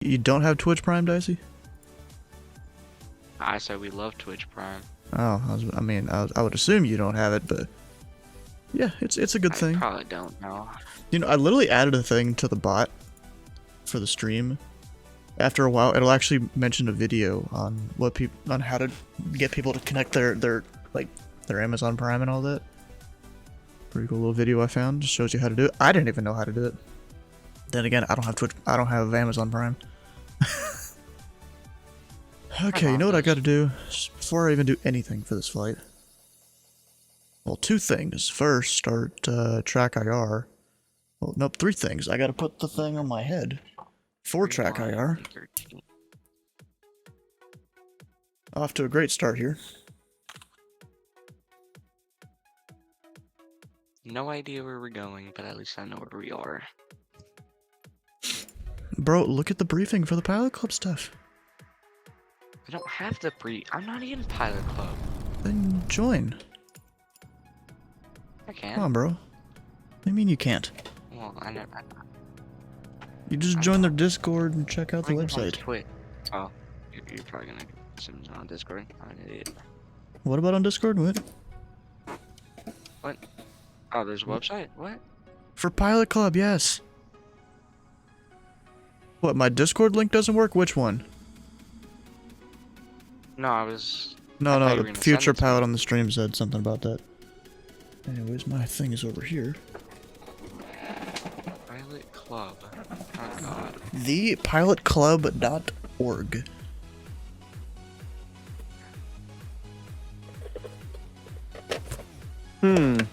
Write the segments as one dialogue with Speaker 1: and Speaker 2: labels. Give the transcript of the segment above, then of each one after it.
Speaker 1: You don't have Twitch Prime, Dicey?
Speaker 2: I said we love Twitch Prime.
Speaker 1: Oh, I would assume you don't have it, but yeah, it's a good thing.
Speaker 2: I probably don't know.
Speaker 1: You know, I literally added a thing to the bot for the stream. After a while, it'll actually mention a video on on how to get people to connect their Amazon Prime and all that. Pretty cool little video I found. Just shows you how to do it. I didn't even know how to do it. Then again, I don't have Twitch. I don't have Amazon Prime. Okay, you know what I gotta do before I even do anything for this flight? Well, two things. First, start track IR. Well, nope, three things. I gotta put the thing on my head for track IR. Off to a great start here.
Speaker 2: No idea where we're going, but at least I know where we are.
Speaker 1: Bro, look at the briefing for the Pilot Club stuff.
Speaker 2: I don't have the I'm not in Pilot Club.
Speaker 1: Then join.
Speaker 2: I can't.
Speaker 1: Come on, bro. What do you mean you can't?
Speaker 2: Well, I never.
Speaker 1: You just join their Discord and check out the website.
Speaker 2: Twitch. Oh, you're probably gonna send me on Discord. I'm an idiot.
Speaker 1: What about on Discord? What?
Speaker 2: What? Oh, there's a website? What?
Speaker 1: For Pilot Club, yes. What, my Discord link doesn't work? Which one?
Speaker 2: No, I was...
Speaker 1: No, the future pilot on the stream said something about that. Anyways, my thing is over here.
Speaker 2: Pilot Club. Oh, God.
Speaker 1: Thepilotclub.org.
Speaker 3: Do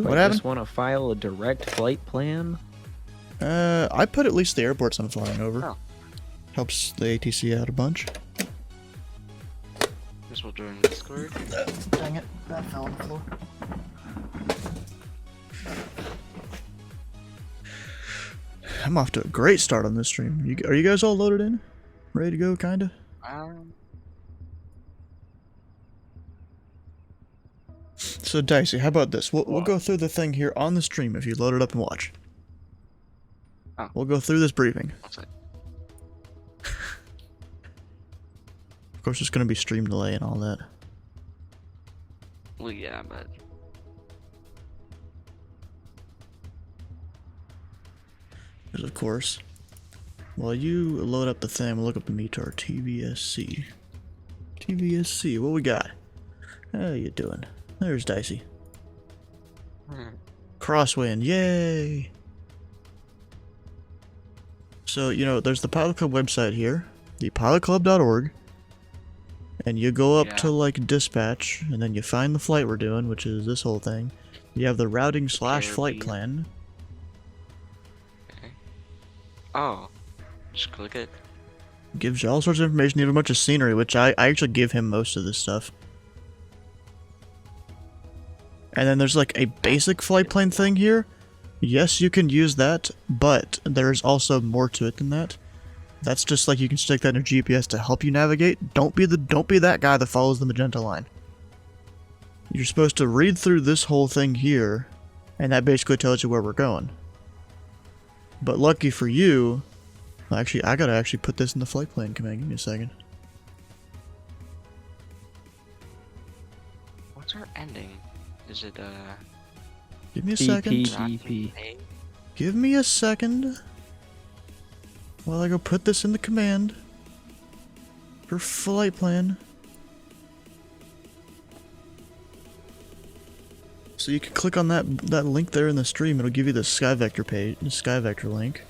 Speaker 1: What
Speaker 3: I
Speaker 1: happened?
Speaker 3: just want to file a direct flight plan?
Speaker 1: I put at least the airports I'm flying over.
Speaker 2: Oh.
Speaker 1: Helps the ATC out a bunch.
Speaker 2: Guess we'll join Discord.
Speaker 1: Dang it, that fell on the floor. I'm off to a great start on this stream. Are you guys all loaded in? Ready to go, kinda? So Dicey, how about this? We'll go through the thing here on the stream if you load it up and watch.
Speaker 2: Oh.
Speaker 1: We'll go through this briefing.
Speaker 2: What's it?
Speaker 1: Of course, there's going to be stream delay and all that.
Speaker 2: Well, yeah, but...
Speaker 1: Because of course, while you load up the thing, we'll look up the METAR TVSC. TVSC, what we got? How you doing? There's Dicey. Crosswind, yay! So, you know, there's the Pilot Club website here, thepilotclub.org, and you go up to, like, dispatch, and then you find the flight we're doing, which is this whole thing. You have the routing / flight plan.
Speaker 2: Okay. Oh. Just click it.
Speaker 1: Gives you all sorts of information, even a bunch of scenery, which I actually give him most of this stuff. And then there's like a basic flight plan thing here. Yes, you can use that, but there's also more to it than that. That's just like you can stick that in your GPS to help you navigate. Don't be that guy that follows the magenta line. You're supposed to read through this whole thing here, and that basically tells you where we're going. But lucky for you, actually, I gotta actually put this in the flight plan command. Give me a second.
Speaker 2: What's our ending? Is it,
Speaker 1: Give me a second.
Speaker 3: DP.
Speaker 1: Give me a second. While I go put this in the command. For flight plan. So you can click on that link there in the stream. It'll give you the SkyVector page, the SkyVector link.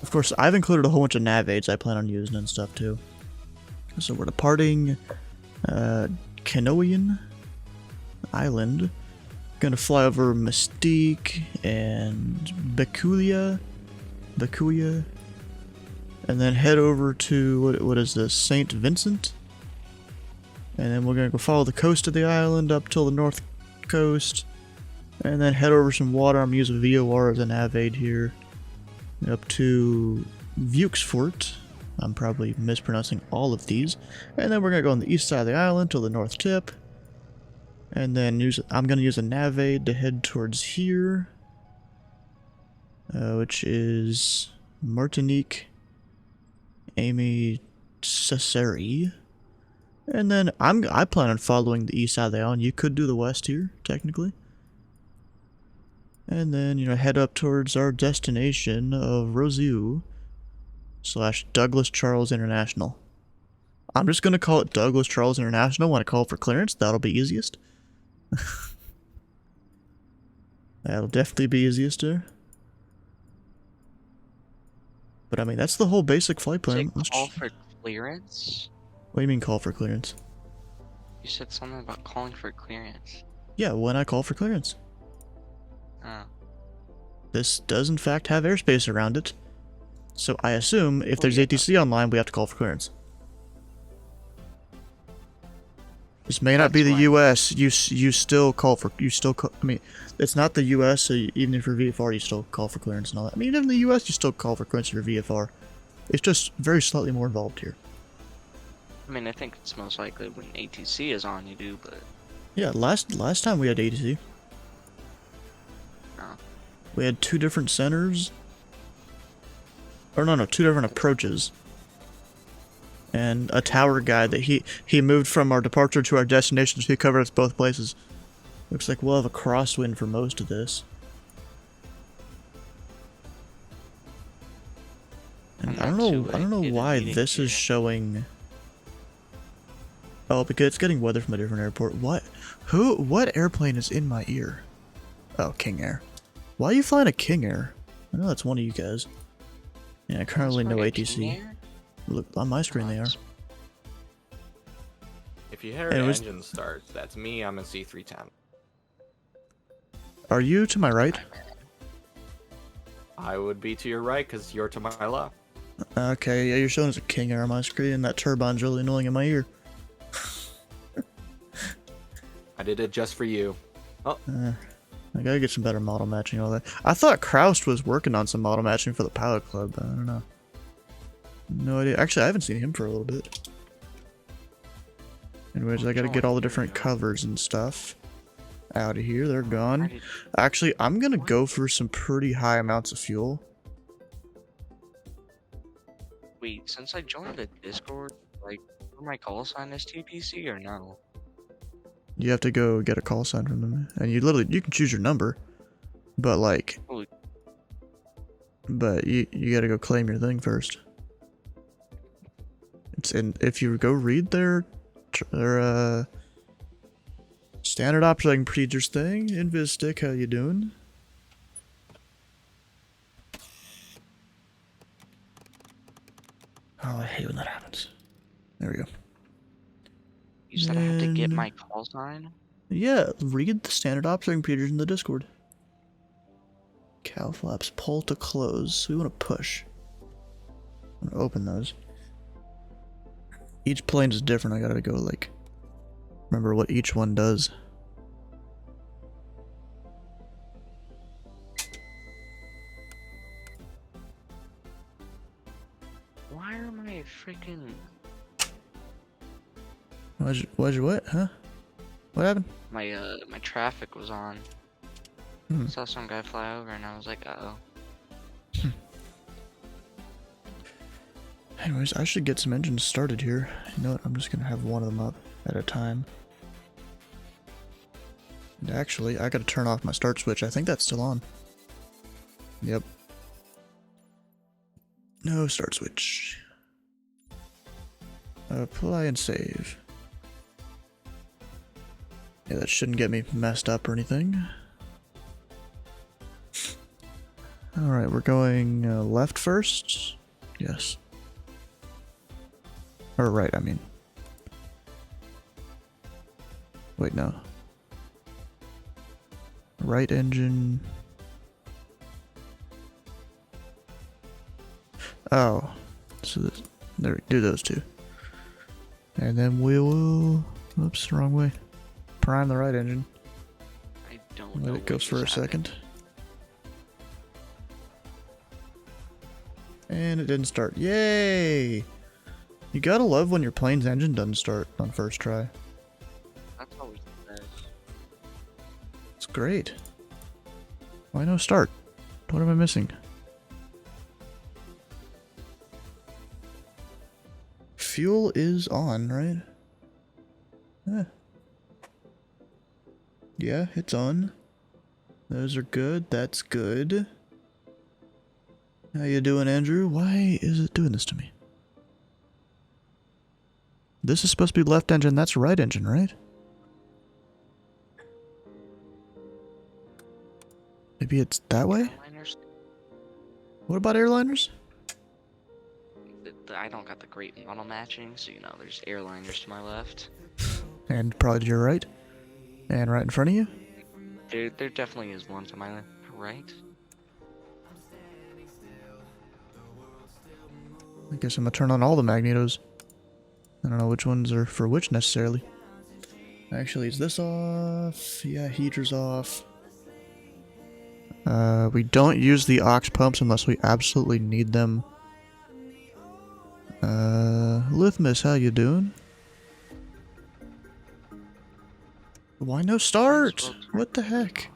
Speaker 1: Of course, I've included a whole bunch of nav aids I plan on using and stuff too. So we're departing Canoian Island. Gonna fly over Mystique and Bakulia, and then head over to what is this, Saint Vincent, and then we're gonna go follow the coast of the island up till the north coast, and then head over some water. I'm using VOR as a nav aid here, up to Vieuxfort. I'm probably mispronouncing all of these, and then we're gonna go on the east side of the island till the north tip. And then I'm going to use a nav aid to head towards here, which is Martinique, Amy, Cessary. And then I plan on following the east side of the island. You could do the west here, technically. And then, you know, head up towards our destination of Rosieux / Douglas Charles International. I'm just going to call it Douglas Charles International when I call for clearance. That'll be easiest. That'll definitely be easiest there. But I mean, that's the whole basic flight plan.
Speaker 2: Say call for clearance?
Speaker 1: What do you mean call for clearance?
Speaker 2: You said something about calling for clearance.
Speaker 1: Yeah, when I call for clearance.
Speaker 2: Oh.
Speaker 1: This does in fact have airspace around it. So I assume if there's
Speaker 2: yeah.
Speaker 1: ATC online, we have to call for clearance. This may not be the
Speaker 2: That's
Speaker 1: U.S. You still call for I mean, it's not the U.S. So even if you're VFR, you still call for clearance and all that. I mean, even in the U.S. you still call for clearance if you're VFR. It's just very slightly more involved here.
Speaker 2: I mean, I think it's most likely when ATC is on you do, but...
Speaker 1: Yeah, last time we had ATC.
Speaker 2: Oh.
Speaker 1: We had 2 different centers. Or no, 2 different approaches. And a tower guide that he moved from our departure to our destination, so he covered us both places. Looks like we'll have a crosswind for most of this. And I don't know why this is showing. Oh, because it's getting weather from a different airport. What airplane is in my ear? Oh, King Air. Why are you flying a King Air? I know that's one of you guys. Yeah, currently no ATC. Look, on my screen they are.
Speaker 4: If you hear an engine start, that's me. I'm a C310.
Speaker 1: Are you to my right?
Speaker 4: I would be to your right because you're to my left.
Speaker 1: Okay, yeah, you're showing us a King Air on my screen, and that turbine's really annoying in my ear.
Speaker 4: I did it just for you. Oh.
Speaker 1: I gotta get some better model matching and all that. I thought Kraust was working on some model matching for the Pilot Club, but I don't know. No idea. Actually, I haven't seen him for a little bit. Anyways, I gotta get all the different covers and stuff out of here. They're gone. Actually, I'm gonna go for some pretty high amounts of fuel.
Speaker 2: Wait, since I joined the Discord, like, will my call sign is TPC or no?
Speaker 1: You have to go get a call sign from them, and you can choose your number, but like, but you gotta go claim your thing first. It's in, if you go read their standard operating procedures thing, Invis-Stick, how you doing? Oh, I hate when that happens. There we go.
Speaker 2: You said I have to get my call sign?
Speaker 1: Yeah, read the standard operating procedures in the Discord. Cow flaps, pull to close. We want to push. I'm gonna open those. Each plane is different. I gotta go, like, remember what each one does.
Speaker 2: Why are my freaking...
Speaker 1: Why'd you what? Huh? What happened?
Speaker 2: My traffic was on.
Speaker 1: Hmm.
Speaker 2: Saw some guy fly over and I was like, uh-oh.
Speaker 1: Anyways, I should get some engines started here. You know what? I'm just gonna have one of them up at a time. And actually, I gotta turn off my start switch. I think that's still on. Yep. No start switch. Apply and save. Yeah, that shouldn't get me messed up or anything. Alright, we're going left first. Yes. Or right, I mean. Wait, no. Right engine. Oh. So this, there, do those two. And then we will... Oops, wrong way. Prime the right engine.
Speaker 2: I don't know.
Speaker 1: Let it go for a second. And it didn't start. Yay! You gotta love when your plane's engine doesn't start on first try.
Speaker 2: That's always the best.
Speaker 1: It's great. Why no start? What am I missing? fuel is on, right? Yeah, it's on. Those are good. That's good. How you doing, Andrew? Why is it doing this to me? This is supposed to be left engine. That's right engine, right? Maybe it's that way?
Speaker 2: Airliners?
Speaker 1: What about airliners?
Speaker 2: I don't got the great model matching, so you know, there's airliners to my left.
Speaker 1: And probably to your right? And right in front of you?
Speaker 2: There definitely is one to my right.
Speaker 1: I guess I'm gonna turn on all the magnetos. I don't know which ones are for which necessarily. Actually, is this off? Yeah, heater's off. We don't use the aux pumps unless we absolutely need them. Lithmus, how you doing? Why no start? What the heck?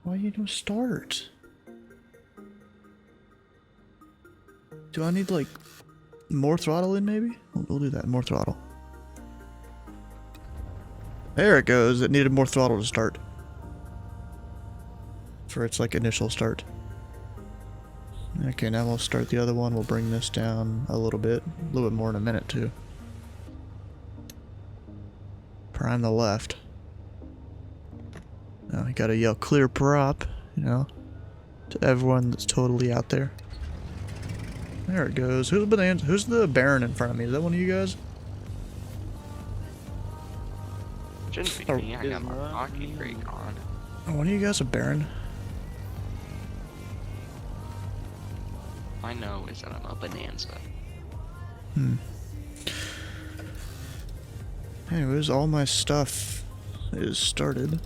Speaker 1: Why you no start? Do I need, like, more throttle in, maybe? We'll do that, more throttle. There it goes, it needed more throttle to start. For its, like, initial start. Okay, now we'll start the other one, we'll bring this down a little bit more in a minute, too. Prime the left. Now we gotta yell clear prop, you know, to everyone that's totally out there. There it goes. Who's the Baron in front of me? Is that one of you guys?
Speaker 2: Shouldn't be me, I got my hockey break on.
Speaker 1: Oh, one of you guys a Baron?
Speaker 2: I know is that I'm a bonanza.
Speaker 1: Anyways, all my stuff is started.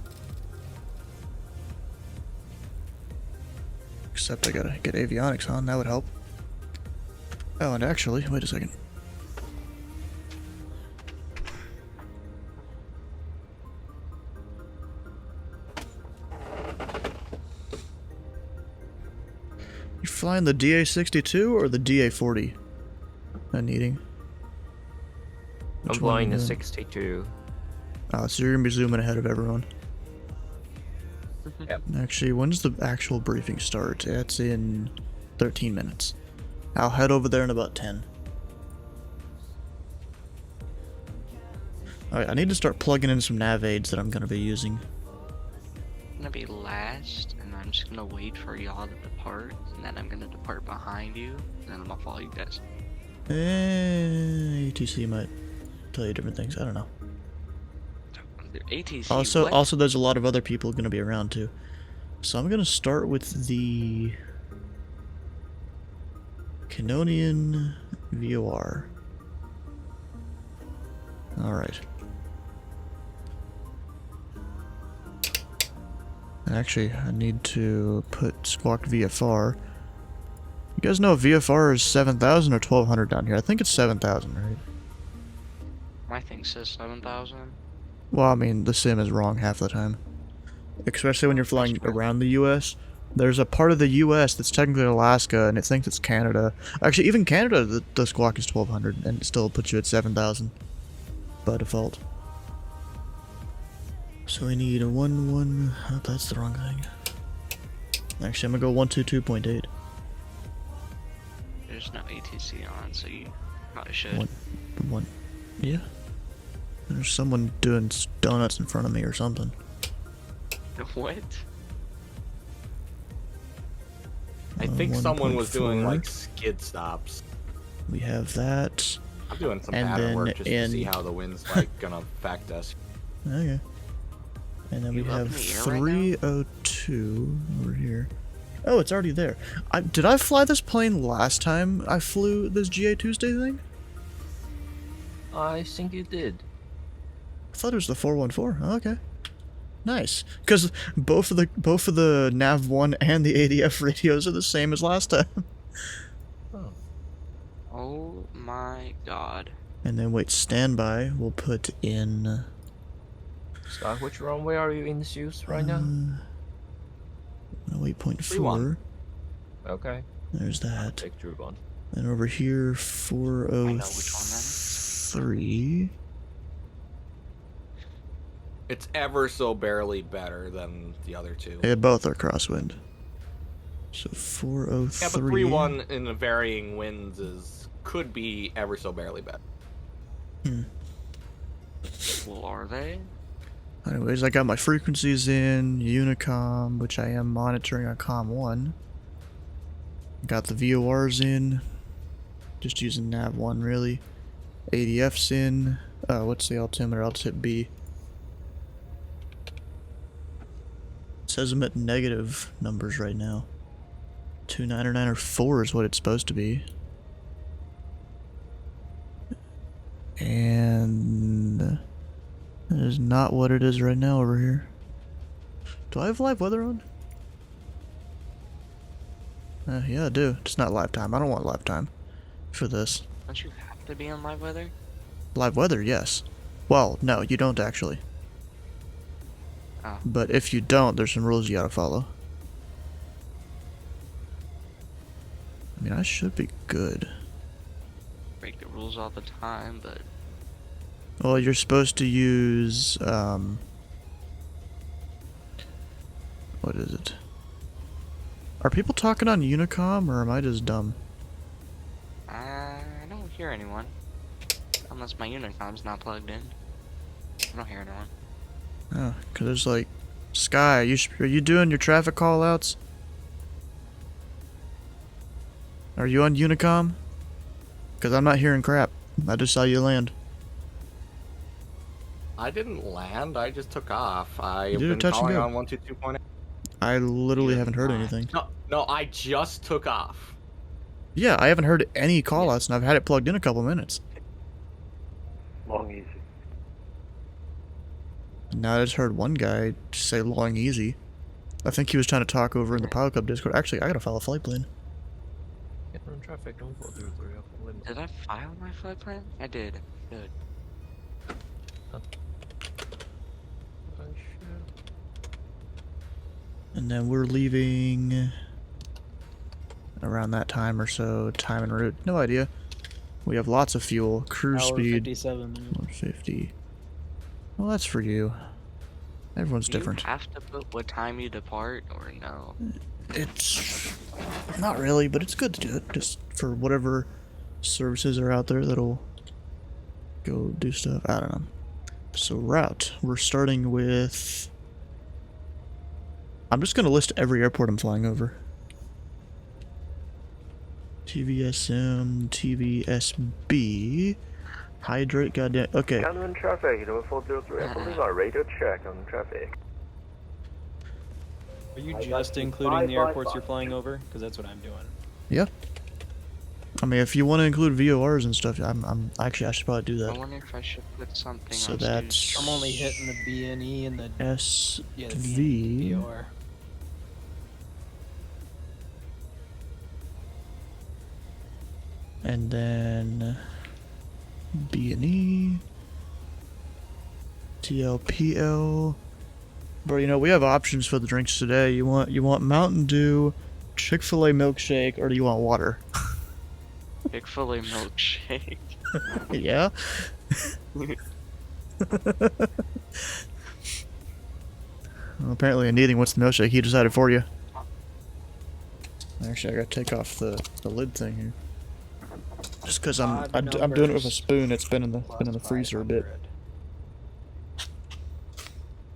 Speaker 1: Except I gotta get avionics on, that would help. Oh, and actually, wait a second. You flying the DA-62 or the DA-40? Not needing.
Speaker 3: I'm
Speaker 1: Which one are
Speaker 3: flying
Speaker 1: you
Speaker 3: the
Speaker 1: doing?
Speaker 3: 62.
Speaker 1: Oh, so you're gonna be zooming ahead of everyone.
Speaker 3: Yep.
Speaker 1: Actually, when's the actual briefing start? It's in 13 minutes. I'll head over there in about 10. Alright, I need to start plugging in some nav aids that I'm gonna be using.
Speaker 2: I'm gonna be last, and I'm just gonna wait for y'all to depart, and then I'm gonna depart behind you, and then I'm gonna follow you guys.
Speaker 1: ATC might tell you different things. I don't know.
Speaker 2: ATC.
Speaker 1: Also, there's a lot of other people gonna be around too. So I'm gonna start with the Canonian VOR. All right. Actually, I need to put Squawk VFR. You guys know if VFR is 7,000 or 1,200 down here? I think it's 7,000, right?
Speaker 2: My thing says 7,000.
Speaker 1: Well, I mean, the sim is wrong half the time. Especially when you're flying around the U.S. There's a part of the U.S. that's technically Alaska, and it thinks it's Canada. Actually, even Canada, the squawk is 1,200, and it still puts you at 7,000 by default. So we need a 1-1... Oh, that's the wrong thing. Actually, I'm gonna go 122.8.
Speaker 2: There's no ATC on, so you probably should.
Speaker 1: One. Yeah. There's someone doing donuts in front of me or something.
Speaker 2: What?
Speaker 4: I think someone was doing
Speaker 1: 1.4.
Speaker 4: like skid stops.
Speaker 1: We have that.
Speaker 4: I'm doing some
Speaker 1: And
Speaker 4: pattern
Speaker 1: then
Speaker 4: work just to
Speaker 1: in-
Speaker 4: see how the wind's like gonna affect us.
Speaker 1: Okay. And then
Speaker 2: You
Speaker 1: we
Speaker 2: up
Speaker 1: have
Speaker 2: in the air right now?
Speaker 1: 302 over here. Oh, it's already there. Did I fly this plane last time I flew this GA Tuesday thing?
Speaker 3: I think you did.
Speaker 1: I thought it was the 414. Oh, okay. Nice. Because both of the Nav 1 and the ADF radios are the same as last time.
Speaker 3: Oh.
Speaker 2: Oh my god.
Speaker 1: And then wait, standby. We'll put in...
Speaker 3: Scott, which runway are you in use right now?
Speaker 1: 8.4.
Speaker 4: 3-1.
Speaker 3: Okay.
Speaker 1: There's that.
Speaker 3: Take Drew one.
Speaker 1: And over here,
Speaker 2: I know which one that is.
Speaker 1: 403.
Speaker 4: It's ever so barely better than the other two.
Speaker 1: Yeah, both are crosswind. So
Speaker 4: Yeah,
Speaker 1: 403.
Speaker 4: but 3-1 in the varying winds could be ever so barely better.
Speaker 2: Well, are they?
Speaker 1: Anyways, I got my frequencies in, Unicom, which I am monitoring on COM 1. Got the VORs in, just using nav 1 really. ADF's in, what's the altimeter? I'll just hit B. It says I'm at negative numbers right now. 2.9 or 9 or 4 is what it's supposed to be. And that is not what it is right now over here. Do I have live weather on? Yeah, I do. It's not live time. I don't want live time for this.
Speaker 2: Don't you have to be on live weather?
Speaker 1: Live weather, yes. Well, no, you don't actually.
Speaker 2: Oh.
Speaker 1: But if you don't, there's some rules you gotta follow. I mean, I should be good.
Speaker 2: Break the rules all the time, but
Speaker 1: Well, you're supposed to use, what is it? Are people talking on Unicom, or am I just dumb?
Speaker 2: I don't hear anyone. Unless my Unicom's not plugged in. I don't hear anyone.
Speaker 1: Oh, cause there's like, Sky, are you doing your traffic call-outs? Are you on Unicom? Cause I'm not hearing crap. I just saw you land.
Speaker 4: I didn't land, I just took off. I've
Speaker 1: did a
Speaker 4: been
Speaker 1: touch and
Speaker 4: calling
Speaker 1: go.
Speaker 4: on 122.8.
Speaker 1: I literally
Speaker 4: You
Speaker 1: haven't heard
Speaker 4: did
Speaker 1: anything.
Speaker 4: No, I just took off.
Speaker 1: Yeah, I haven't heard any call-outs, and I've had it plugged in a couple minutes.
Speaker 5: Long easy.
Speaker 1: Now I just heard one guy say long easy. I think he was trying to talk over in the Pilot Club Discord. Actually, I gotta file a flight plan.
Speaker 3: Get on traffic, don't fall through the limit.
Speaker 2: Did I file my flight plan? I did. Good.
Speaker 1: And then we're leaving around that time or so. Time en route, no idea. We have lots of fuel. Cruise
Speaker 6: Hour
Speaker 1: speed
Speaker 6: 57 minutes.
Speaker 1: 150. Well, that's for you. Everyone's
Speaker 2: Do
Speaker 1: different.
Speaker 2: you have to put what time you depart, or no?
Speaker 1: It's not really, but it's good to do it just for whatever services are out there that'll go do stuff. I don't know. So route, we're starting with. I'm just gonna list every airport I'm flying over. TVSM, TVSB, Hydrate, goddamn. Okay.
Speaker 5: Counter traffic, 403. I believe our radio check on traffic.
Speaker 6: Are you just including the airports you're flying over? Because that's what I'm doing.
Speaker 1: Yeah. I mean, if you want to include VORs and stuff, I'm actually I should probably do
Speaker 2: I
Speaker 1: that.
Speaker 2: wonder if I should put something
Speaker 1: So
Speaker 2: on
Speaker 1: that's
Speaker 2: Stu's-
Speaker 6: I'm only hitting the BNE and the
Speaker 1: SV.
Speaker 6: BR.
Speaker 1: And then B&E, TLPL. Bro, you know, we have options for the drinks today. You want Mountain Dew, Chick-fil-A milkshake, or do you want water?
Speaker 2: Chick-fil-A milkshake.
Speaker 1: Yeah. Well, apparently in needing what's the milkshake, he decided for you. Actually, I gotta take off the lid thing here. Just because I'm doing it with a spoon. It's been in the freezer a bit.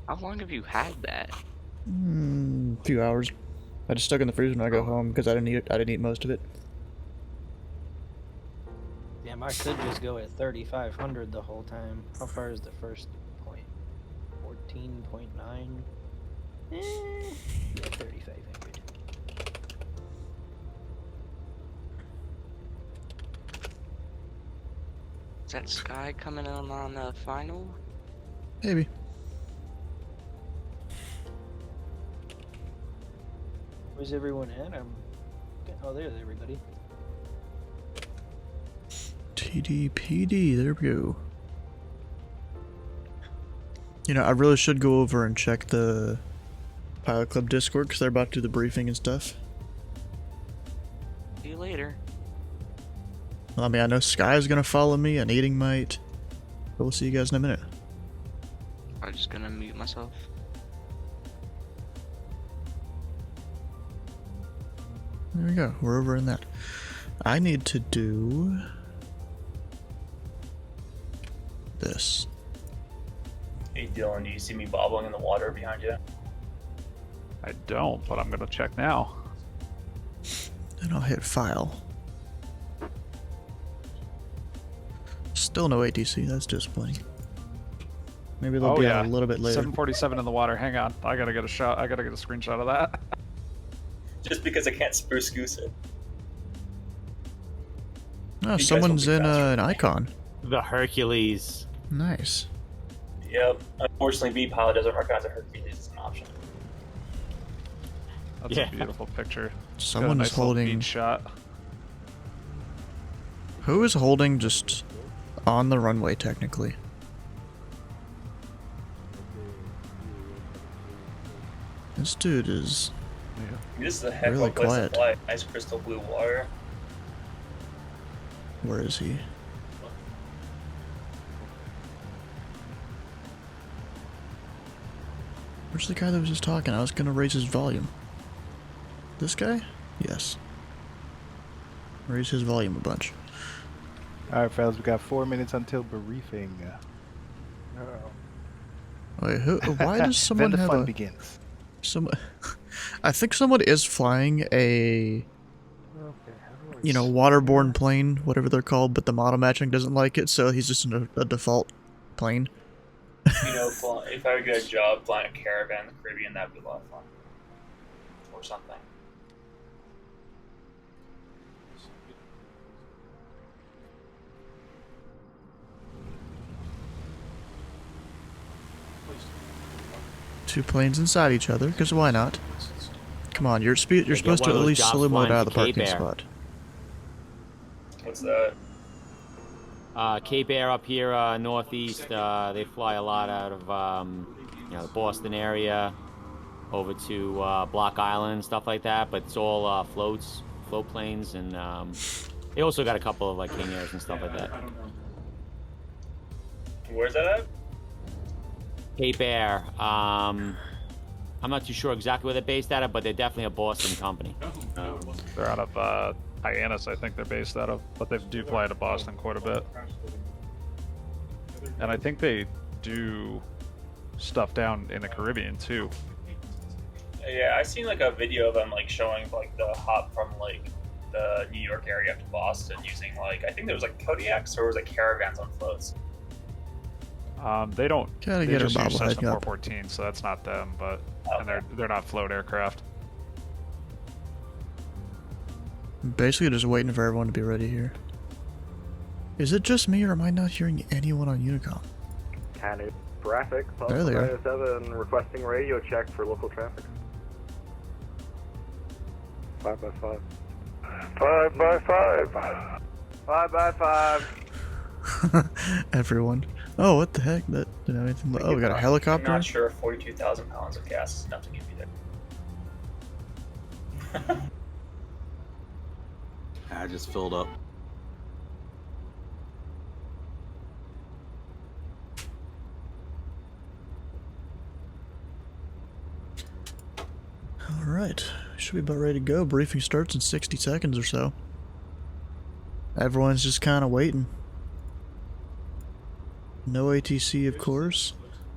Speaker 2: How long have you had that?
Speaker 1: A few hours. I just stuck it in the freezer when I go home because I didn't eat most of it.
Speaker 6: Damn, I could just go at 3,500 the whole time. How far is the first point? 14.9? Yeah, 3,500.
Speaker 2: Is that Sky coming in on the final?
Speaker 1: Maybe.
Speaker 6: Where's everyone at? Oh, there's everybody.
Speaker 1: TDPD, there we go. You know, I really should go over and check the Pilot Club Discord because they're about to do the briefing and stuff.
Speaker 2: See you later.
Speaker 1: Well, I mean, I know Sky's gonna follow me, and Eating might. But we'll see you guys in a minute.
Speaker 2: I'm just gonna mute myself.
Speaker 1: There we go. We're over in that. I need to do this.
Speaker 7: Hey Dylan, do you see me bobbling in the water behind you?
Speaker 8: I don't, but I'm gonna check now.
Speaker 1: And I'll hit file. Still no ATC, that's disappointing. Maybe they'll be out a little bit later.
Speaker 8: 747 in the water. Hang on, I gotta get a shot. I gotta get a screenshot of that.
Speaker 7: Just because I can't spruce goose it.
Speaker 1: Oh,
Speaker 7: guys
Speaker 1: someone's
Speaker 7: will be
Speaker 1: in
Speaker 7: faster than
Speaker 1: an
Speaker 7: me.
Speaker 1: icon.
Speaker 9: The Hercules.
Speaker 1: Nice.
Speaker 7: Yep. Unfortunately, V-Pilot doesn't recognize a Hercules as an option.
Speaker 8: That's
Speaker 9: Yeah.
Speaker 8: a beautiful picture.
Speaker 1: Someone
Speaker 8: Got a
Speaker 1: is
Speaker 8: nice little
Speaker 1: holding.
Speaker 8: beach shot.
Speaker 1: Who is holding just on the runway, technically? This dude is.
Speaker 7: This is a heck
Speaker 1: Really
Speaker 7: of a place
Speaker 1: quiet.
Speaker 7: to fly. Nice crystal blue water.
Speaker 1: Where is he? Where's the guy that was just talking? I was gonna raise his volume. This guy? Yes. Raise his volume a bunch.
Speaker 10: Alright, fellas, we got 4 minutes until briefing.
Speaker 1: Wait, who? Why does someone
Speaker 10: then the
Speaker 1: have
Speaker 10: fun
Speaker 1: a?
Speaker 10: begins.
Speaker 1: Some. I think someone is flying a. Waterborne plane, whatever they're called, but the model matching doesn't like it, so he's just in a default plane.
Speaker 7: If I would get a job flying a caravan in the Caribbean, that'd be a lot of fun. Or something.
Speaker 1: Two planes inside each other, because why not? Come on, you're supposed to
Speaker 9: one
Speaker 1: at
Speaker 9: of those
Speaker 1: least
Speaker 9: jobs
Speaker 1: slow mode
Speaker 9: flying
Speaker 1: out of the
Speaker 9: for Cape
Speaker 1: parking
Speaker 9: Air.
Speaker 1: spot.
Speaker 7: What's that?
Speaker 9: Cape Air up here, northeast. They fly a lot out of the Boston area, over to Block Island, stuff like that. But it's all float planes, and they also got a couple of like King Airs and stuff like that.
Speaker 7: Where's that at?
Speaker 9: Cape Air. I'm not too sure exactly where they're based out of, but they're definitely a Boston company.
Speaker 8: They're out of Hyannis, I think they're based out of, but they do fly to Boston quite a bit. And I think they do stuff down in the Caribbean too.
Speaker 7: Yeah, I seen like a video of them like showing like the hop from like the New York area up to Boston using like I think there was like Kodiaks or was it caravans on floats.
Speaker 8: They don't.
Speaker 1: Gotta
Speaker 8: They
Speaker 1: get her
Speaker 8: just use
Speaker 1: bobblehead
Speaker 8: Cessna
Speaker 1: up.
Speaker 8: 414, so that's not them. But and
Speaker 7: Okay.
Speaker 8: they're not float aircraft.
Speaker 1: Basically just waiting for everyone to be ready here. Is it just me, or am I not hearing anyone on Unicom?
Speaker 5: Canada traffic.
Speaker 1: There they are.
Speaker 5: 907 requesting radio check for local traffic. 5 by 5. 5 by 5. 5 by 5.
Speaker 1: Everyone. Oh, what the heck? That didn't have anything. Oh, we got a
Speaker 7: I'm
Speaker 1: helicopter.
Speaker 7: not sure if 42,000 pounds of gas is enough to get me there.
Speaker 11: I just filled up.
Speaker 1: All right, should be about ready to go. Briefing starts in 60 seconds or so. Everyone's just kind of waiting. No ATC, of course,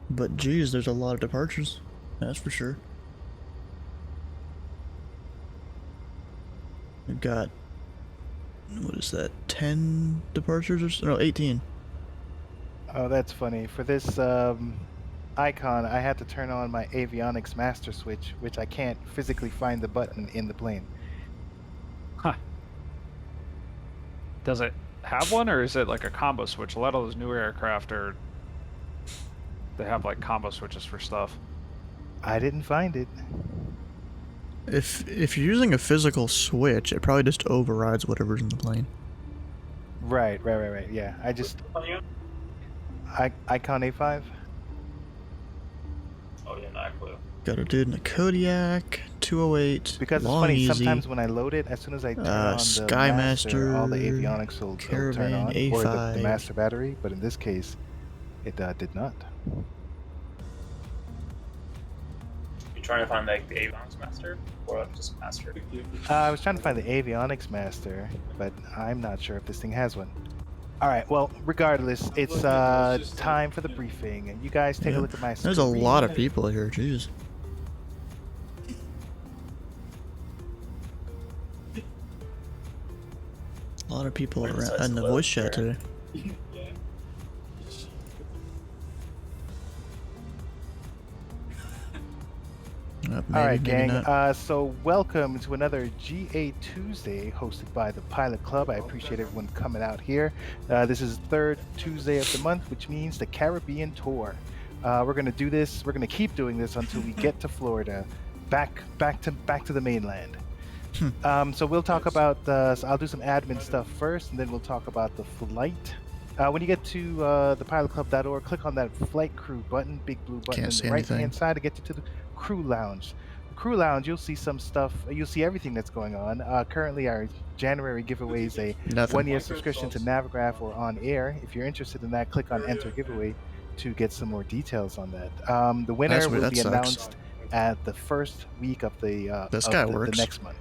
Speaker 1: but geez, there's a lot of departures. That's for sure. We've got, what is that, 10 departures or so? No, 18.
Speaker 10: Oh, that's funny. For this icon, I had to turn on my avionics master switch, which I can't physically find the button in the plane.
Speaker 8: Does it have one, or is it like a combo switch? A lot of those newer aircraft they have like combo switches for stuff.
Speaker 10: I didn't find it.
Speaker 1: If you're using a physical switch, it probably just overrides whatever's in the plane.
Speaker 10: Right. Yeah, I just... Icon A5?
Speaker 7: Oh yeah, not a clue.
Speaker 1: Got a dude in a Kodiak, 208.
Speaker 10: Because it's
Speaker 1: Long
Speaker 10: funny,
Speaker 1: Easy.
Speaker 10: sometimes when I load it, as soon as I turn on the master, all the avionics will turn
Speaker 1: Caravan
Speaker 10: on,
Speaker 1: A5.
Speaker 10: or the master battery, but in this case, it did not.
Speaker 7: You trying to find like the avionics master or just master?
Speaker 10: I was trying to find the avionics master, but I'm not sure if this thing has one. All right, well, regardless, it's time for the briefing, and you guys take a look at my screen.
Speaker 1: There's a lot of people here, jeez. A lot of people are in the voice chat today. Maybe,
Speaker 10: all right,
Speaker 1: maybe
Speaker 10: gang.
Speaker 1: not.
Speaker 10: So welcome to another GA Tuesday hosted by the Pilot Club. I appreciate everyone coming out here. This is third Tuesday of the month, which means the Caribbean tour. We're gonna do this. We're gonna keep doing this until we get to Florida, back to the mainland. So we'll talk about. So I'll do some admin stuff first, and then we'll talk about the flight. When you get to thepilotclub.org, click on that flight crew button, big blue button
Speaker 1: Can't
Speaker 10: on
Speaker 1: see
Speaker 10: the right-hand
Speaker 1: anything.
Speaker 10: side to get you to the crew lounge. The crew lounge, you'll see some stuff. You'll see everything that's going on. Currently, our January giveaway is a
Speaker 1: Nothing.
Speaker 10: 1-year subscription to Navigraph or On Air. If you're interested in that, click on Enter Giveaway to get some more details on that. The winner
Speaker 1: That's weird,
Speaker 10: will
Speaker 1: that
Speaker 10: be
Speaker 1: sucks.
Speaker 10: announced at the first week of the the next month.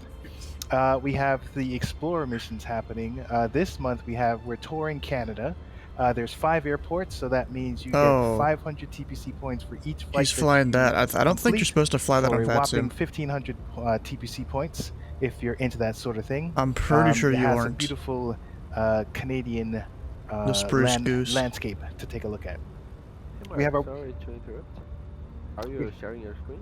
Speaker 10: We have the Explorer missions happening. This month we're touring Canada. There's 5 airports, so that means you get 500 TPC points for each flight.
Speaker 1: He's flying that. I don't think you're supposed to fly that on
Speaker 10: for a whopping
Speaker 1: VATSIM.
Speaker 10: 1,500 TPC points if you're into that sort of thing.
Speaker 1: I'm pretty sure
Speaker 10: it
Speaker 1: you
Speaker 10: has
Speaker 1: aren't.
Speaker 10: a beautiful Canadian
Speaker 1: The spruce goose.
Speaker 10: landscape to take a look at.
Speaker 3: Hey,
Speaker 10: We have
Speaker 3: Mark,
Speaker 10: a-
Speaker 3: sorry to interrupt. Are you sharing your screen?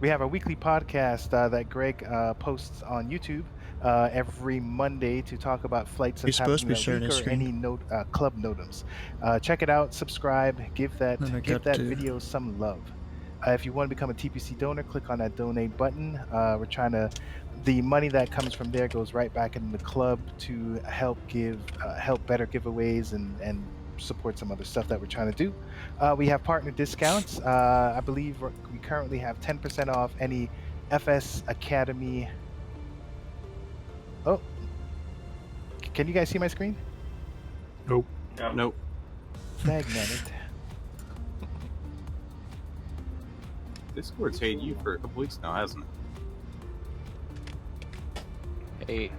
Speaker 10: We have a weekly podcast that Greg posts on YouTube every Monday to talk about flights that's
Speaker 1: He's supposed to
Speaker 10: happening
Speaker 1: be
Speaker 10: that
Speaker 1: sharing
Speaker 10: week
Speaker 1: his
Speaker 10: or
Speaker 1: screen.
Speaker 10: any club notums. Check it out, subscribe, give that
Speaker 1: Then I got to-
Speaker 10: video some love. If you want to become a TPC donor, click on that donate button. We're trying to. The money that comes from there goes right back in the club to help better giveaways and support some other stuff that we're trying to do. We have partner discounts. I believe we currently have 10% off any FS Academy. Oh, can you guys see my screen?
Speaker 7: Nope.
Speaker 10: Dagnabbit.
Speaker 11: Discord's hated you for a couple weeks now, hasn't it?
Speaker 12: Hey,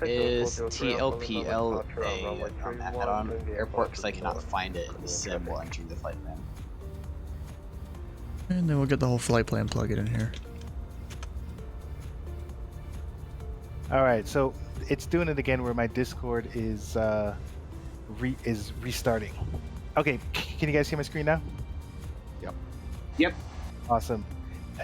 Speaker 12: is TLPL a head-on airport? Because I cannot find it in the sim while entering the flight plan.
Speaker 1: And then we'll get the whole flight plan plug in here.
Speaker 10: All right, so it's doing it again where my Discord is restarting. Okay, can you guys see my screen now?
Speaker 11: Yep.
Speaker 10: Awesome.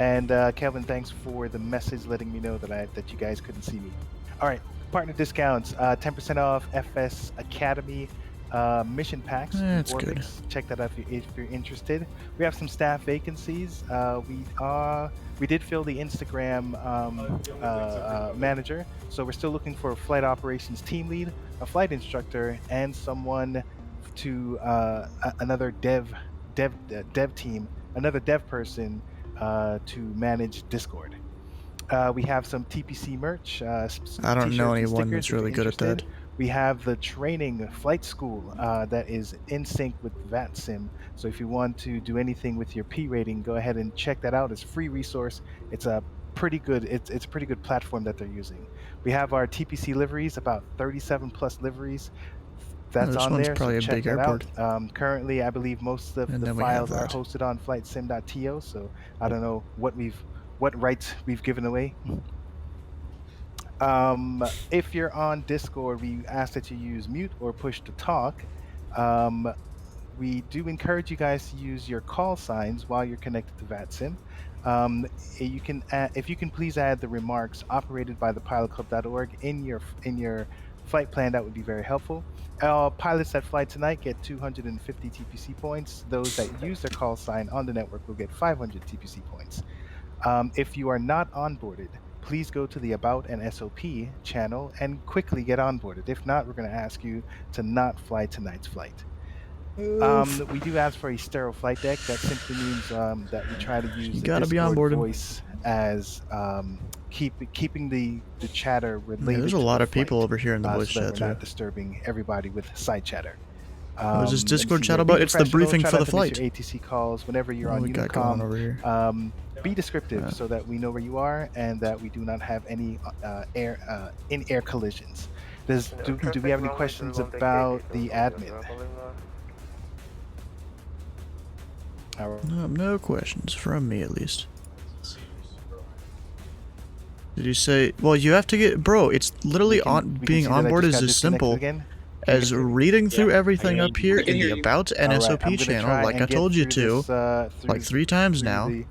Speaker 10: And Kevin, thanks for the message letting me know that you guys couldn't see me. All right, partner discounts, 10% off FS Academy mission packs.
Speaker 1: That's
Speaker 10: Orbix.
Speaker 1: good.
Speaker 10: Check that out if you're interested. We have some staff vacancies. We did fill the Instagram manager, so we're still looking for a flight operations team lead, a flight instructor, and someone to another dev team, another dev person to manage Discord. We have some TPC merch.
Speaker 1: I don't know
Speaker 10: t-shirts and
Speaker 1: anyone
Speaker 10: stickers
Speaker 1: that's
Speaker 10: if you're
Speaker 1: really good at that.
Speaker 10: interested. We have the training flight school that is in sync with VATSIM. So if you want to do anything with your P rating, go ahead and check that out. It's a free resource. It's a pretty good. It's a pretty good platform that they're using. We have our TPC liveries, about 37 plus liveries. That's
Speaker 1: this
Speaker 10: on
Speaker 1: one's
Speaker 10: there.
Speaker 1: probably
Speaker 10: So
Speaker 1: a
Speaker 10: check
Speaker 1: big
Speaker 10: that
Speaker 1: airport.
Speaker 10: out. Currently, I believe most of
Speaker 1: And
Speaker 10: the
Speaker 1: then we have
Speaker 10: files are
Speaker 1: that.
Speaker 10: hosted on flightsim.to. So I don't know what rights we've given away. If you're on Discord, we ask that you use mute or push to talk. We do encourage you guys to use your call signs while you're connected to VATSIM. You can if you can please add the remarks operated by thepilotclub.org in your flight plan, that would be very helpful. Pilots that fly tonight get 250 TPC points. Those that use their call sign on the network will get 500 TPC points. If you are not onboarded, please go to the About and SOP channel and quickly get onboarded. If not, we're going to ask you to not fly tonight's flight. We do ask for a stereo flight deck. That simply means that we try to use the
Speaker 1: gotta be on
Speaker 10: Discord
Speaker 1: board.
Speaker 10: voice as keeping the chatter
Speaker 1: Yeah,
Speaker 10: related
Speaker 1: there's a
Speaker 10: to
Speaker 1: lot
Speaker 10: the
Speaker 1: of people
Speaker 10: flight,
Speaker 1: over here in the voice
Speaker 10: so that
Speaker 1: chat
Speaker 10: we're
Speaker 1: too.
Speaker 10: not disturbing everybody with side chatter.
Speaker 1: What is this
Speaker 10: Let me
Speaker 1: Discord
Speaker 10: see
Speaker 1: chat
Speaker 10: here. Be
Speaker 1: about? It's the
Speaker 10: professional,
Speaker 1: briefing
Speaker 10: try
Speaker 1: for
Speaker 10: not
Speaker 1: the
Speaker 10: to miss
Speaker 1: flight.
Speaker 10: your ATC calls whenever you're
Speaker 1: What
Speaker 10: on
Speaker 1: we got going
Speaker 10: Unicom.
Speaker 1: over here?
Speaker 10: Be descriptive so that we know where you are and that we do not have any in-air collisions. Do we have any questions about the admin? All right.
Speaker 1: No questions from me, at least. Did you say? Well, you have to get, bro. It's literally
Speaker 10: We can
Speaker 1: being
Speaker 10: see that
Speaker 1: on
Speaker 10: I
Speaker 1: board
Speaker 10: just
Speaker 1: is
Speaker 10: got
Speaker 1: as
Speaker 10: disconnected
Speaker 1: simple
Speaker 10: again.
Speaker 1: as reading through everything
Speaker 12: I
Speaker 1: up here
Speaker 12: can
Speaker 1: in the
Speaker 12: hear you.
Speaker 1: About
Speaker 10: All right,
Speaker 1: NSOP
Speaker 10: I'm gonna
Speaker 1: channel,
Speaker 10: try
Speaker 1: like I
Speaker 10: and get
Speaker 1: told you
Speaker 10: through
Speaker 1: to,
Speaker 10: this,
Speaker 1: like 3 times
Speaker 10: through
Speaker 1: now.
Speaker 10: the-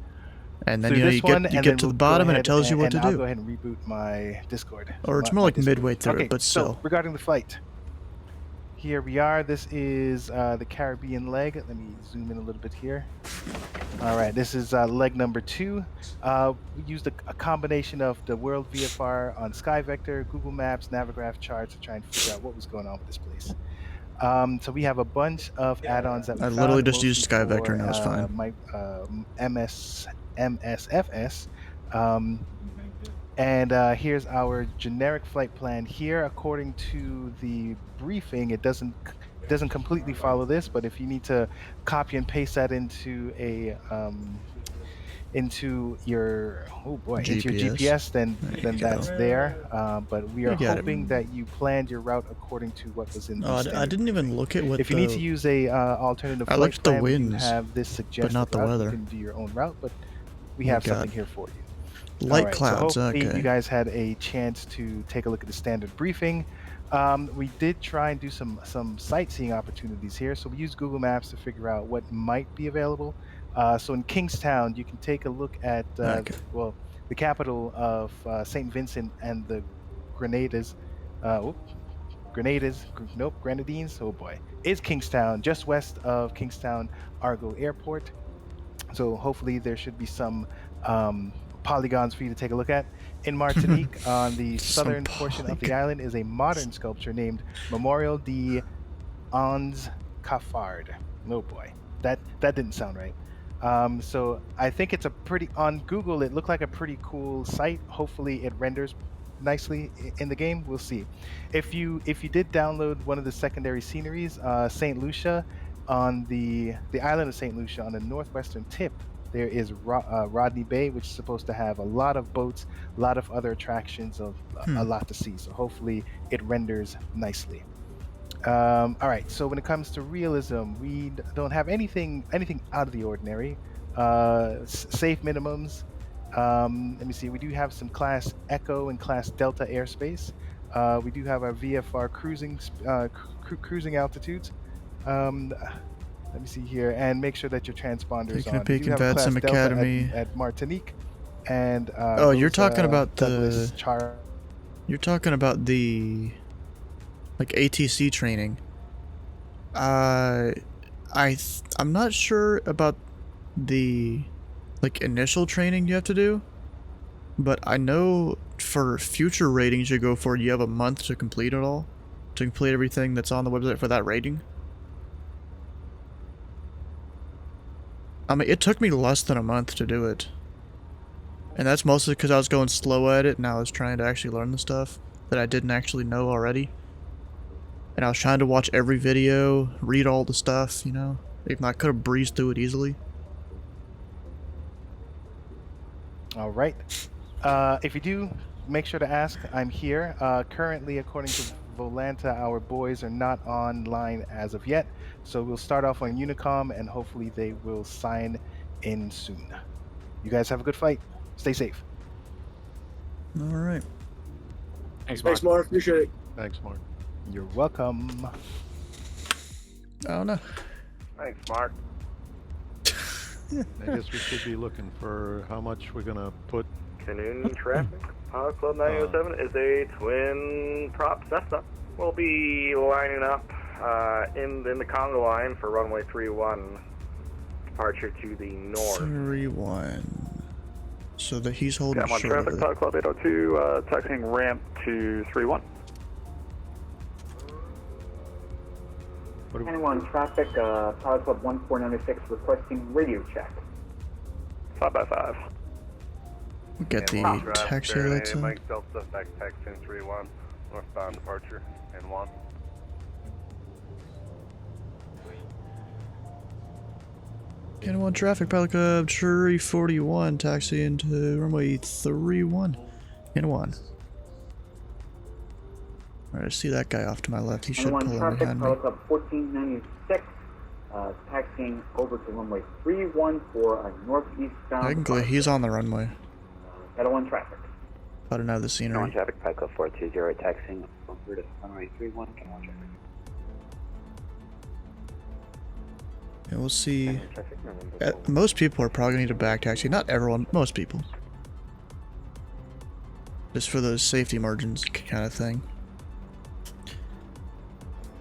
Speaker 1: And then
Speaker 10: through this one,
Speaker 1: you
Speaker 10: and
Speaker 1: get
Speaker 10: then
Speaker 1: to
Speaker 10: we'll
Speaker 1: the
Speaker 10: go
Speaker 1: bottom and it
Speaker 10: ahead
Speaker 1: tells you what
Speaker 10: and
Speaker 1: to
Speaker 10: I'll
Speaker 1: do.
Speaker 10: go ahead and reboot my Discord.
Speaker 1: Or it's more
Speaker 10: my
Speaker 1: like
Speaker 10: Discord.
Speaker 1: midway through
Speaker 10: Okay,
Speaker 1: it, but
Speaker 10: so
Speaker 1: still.
Speaker 10: regarding the flight, here we are. This is the Caribbean leg. Let me zoom in a little bit here. All right, this is leg number 2. We used a combination of the World VFR on SkyVector, Google Maps, Navigraph charts to try and figure out what was going on with this place. So we have a bunch of add-ons that we
Speaker 1: I
Speaker 10: found.
Speaker 1: literally just
Speaker 10: mostly
Speaker 1: used SkyVector
Speaker 10: for,
Speaker 1: and it was fine.
Speaker 10: My MSFS. And here's our generic flight plan here. According to the briefing, it doesn't completely follow this, but if you need to copy and paste that into a into your GPS, then that's there. But we are hoping that you planned your route according to what was in the standard.
Speaker 1: I didn't even look at what
Speaker 10: if you need to use a alternative
Speaker 1: I
Speaker 10: flight
Speaker 1: looked at the
Speaker 10: plan, we do
Speaker 1: winds,
Speaker 10: have this suggested
Speaker 1: not the
Speaker 10: route.
Speaker 1: weather.
Speaker 10: You can do your own route, but we
Speaker 1: Oh
Speaker 10: have
Speaker 1: God.
Speaker 10: something here for you.
Speaker 1: Light
Speaker 10: All right,
Speaker 1: clouds,
Speaker 10: so hopefully
Speaker 1: okay.
Speaker 10: you guys had a chance to take a look at the standard briefing. We did try and do some sightseeing opportunities here. So we used Google Maps to figure out what might be available. So in Kingstown, you can take a look at well, the capital of St. Vincent and the Grenadines. Grenadines. Oh boy, is Kingstown, just west of Kingstown Argo Airport. So hopefully there should be some polygons for you to take a look at. In Martinique, on the southern portion of the island, is a modern sculpture named Memorial de Ons Cafard. Oh boy, that didn't sound right. So I think it's on Google, it looked like a pretty cool site. Hopefully it renders nicely in the game. We'll see. If you did download one of the secondary sceneries, St. Lucia, on the island of St. Lucia on the northwestern tip, there is Rodney Bay, which is supposed to have a lot of boats, a lot of other attractions, a lot to see. So hopefully it renders nicely. All right, so when it comes to realism, we don't have anything out of the ordinary. Safe minimums. Let me see. We do have some Class Echo and Class Delta airspace. We do have our VFR cruising altitudes. Let me see here, and make sure that your transponders
Speaker 1: Taking a
Speaker 10: on.
Speaker 1: peek
Speaker 10: We do
Speaker 1: in
Speaker 10: have a Class
Speaker 1: VATSIM
Speaker 10: Delta
Speaker 1: Academy.
Speaker 10: at Martinique, and
Speaker 1: oh, you're talking about
Speaker 10: Douglas
Speaker 1: the. You're talking about the, like ATC training. I'm not sure about the, like initial training you have to do, but I know for future ratings you go for, you have a month to complete it all, to complete everything that's on the website for that rating. I mean, it took me less than a month to do it. And that's mostly because I was going slow at it and I was trying to actually learn the stuff that I didn't actually know already. And I was trying to watch every video, read all the stuff, you know? Even though I could have breezed through it easily.
Speaker 10: All right. If you do, make sure to ask. I'm here. Currently, according to Volanta, our boys are not online as of yet. So we'll start off on Unicom, and hopefully they will sign in soon. You guys have a good flight. Stay safe.
Speaker 1: All right.
Speaker 9: Thanks, Mark.
Speaker 11: Appreciate it.
Speaker 5: Thanks, Mark.
Speaker 10: You're welcome.
Speaker 1: Oh, no.
Speaker 5: Thanks, Mark.
Speaker 13: I guess we should be looking for how much we're gonna put.
Speaker 5: Canoon traffic. Pilot Club 907 is a twin prop Cessna. We'll be lining up in the Congo line for runway 31. Departure to the north.
Speaker 1: 3-1. So that he's holding
Speaker 5: Got one
Speaker 1: short
Speaker 5: traffic,
Speaker 1: of it.
Speaker 5: Pilot Club 802, taxiing ramp to 31.
Speaker 13: What do we-
Speaker 14: Anyone traffic, Pilot Club 1496 requesting radio check.
Speaker 5: 5x5.
Speaker 1: We'll get the taxi lights in.
Speaker 5: Mike Delta, back taxi 31, northbound departure, and 1.
Speaker 1: Can 1 traffic, Pilot Club 341, taxi into runway 31. Can 1. Alright, I see that guy off to my left. He should
Speaker 14: Anyone
Speaker 1: pull in
Speaker 14: traffic,
Speaker 1: behind me.
Speaker 14: Pilot Club 1496, taxiing over to runway 31 for a northeastbound.
Speaker 1: Technically, he's on the runway.
Speaker 14: Head 1 traffic.
Speaker 1: I don't know the scenery.
Speaker 15: traffic, Pilot Club 420, taxiing over to runway 31, can 1 traffic.
Speaker 1: Yeah, we'll see. Most people are probably gonna need a back taxi. Not everyone, most people. Just for those safety margins kind of thing.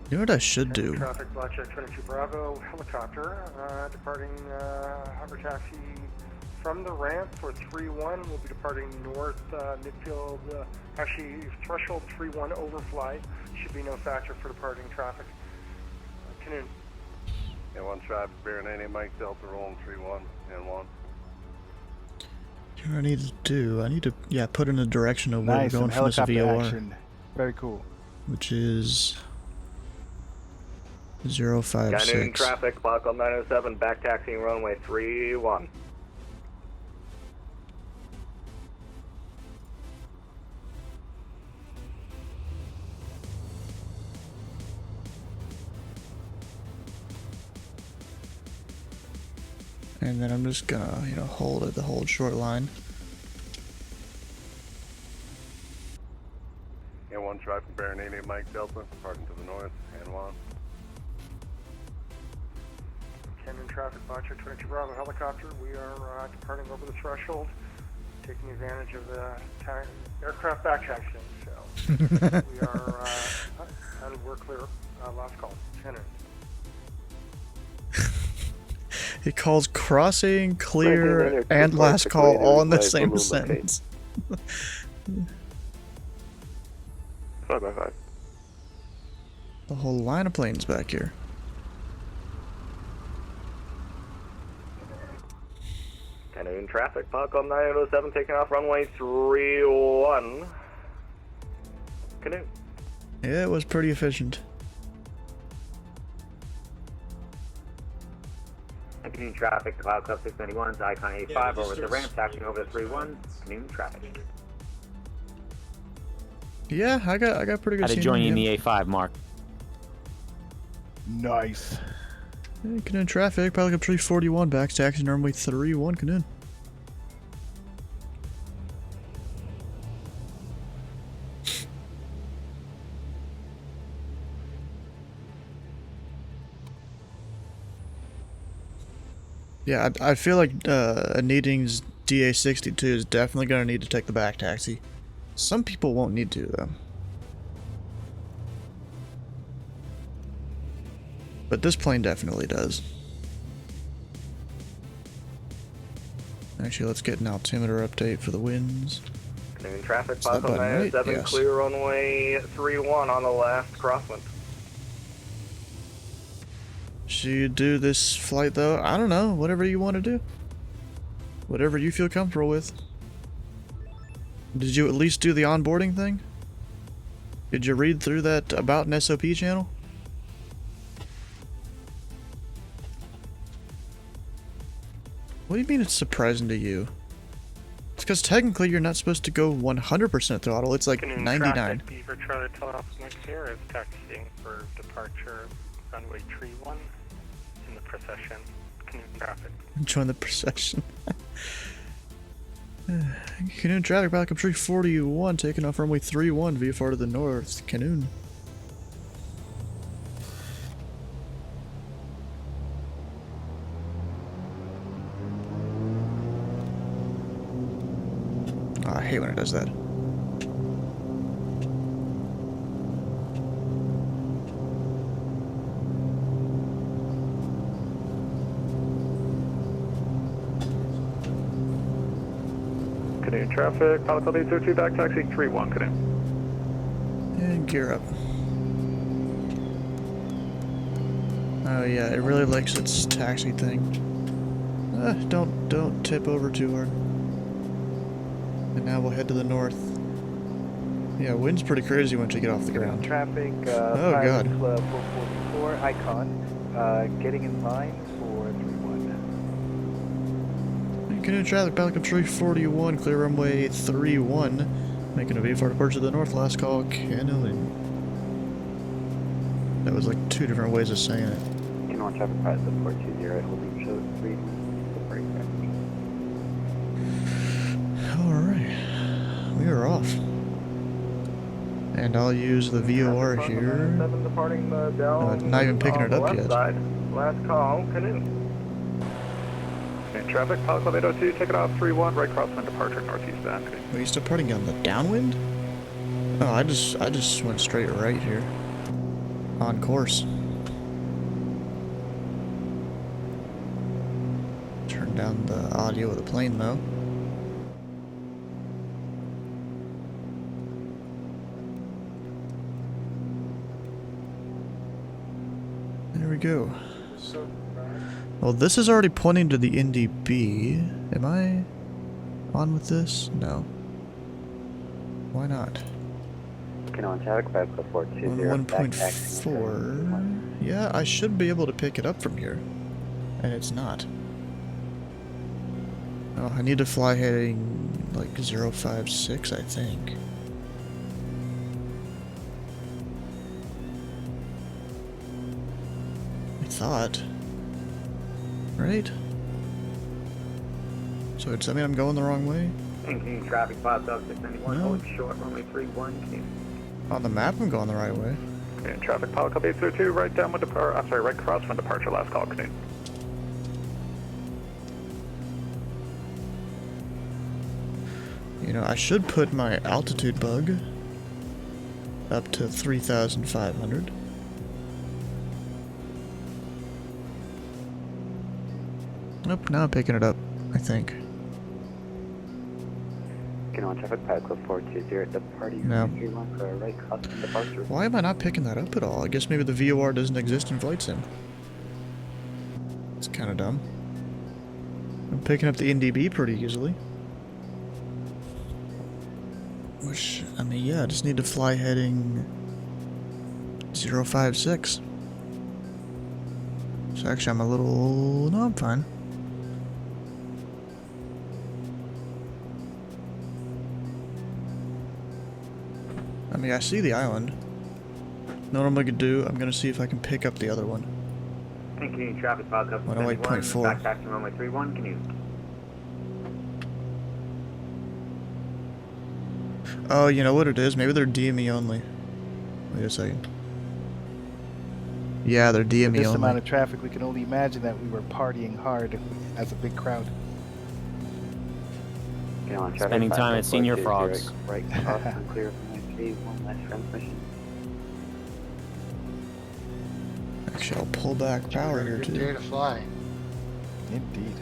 Speaker 1: You know what I should do?
Speaker 5: Traffic, Blackjack 22 Bravo, helicopter, departing hover taxi from the ramp for 3-1. We'll be departing north midfield, actually threshold 3-1 overflight. Should be no factor for departing traffic. Canoe. Yeah, 1 traffic, bearing 80, Mike Delta, rolling 3-1 and 1.
Speaker 1: You know what I need to do? I need to, yeah, put in a direction of where
Speaker 10: Nice,
Speaker 1: we're going
Speaker 10: some
Speaker 1: from this
Speaker 10: helicopter
Speaker 1: VOR.
Speaker 10: action. Very cool.
Speaker 1: Which is
Speaker 5: Canoe
Speaker 1: 056.
Speaker 5: traffic, Pilot Club 907, back taxiing runway 31.
Speaker 1: And then I'm just gonna, you know, hold it, the whole short line.
Speaker 5: Yeah, 1 traffic, bearing 80, Mike Delta, departing to the north and 1. Canyon traffic, Blackjack 22 Bravo helicopter. We are departing over the threshold, taking advantage of the aircraft back taxiing. So we are out of work clear. Last call, Canyon.
Speaker 1: He calls crossing, clear, and last call all in the same sentence.
Speaker 5: 5x5.
Speaker 1: The whole line of planes back here.
Speaker 5: Canoe traffic, Pilot Club 907, taking off runway 31. Canoe.
Speaker 1: Yeah, it was pretty efficient.
Speaker 14: Canoe traffic, Cloud Club 691, Icon 85 over the ramp, taxiing over to 31. Canoe traffic.
Speaker 1: Yeah, I got pretty good.
Speaker 9: How to join you in the A5, Mark.
Speaker 10: Nice.
Speaker 1: Hey, Canoe traffic, Pilot Club 341, back taxi runway 31, Canoe. Yeah, I feel like Needing's DA62 is definitely going to need to take the back taxi. Some people won't need to, though. But this plane definitely does. Actually, let's get an altimeter update for the winds.
Speaker 5: Canoe traffic,
Speaker 1: Is that
Speaker 5: Pilot Club
Speaker 1: button right?
Speaker 5: 907,
Speaker 1: Yes.
Speaker 5: clear runway 31 on the last crosswind.
Speaker 1: Should you do this flight, though? I don't know. Whatever you want to do. Whatever you feel comfortable with. Did you at least do the onboarding thing? Did you read through that About an SOP channel? What do you mean it's surprising to you? It's because technically you're not supposed to go 100% throttle. It's like 99.
Speaker 5: Beaver Charlie Telehouse Mike here is taxiing for departure runway 31 in the procession. Canoe traffic.
Speaker 1: Join the procession. Canoe traffic, back up 341, taking off runway 31, VFR to the north. Canoe. Oh, I hate when it does that.
Speaker 5: Canoe traffic, Pilot Club 802, back taxi 31, Canoe.
Speaker 1: And gear up. Oh yeah, it really likes its taxi thing. Don't tip over too hard. And now we'll head to the north. Yeah, wind's pretty crazy once you get off the ground.
Speaker 10: Traffic,
Speaker 1: Oh
Speaker 10: Pilot
Speaker 1: god.
Speaker 10: Club 444 Icon, getting in line for 31.
Speaker 1: Continuing traffic, Pilot Club 341, clear runway 31. Making a V4 departure to the north, last call, canoeing. That was like two different ways of saying it.
Speaker 15: Can on traffic pilot the 420 holding show 3.
Speaker 1: Alright. We are off. And I'll use the VOR here.
Speaker 5: Departing down
Speaker 1: Not even picking it
Speaker 5: on the
Speaker 1: up
Speaker 5: left
Speaker 1: yet.
Speaker 5: Side. Last call, canoe. In traffic, Pilot Club 802, take it off 31, right crosswind departure northeast bound.
Speaker 1: Are you still departing on the downwind? Oh, I just went straight right here. On course. Turn down the audio of the plane though. There we go. Well, this is already pointing to the NDB. Am I on with this? No. Why not?
Speaker 15: Can on traffic pilot club 420.
Speaker 1: 1.4. Yeah, I should be able to pick it up from here. And it's not. Oh, I need to fly heading like 056, I think. I thought. Right? So does that mean I'm going the wrong way?
Speaker 5: Continuing traffic, 5691,
Speaker 1: No.
Speaker 5: hold short, runway 31, canoe.
Speaker 1: On the map, I'm going the right way.
Speaker 5: In traffic, Pilot Club 802, right downwind departure, I'm sorry, right crosswind departure, last call, canoe.
Speaker 1: You know, I should put my altitude bug up to 3,500. Nope, now I'm picking it up, I think.
Speaker 15: Can on traffic pilot club 420 departing
Speaker 1: No.
Speaker 15: 31 for a right crosswind departure.
Speaker 1: Why am I not picking that up at all? I guess maybe the VOR doesn't exist in Flight Sim. It's kind of dumb. I'm picking up the NDB pretty easily. Which, I mean, yeah, I just need to fly heading 056. So actually, I'm a little... No, I'm fine. I mean, I see the island. Know what I'm gonna do? I'm gonna see if I can pick up the other one.
Speaker 5: Continuing traffic, Pilot Club
Speaker 1: 108.4.
Speaker 5: back taxi runway 31, canoe.
Speaker 1: Oh, you know what it is? Maybe they're DME only. Wait a second. Yeah, they're
Speaker 10: With
Speaker 1: DME
Speaker 10: this
Speaker 1: only.
Speaker 10: amount of traffic, we can only imagine that we were partying hard as a big crowd.
Speaker 15: Can on traffic
Speaker 9: Spending
Speaker 15: pilot
Speaker 9: time
Speaker 15: club
Speaker 9: at Senior
Speaker 15: 420,
Speaker 9: Frogs.
Speaker 15: Right crosswind clear runway 31, last transmission.
Speaker 1: Actually, I'll pull back power here too.
Speaker 16: Day to fly.
Speaker 10: Indeed.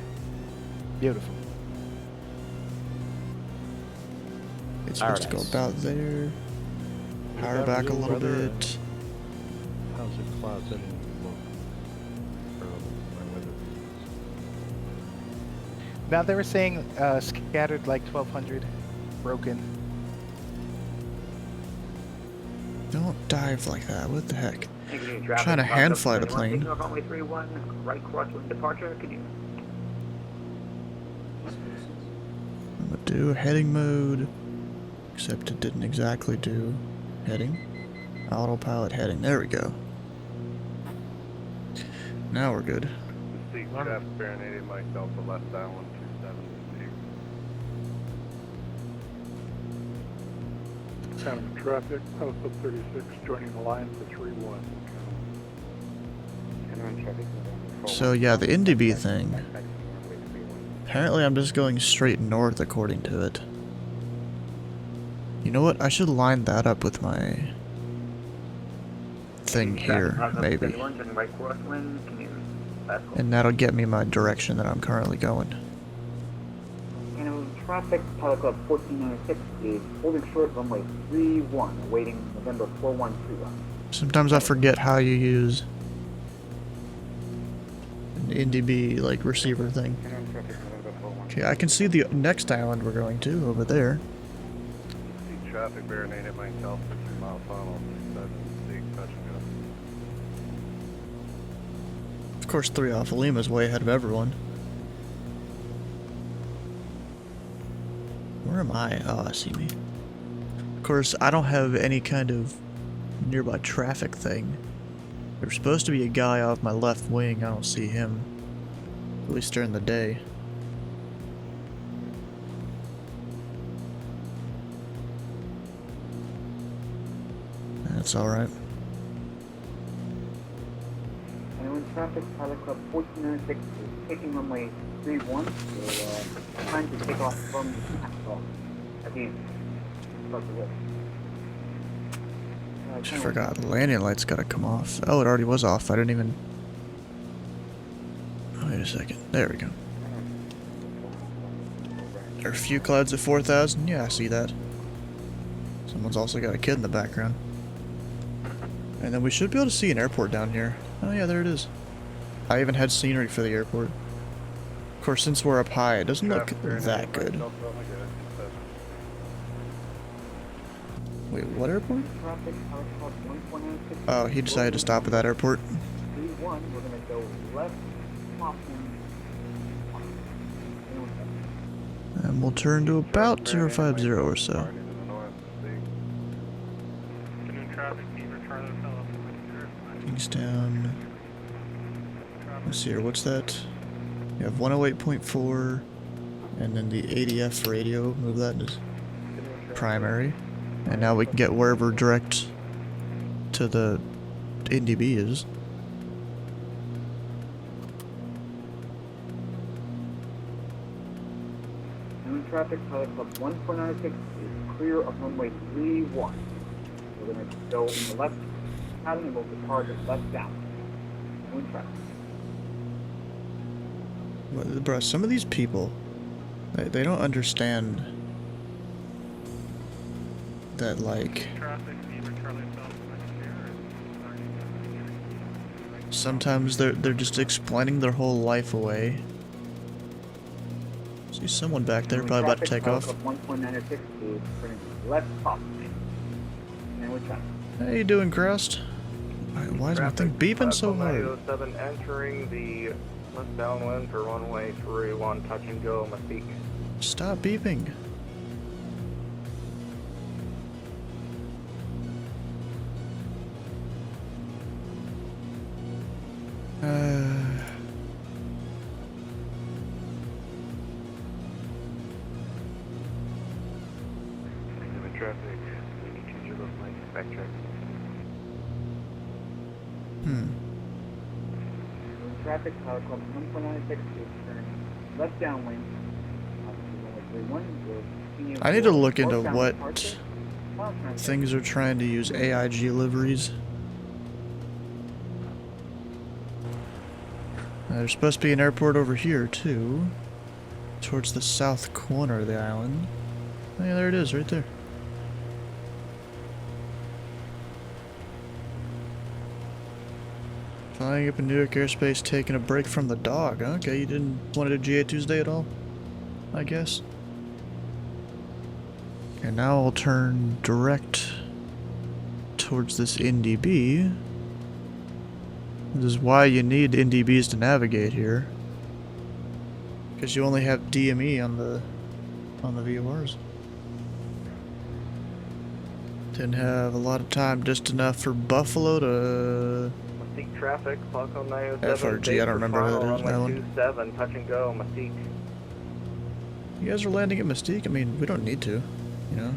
Speaker 10: Beautiful.
Speaker 1: It's supposed to go
Speaker 9: Paradise.
Speaker 1: about there. Power
Speaker 13: that
Speaker 1: back a
Speaker 13: blue
Speaker 1: little
Speaker 13: weather
Speaker 1: bit.
Speaker 13: How's the clouds heading look? My weather.
Speaker 10: Now they were saying scattered like 1,200, broken.
Speaker 1: Don't dive like that. What the heck?
Speaker 5: Continuing
Speaker 1: I'm
Speaker 5: traffic,
Speaker 1: trying to
Speaker 5: Pilot
Speaker 1: hand
Speaker 5: Club
Speaker 1: fly the
Speaker 5: 71,
Speaker 1: plane.
Speaker 5: taking off runway 31, right crosswind departure, canoe.
Speaker 1: I'm gonna do heading mode. Except it didn't exactly do heading. Autopilot heading. There we go. Now we're good.
Speaker 5: Seek traffic bearing 80 Mike Delta, left downwind 27.
Speaker 17: Counting traffic, Pilot Club 36, joining the line for 3-1.
Speaker 1: So yeah, the NDB thing. Apparently I'm just going straight north according to it. You know what? I should line that up with my thing here, maybe.
Speaker 5: Right crosswind, canoe. Last call.
Speaker 1: And that'll get me my direction that I'm currently going.
Speaker 14: Traffic, Pilot Club 1496 is holding short runway 31, awaiting November 4131.
Speaker 1: Sometimes I forget how you use NDB like receiver thing. Okay, I can see the next island we're going to over there.
Speaker 17: See traffic bearing 8 at myself, 50-mile funnel, 7, touch and go.
Speaker 1: Of course, 3 Alpha Lima's way ahead of everyone. Where am I? Oh, I see me. Of course, I don't have any kind of nearby traffic thing. There's supposed to be a guy off my left wing. I don't see him. At least during the day. That's alright.
Speaker 14: Island traffic, Pilot Club 1496 is taking runway 31. So, trying to take off from the takeoff at the start the roll.
Speaker 1: Just forgot. Landing lights gotta come off. Oh, it already was off. I didn't even... Wait a second. There we go. There are a few clouds at 4,000. Yeah, I see that. Someone's also got a kid in the background. And then we should be able to see an airport down here. Oh yeah, there it is. I even had scenery for the airport. Of course, since we're up high, it doesn't look that good. Wait, what airport? Oh, he decided to stop at that airport.
Speaker 14: We're gonna go left,
Speaker 1: And we'll turn to about 050 or so. Kingstown. Let's see here, what's that? You have 108.4, and then the ADF radio, move that to primary. And now we can get wherever direct to the NDB is.
Speaker 14: traffic, Pilot Club 1496 is clear of runway 31. We're going to go in the left pattern and we'll depart left down. Wind traffic.
Speaker 1: Bro, some of these people, they don't understand that, like, sometimes they're just explaining their whole life away. See someone back there, probably about to take off.
Speaker 14: 1.96 is turning left top. And we're traffic.
Speaker 1: How you doing, Crust? Why is my thing beeping so hard?
Speaker 5: 907 entering the left downwind for runway 31, touch and go, Mystique.
Speaker 1: Stop beeping.
Speaker 5: Traffic, we need to change your left lane, backtrack.
Speaker 14: Traffic, Pilot Club 1.96 is turning left downwind.
Speaker 1: I need to look into what things are trying to use AIG liveries. There's supposed to be an airport over here too, towards the south corner of the island. Oh yeah, there it is, right there. Flying up in Newark airspace, taking a break from the dog. Okay, you didn't want to do GA Tuesday at all, I guess. And now I'll turn direct towards this NDB. This is why you need NDBs to navigate here, because you only have DME on the VORs. Didn't have a lot of time, just enough for Buffalo to.
Speaker 5: Mystique traffic, Falcon 907.
Speaker 1: FRG, I don't remember how that is. That one.
Speaker 5: 27, touch and go, Mystique.
Speaker 1: You guys are landing at Mystique? I mean, we don't need to, you know.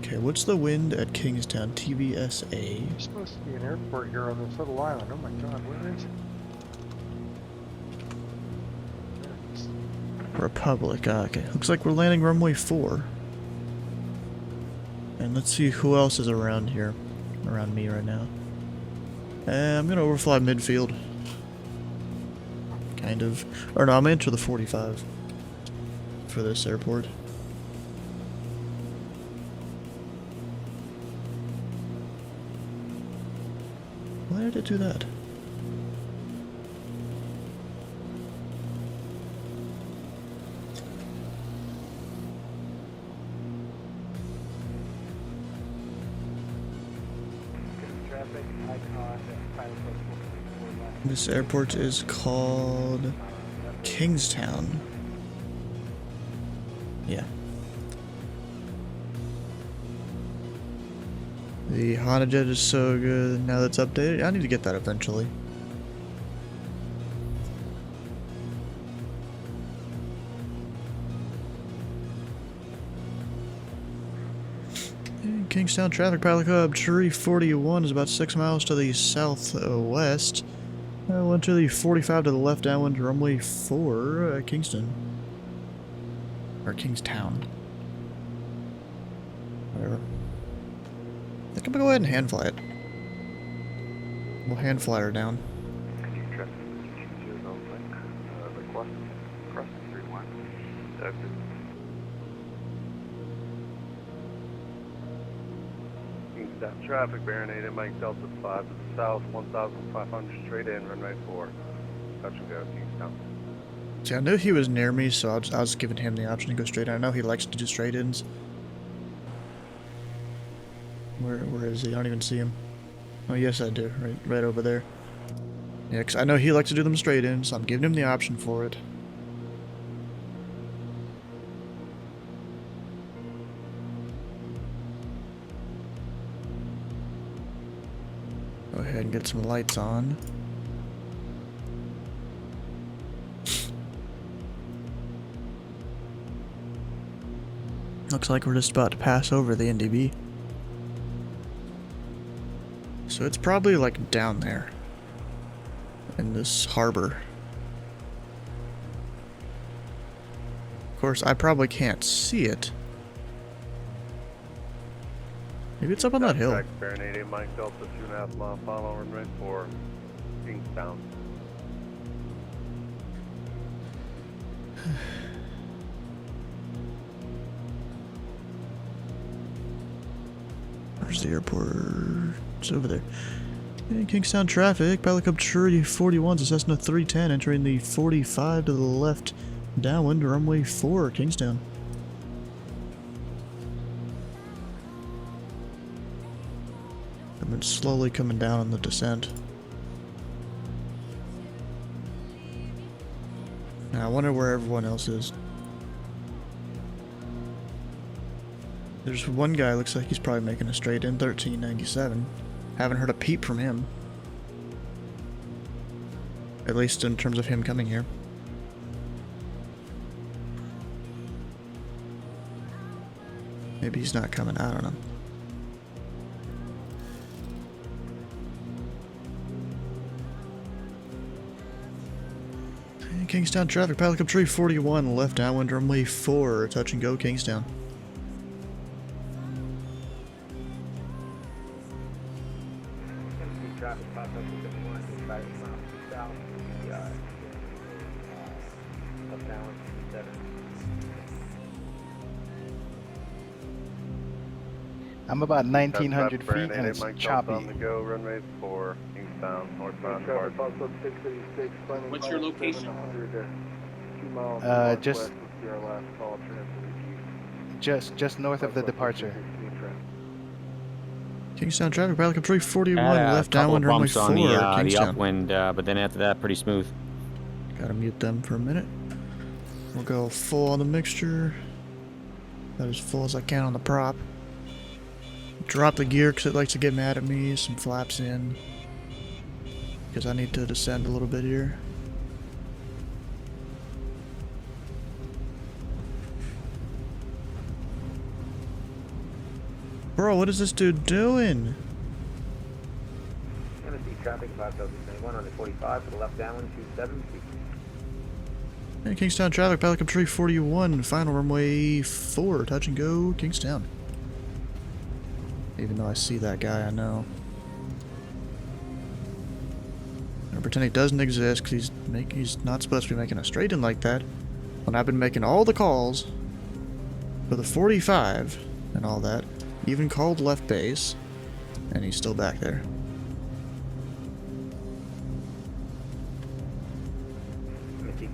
Speaker 1: Okay, what's the wind at Kingstown? TVSA.
Speaker 17: There's supposed to be an airport here on this little island. Oh my god, where is it?
Speaker 1: Republic. Okay, looks like we're landing runway 4. And let's see who else is around here. Around me right now. I'm gonna overfly midfield. Kind of. Or no, I'm gonna enter the 45 for this airport. Why did it do that? This airport is called Kingstown. Yeah. The Honda Jet is so good now that's updated. I need to get that eventually. Kingstown Traffic Pilot Club, Tree 41 is about 6 miles to the southwest. 145 to the left, downwind runway 4, Kingston. Or Kingstown. Whatever. I think I'm gonna go ahead and hand fly it. We'll hand fly her down.
Speaker 17: Kingstown traffic, bearing 8 Mike Delta 5 to the south, 1,500 straight in, runway 4. Touch and go, Kingstown.
Speaker 1: See, I knew he was near me, so I was giving him the option to go straight in. I know he likes to do straight ins. Where is he? I don't even see him. Oh, yes, I do. Right over there. Yeah, because I know he likes to do them straight in, so I'm giving him the option for it. Go ahead and get some lights on. Looks like we're just about to pass over the NDB. So it's probably like down there in this harbor. Of course, I probably can't see it. Maybe it's up on that hill.
Speaker 17: Bearing 8 Mike Delta 2.5 mile final, runway 4, Kingstown.
Speaker 1: Where's the airport? It's over there. Hey, Kingstown traffic. Pilot Club Tree 41 to Cessna 310, entering the 45 to the left, downwind runway 4, Kingstown. I've been slowly coming down on the descent. Now I wonder where everyone else is. There's one guy, looks like he's probably making a straight in, 1397. Haven't heard a peep from him. At least in terms of him coming here. Maybe he's not coming, I don't know. Hey, Kingstown traffic, Pilot Club Tree 41, left downwind runway 4, touch and go Kingstown.
Speaker 10: I'm about 1,900 feet and it's choppy.
Speaker 17: On the go, runway 4, Kingstown, northbound departure.
Speaker 11: What's your location?
Speaker 10: Just north of the departure.
Speaker 1: Kingstown traffic, Pilot Club Tree 41,
Speaker 9: Had
Speaker 1: left
Speaker 9: a couple
Speaker 1: downwind runway
Speaker 9: bumps
Speaker 1: 4,
Speaker 9: on the
Speaker 1: Kingstown.
Speaker 9: upwind, but then after that, pretty smooth.
Speaker 1: Gotta mute them for a minute. We'll go full on the mixture. About as full as I can on the prop. Drop the gear because it likes to get mad at me. Some flaps in. Because I need to descend a little bit here. Bro, what is this dude doing?
Speaker 14: Tennessee traffic 5021 on the 45 to the left downwind 27.
Speaker 1: Hey, Kingstown traffic, Pilot Club Tree 41, final runway 4, touch and go, Kingstown. Even though I see that guy, I know. I pretend he doesn't exist because he's not supposed to be making a straight in like that. When I've been making all the calls for the 45 and all that, even called left base, and he's still back there.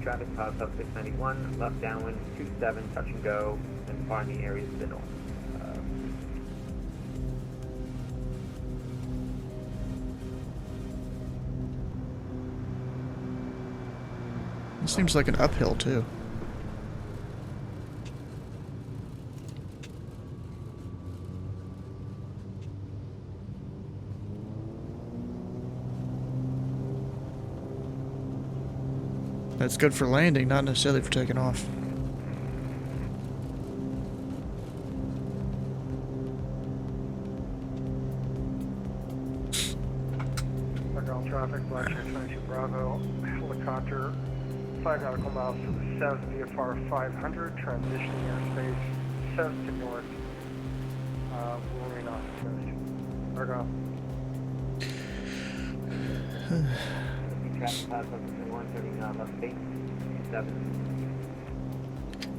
Speaker 14: Traffic, Pilot Club 691, left downwind 27, touch and go, and find the area to the north.
Speaker 1: It seems like an uphill too. That's good for landing, not necessarily for taking off.
Speaker 11: Background traffic, Blackshire 22 Bravo, helicopter, 5 nautical miles to the south, VFR 500, transitioning airspace, south to north, will remain off the coast. Argo.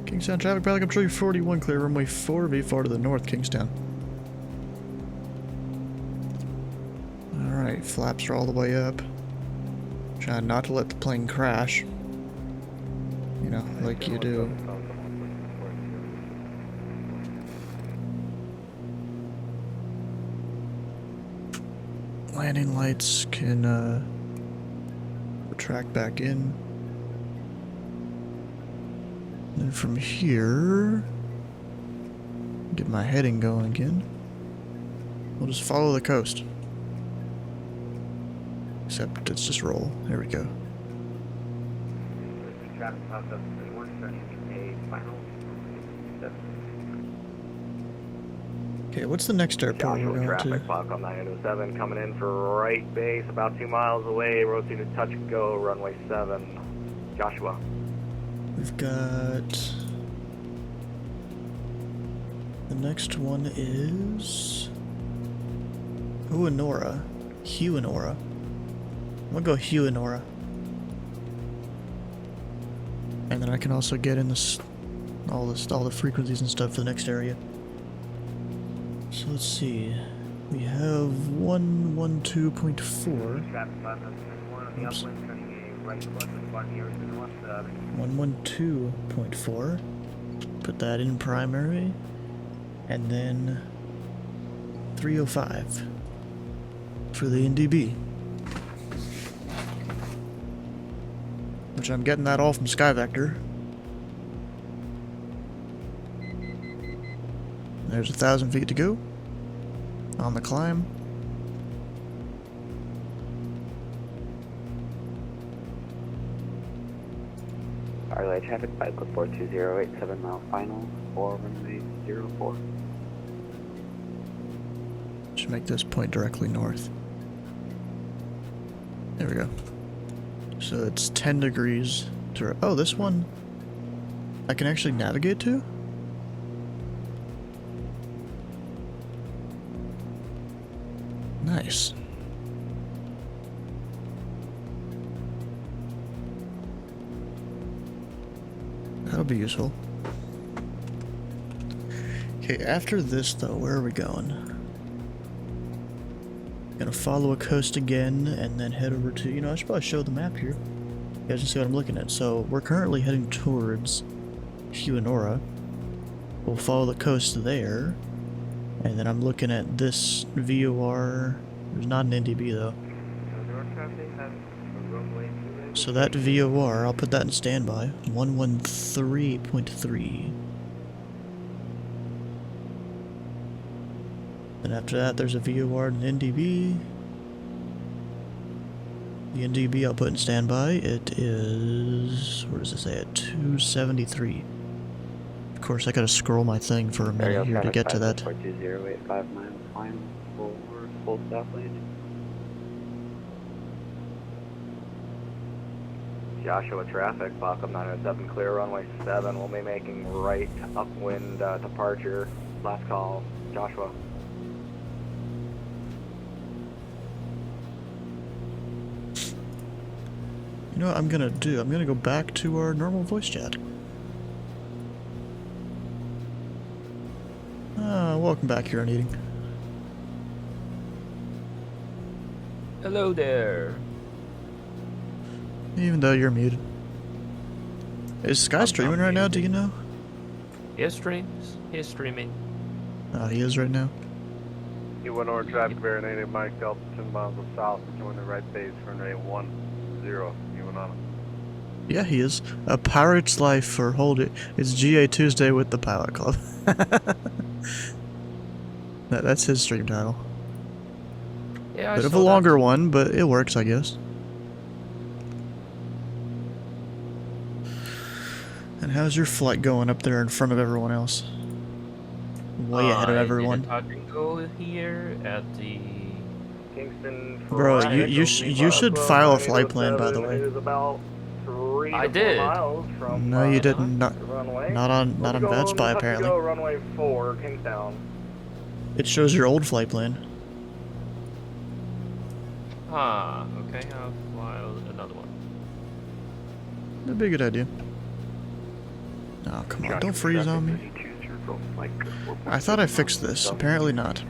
Speaker 1: Kingstown traffic, pilot control 41, clear runway 4, V4 to the north, Kingstown. Alright, flaps are all the way up. Trying not to let the plane crash. You know, like you do. Landing lights can, retract back in. Then from here, get my heading going again. We'll just follow the coast. Except it's just roll. There we go. Okay, what's the next airport we're going
Speaker 5: Traffic,
Speaker 1: to?
Speaker 5: Falcon 907 coming in for right base, about 2 miles away, rotated touch and go, runway 7. Joshua.
Speaker 1: We've got... The next one is... Huanora. Huanora. I'm gonna go Huanora. And then I can also get in this all the frequencies and stuff for the next area. So let's see. We have 112.4. Oops. 112.4. Put that in primary. And then 305 for the NDB. Which I'm getting that all from SkyVector. There's 1,000 feet to go on the climb.
Speaker 15: RLA traffic, flight code 420, 7 mile final, 4 runway 04.
Speaker 1: Should make this point directly north. There we go. So it's 10 degrees to... Oh, this one I can actually navigate to? Nice. That'll be useful. Okay, after this though, where are we going? Gonna follow a coast again and then head over to, you know, I should probably show the map here. You guys can see what I'm looking at. So we're currently heading towards Huanora. We'll follow the coast there. And then I'm looking at this VOR. There's not an NDB though. So that VOR, I'll put that in standby. 113.3. Then after that, there's a VOR and an NDB. The NDB I'll put in standby. It is... where does it say it? 273. Of course, I gotta scroll my thing for a minute here to get to that.
Speaker 15: 420, 5 miles final, forward, full stop landing.
Speaker 5: Joshua traffic, Falcon 907 clear, runway 7. We'll be making right upwind departure. Last call, Joshua.
Speaker 1: You know what I'm gonna do? I'm gonna go back to our normal voice chat. Welcome back here on Eating.
Speaker 3: Hello there.
Speaker 1: Even though you're muted. Is Sky streaming right now, do you know?
Speaker 3: He streams. He's streaming.
Speaker 1: He is right now.
Speaker 17: Huanora traffic, Varinated Mike Delta 10 miles south, join the right base for runway 10, Huanora.
Speaker 1: Yeah, he is. A Pirate's Life for Hold It. It's GA Tuesday with the Pilot Club. That's his stream title.
Speaker 3: Yeah, I
Speaker 1: Bit of a
Speaker 3: saw that.
Speaker 1: longer one, but it works, I guess. And how's your flight going up there in front of everyone else? Way ahead of everyone.
Speaker 3: I did a touch and go here at the
Speaker 5: Kingston
Speaker 1: Bro,
Speaker 5: traffic
Speaker 1: you should file a flight plan, by the way.
Speaker 5: Is about 3
Speaker 3: I
Speaker 5: to 4
Speaker 3: did.
Speaker 5: miles from
Speaker 1: No, you didn't.
Speaker 5: the runway.
Speaker 1: Not on VATSPY,
Speaker 5: Touch and
Speaker 1: apparently.
Speaker 5: go, runway 4, Kingstown.
Speaker 1: It shows your old flight plan.
Speaker 3: Ah, okay, I'll file another one.
Speaker 1: That'd be a good idea. Oh, come on, don't freeze on me. I thought I fixed this. Apparently not.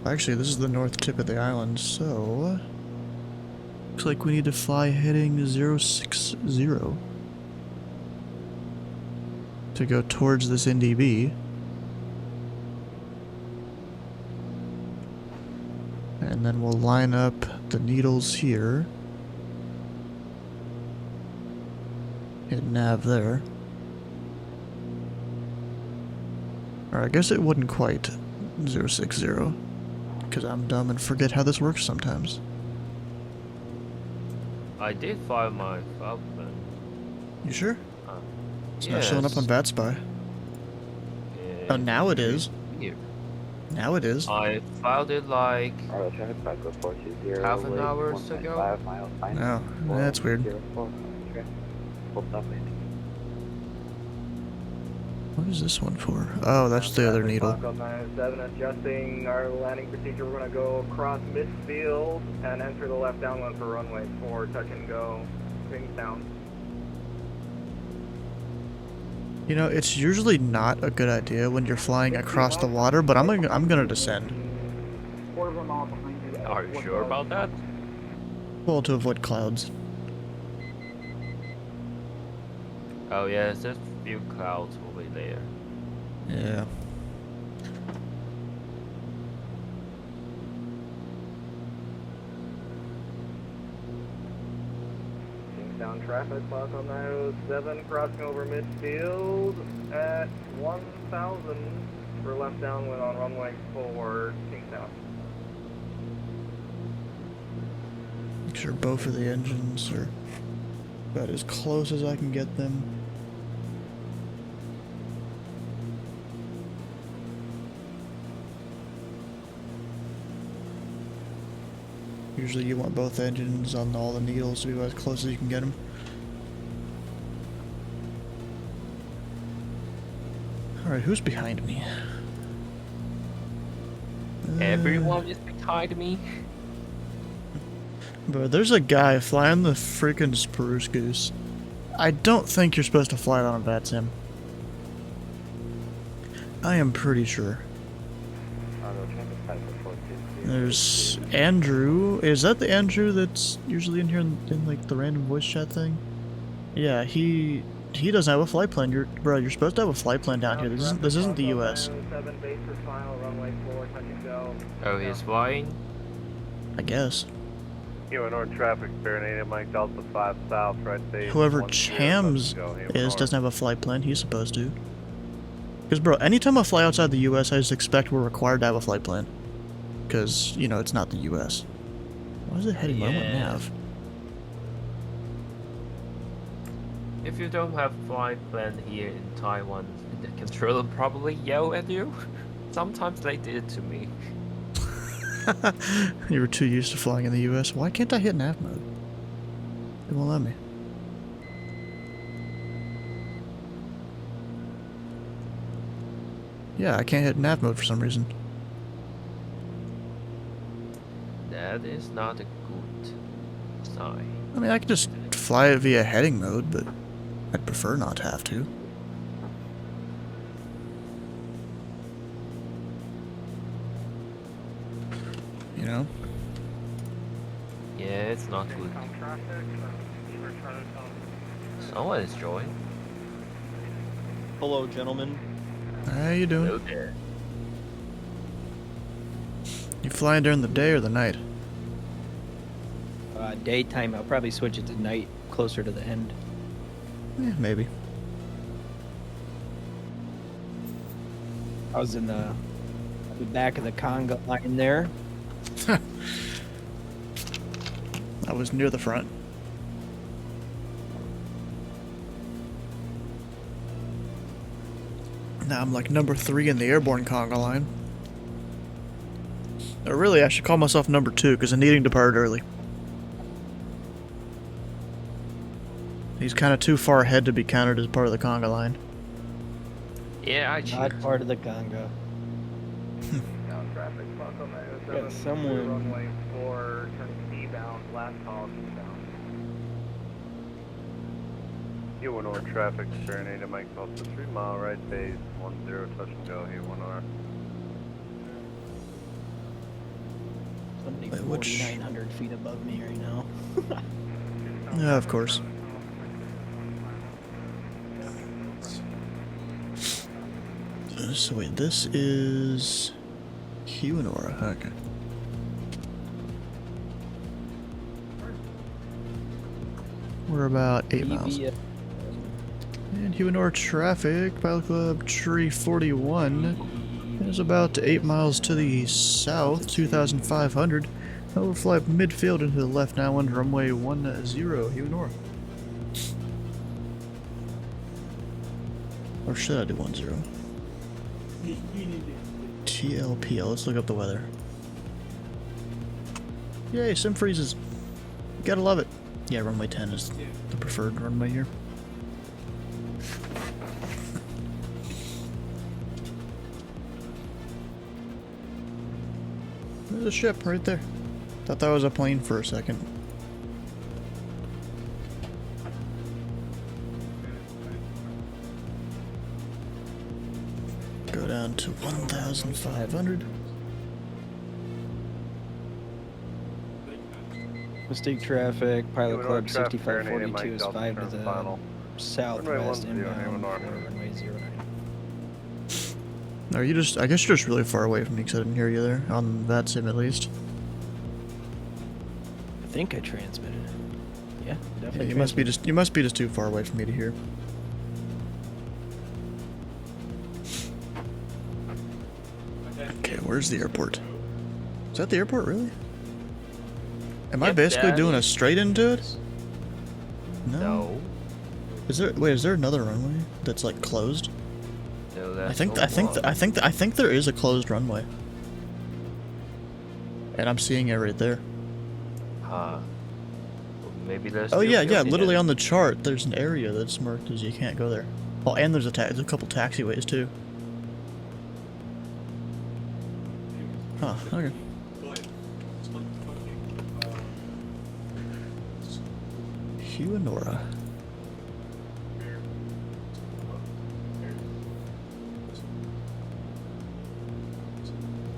Speaker 1: Actually, this is the north tip of the island, so... Looks like we need to fly heading 060 to go towards this NDB. And then we'll line up the needles here. Hit nav there. Or I guess it wouldn't quite 060, because I'm dumb and forget how this works sometimes.
Speaker 3: I did file my file plan.
Speaker 1: You sure? It's not
Speaker 3: yes.
Speaker 1: showing up on VATSPY. Oh, now it is.
Speaker 3: Here.
Speaker 1: Now it is.
Speaker 3: I filed it like
Speaker 15: Alright, traffic back up 420.
Speaker 3: half an hour ago.
Speaker 15: 5 miles final.
Speaker 1: Oh, that's weird.
Speaker 15: 04. Okay. Full stop landing.
Speaker 1: What is this one for? Oh, that's the other needle.
Speaker 5: Clock on 907, adjusting our landing procedure. We're going to go across midfield and enter the left downwind for runway 4, touch and go, Kingstown.
Speaker 1: You know, it's usually not a good idea when you're flying across the water, but I'm gonna descend.
Speaker 14: Quarter of a mile behind you.
Speaker 3: Are you sure about that?
Speaker 1: Well, to avoid clouds.
Speaker 3: Oh yeah, there's a few clouds over there.
Speaker 1: Yeah.
Speaker 5: Kingstown traffic, clock on 907, crossing over midfield at 1000 for left downwind on runway 4, Kingstown.
Speaker 1: Make sure both of the engines are about as close as I can get them. Usually you want both engines on all the needles to be as close as you can get them. Alright, who's behind me?
Speaker 3: Everyone is behind me.
Speaker 1: But there's a guy flying the freaking Spruce Goose. I don't think you're supposed to fly it on a VATSIM. I am pretty sure. There's Andrew. Is that the Andrew that's usually in here in like the random voice chat thing? Yeah, he doesn't have a flight plan. You're supposed to have a flight plan down here. This isn't the US.
Speaker 3: Oh, he's flying?
Speaker 1: I guess.
Speaker 17: UNR traffic, Baronade Mike Delta 5 South, right base.
Speaker 1: Whoever
Speaker 17: 10,
Speaker 1: Chams
Speaker 17: let's go,
Speaker 1: is doesn't have a flight plan. He's supposed to. Because, bro, anytime I fly outside the US, I just expect we're required to have a flight plan. Because, you know, it's not the US. Why is it heading low at nav?
Speaker 3: If you don't have flight plan here in Taiwan, the controller probably yell at you. Sometimes they did it to me.
Speaker 1: You were too used to flying in the US. Why can't I hit nav mode? It won't let me. Yeah, I can't hit nav mode for some reason.
Speaker 3: That is not a good sign.
Speaker 1: I mean, I could just fly it via heading mode, but I'd prefer not to have to. You know?
Speaker 3: Yeah, it's not good. Someone is joining.
Speaker 16: Hello, gentlemen.
Speaker 1: How you doing?
Speaker 3: Hello there.
Speaker 1: You flying during the day or the night?
Speaker 6: daytime. I'll probably switch it to night closer to the end.
Speaker 1: Yeah, maybe.
Speaker 6: I was in the back of the conga line there.
Speaker 1: I was near the front. Now I'm like number 3 in the airborne conga line. Or really, I should call myself number 2 because I'm needing to depart early. He's kind of too far ahead to be counted as part of the conga line.
Speaker 3: Yeah, I
Speaker 6: Not part of the conga.
Speaker 5: Down traffic, Fox on 907.
Speaker 6: Yeah, someone-
Speaker 5: Runway 4, turning eastbound, last call eastbound.
Speaker 17: UNR traffic, Serenade Mike Delta 3 mile right base, 10 touch and go, UNR.
Speaker 6: Somebody
Speaker 1: Wait, which-
Speaker 6: 4,900 feet above me right now.
Speaker 1: Yeah, of course. So wait, this is Huanora. Okay. We're about 8 miles. And Huanora traffic, Pilot Club Tree 41 is about 8 miles to the south, 2,500. Overfly midfield into the left now on runway 10, Huanora. Or should I do 10? TLPL, let's look up the weather. Yay, sim freezes. Gotta love it. Yeah, runway 10 is the preferred runway here. There's a ship right there. Thought that was a plane for a second. Go down to 1,500.
Speaker 6: Mistake traffic, Pilot
Speaker 17: UNR
Speaker 6: Club
Speaker 17: traffic,
Speaker 6: 6542 is
Speaker 17: Mike
Speaker 6: 5 to
Speaker 17: Delta,
Speaker 6: the
Speaker 17: final.
Speaker 6: southwest
Speaker 17: Runway 10,
Speaker 6: inbound
Speaker 17: UNR.
Speaker 6: for runway 09.
Speaker 1: Are you just, I guess you're just really far away from me because I didn't hear you there, on that sim at least.
Speaker 6: I think I transmitted. Yeah,
Speaker 1: Yeah,
Speaker 6: definitely.
Speaker 1: you must be just too far away for me to hear. Okay, where's the airport? Is that the airport, really? Am I
Speaker 3: Yep,
Speaker 1: basically
Speaker 3: that
Speaker 1: doing a
Speaker 3: is-
Speaker 1: straight into it?
Speaker 3: No.
Speaker 1: Is there, wait, is there another runway that's like closed?
Speaker 3: No,
Speaker 1: I
Speaker 3: that's
Speaker 1: think
Speaker 3: the one.
Speaker 1: I think there is a closed runway. And I'm seeing it right there.
Speaker 3: Well, maybe there's.
Speaker 1: Oh
Speaker 3: still
Speaker 1: yeah, yeah,
Speaker 3: building
Speaker 1: literally
Speaker 3: it.
Speaker 1: on the chart there's an area that's marked as you can't go there. Oh, and there's a couple taxiways too. Huh, okay. Huanora.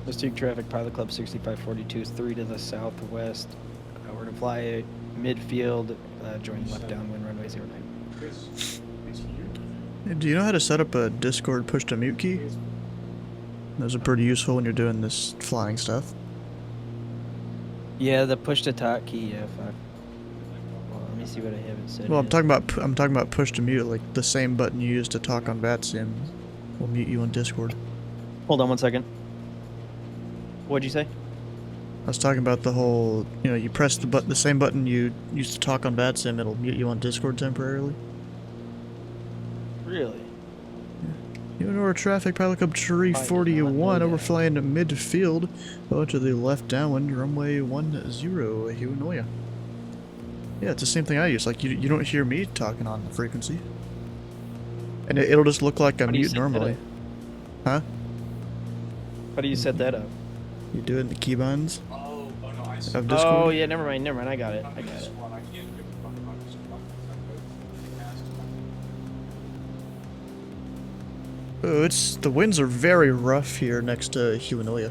Speaker 6: Mistake traffic, Pilot Club 6542 is 3 to the southwest. We're to fly midfield, join left downwind runway 09.
Speaker 1: Hey, do you know how to set up a Discord push to mute key? Those are pretty useful when you're doing this flying stuff.
Speaker 6: Yeah, the push to talk key, yeah, fuck. Well, let me see what I have it set.
Speaker 1: Well, I'm
Speaker 6: as.
Speaker 1: talking about push to mute, like the same button you use to talk on VATSIM will mute you on Discord.
Speaker 6: Hold on one second. What'd you say?
Speaker 1: I was talking about the whole, you know, you press the same button you used to talk on VATSIM, it'll mute you on Discord temporarily.
Speaker 6: Really?
Speaker 1: Huanora traffic, Pilot Club Tree 41, overflying midfield, go to the left downwind, runway 10, Huanoia. Yeah, it's the same thing I use, like you don't hear me talking on the frequency. And it'll just look like a
Speaker 6: How do you
Speaker 1: mute
Speaker 6: set that
Speaker 1: normally.
Speaker 6: up?
Speaker 1: Huh?
Speaker 6: How do you set that up?
Speaker 1: You do it in the keybinds of Discord.
Speaker 6: Oh yeah, never mind, I got it.
Speaker 1: Oh, the winds are very rough here next to Huanoia.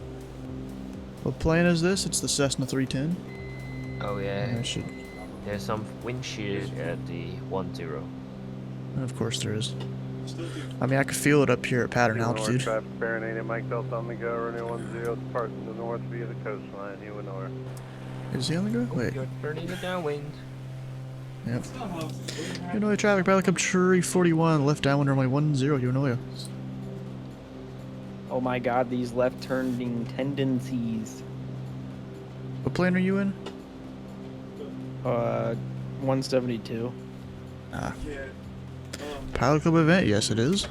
Speaker 1: What plane is this? It's the Cessna 310.
Speaker 3: Oh yeah.
Speaker 1: I should.
Speaker 3: There's some wind shear at the 10.
Speaker 1: Of course there is. I mean, I could feel it up here at pattern
Speaker 17: UNR
Speaker 1: altitude.
Speaker 17: traffic, Fahrenheit Mike Delta on the go, runway 10, departing to the north via the coastline, UNR.
Speaker 1: Is he on the go? Wait.
Speaker 3: You're turning the downwind.
Speaker 1: Yep. Unoya traffic, pilot club Tree 41, left downwind runway 10, Unoya.
Speaker 6: Oh my god, these left turning tendencies.
Speaker 1: What plane are you in?
Speaker 6: 172.
Speaker 1: Ah. Pilot club event, yes it is.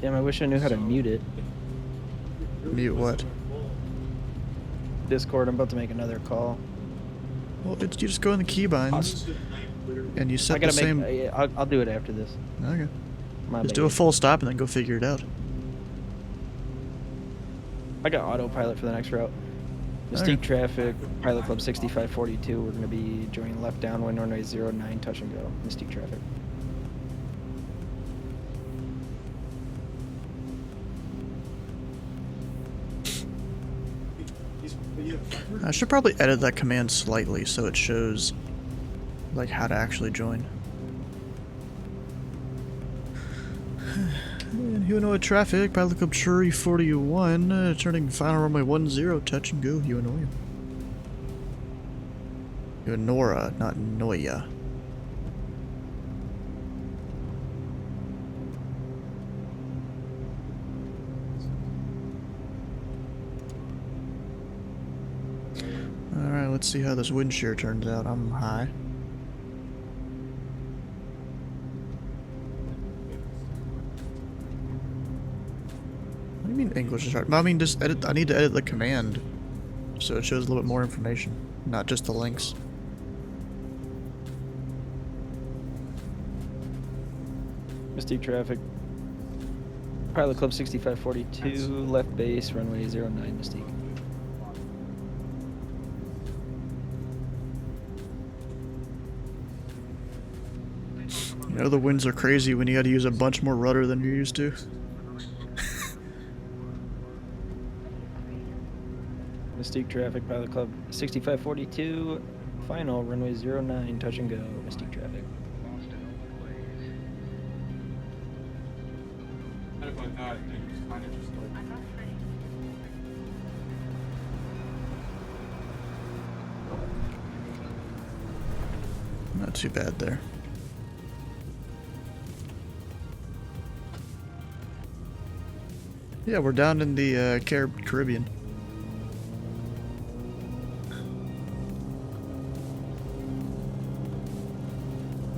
Speaker 6: Damn, I wish I knew how to mute it.
Speaker 1: Mute what?
Speaker 6: Discord, I'm about to make another call.
Speaker 1: Well, you just go in the keybinds and you set the same.
Speaker 6: I'll do it after this.
Speaker 1: Okay.
Speaker 6: My
Speaker 1: Just
Speaker 6: bad.
Speaker 1: do a full stop and then go figure it out.
Speaker 6: I got autopilot for the next route. Mystique traffic, Pilot Club 6542. We're going to be joining left downwind runway 09, touch and go. Mystique traffic.
Speaker 1: I should probably edit that command slightly so it shows like how to actually join. And Unoya traffic, Pilot Club Tree 41, turning final runway 10, touch and go, Unoya. Uonora, not Noya. Alright, let's see how this wind shear turns out. I'm high. What do you mean English is hard? I mean, just edit. I need to edit the command so it shows a little bit more information, not just the links.
Speaker 6: Mystique traffic, Pilot Club 6542, left base, runway 09, Mystique.
Speaker 1: You know the winds are crazy when you gotta use a bunch more rudder than you're used to.
Speaker 6: Mystique traffic, Pilot Club 6542, final runway 09, touch and go, Mystique traffic.
Speaker 1: Not too bad there. Yeah, we're down in the Caribbean.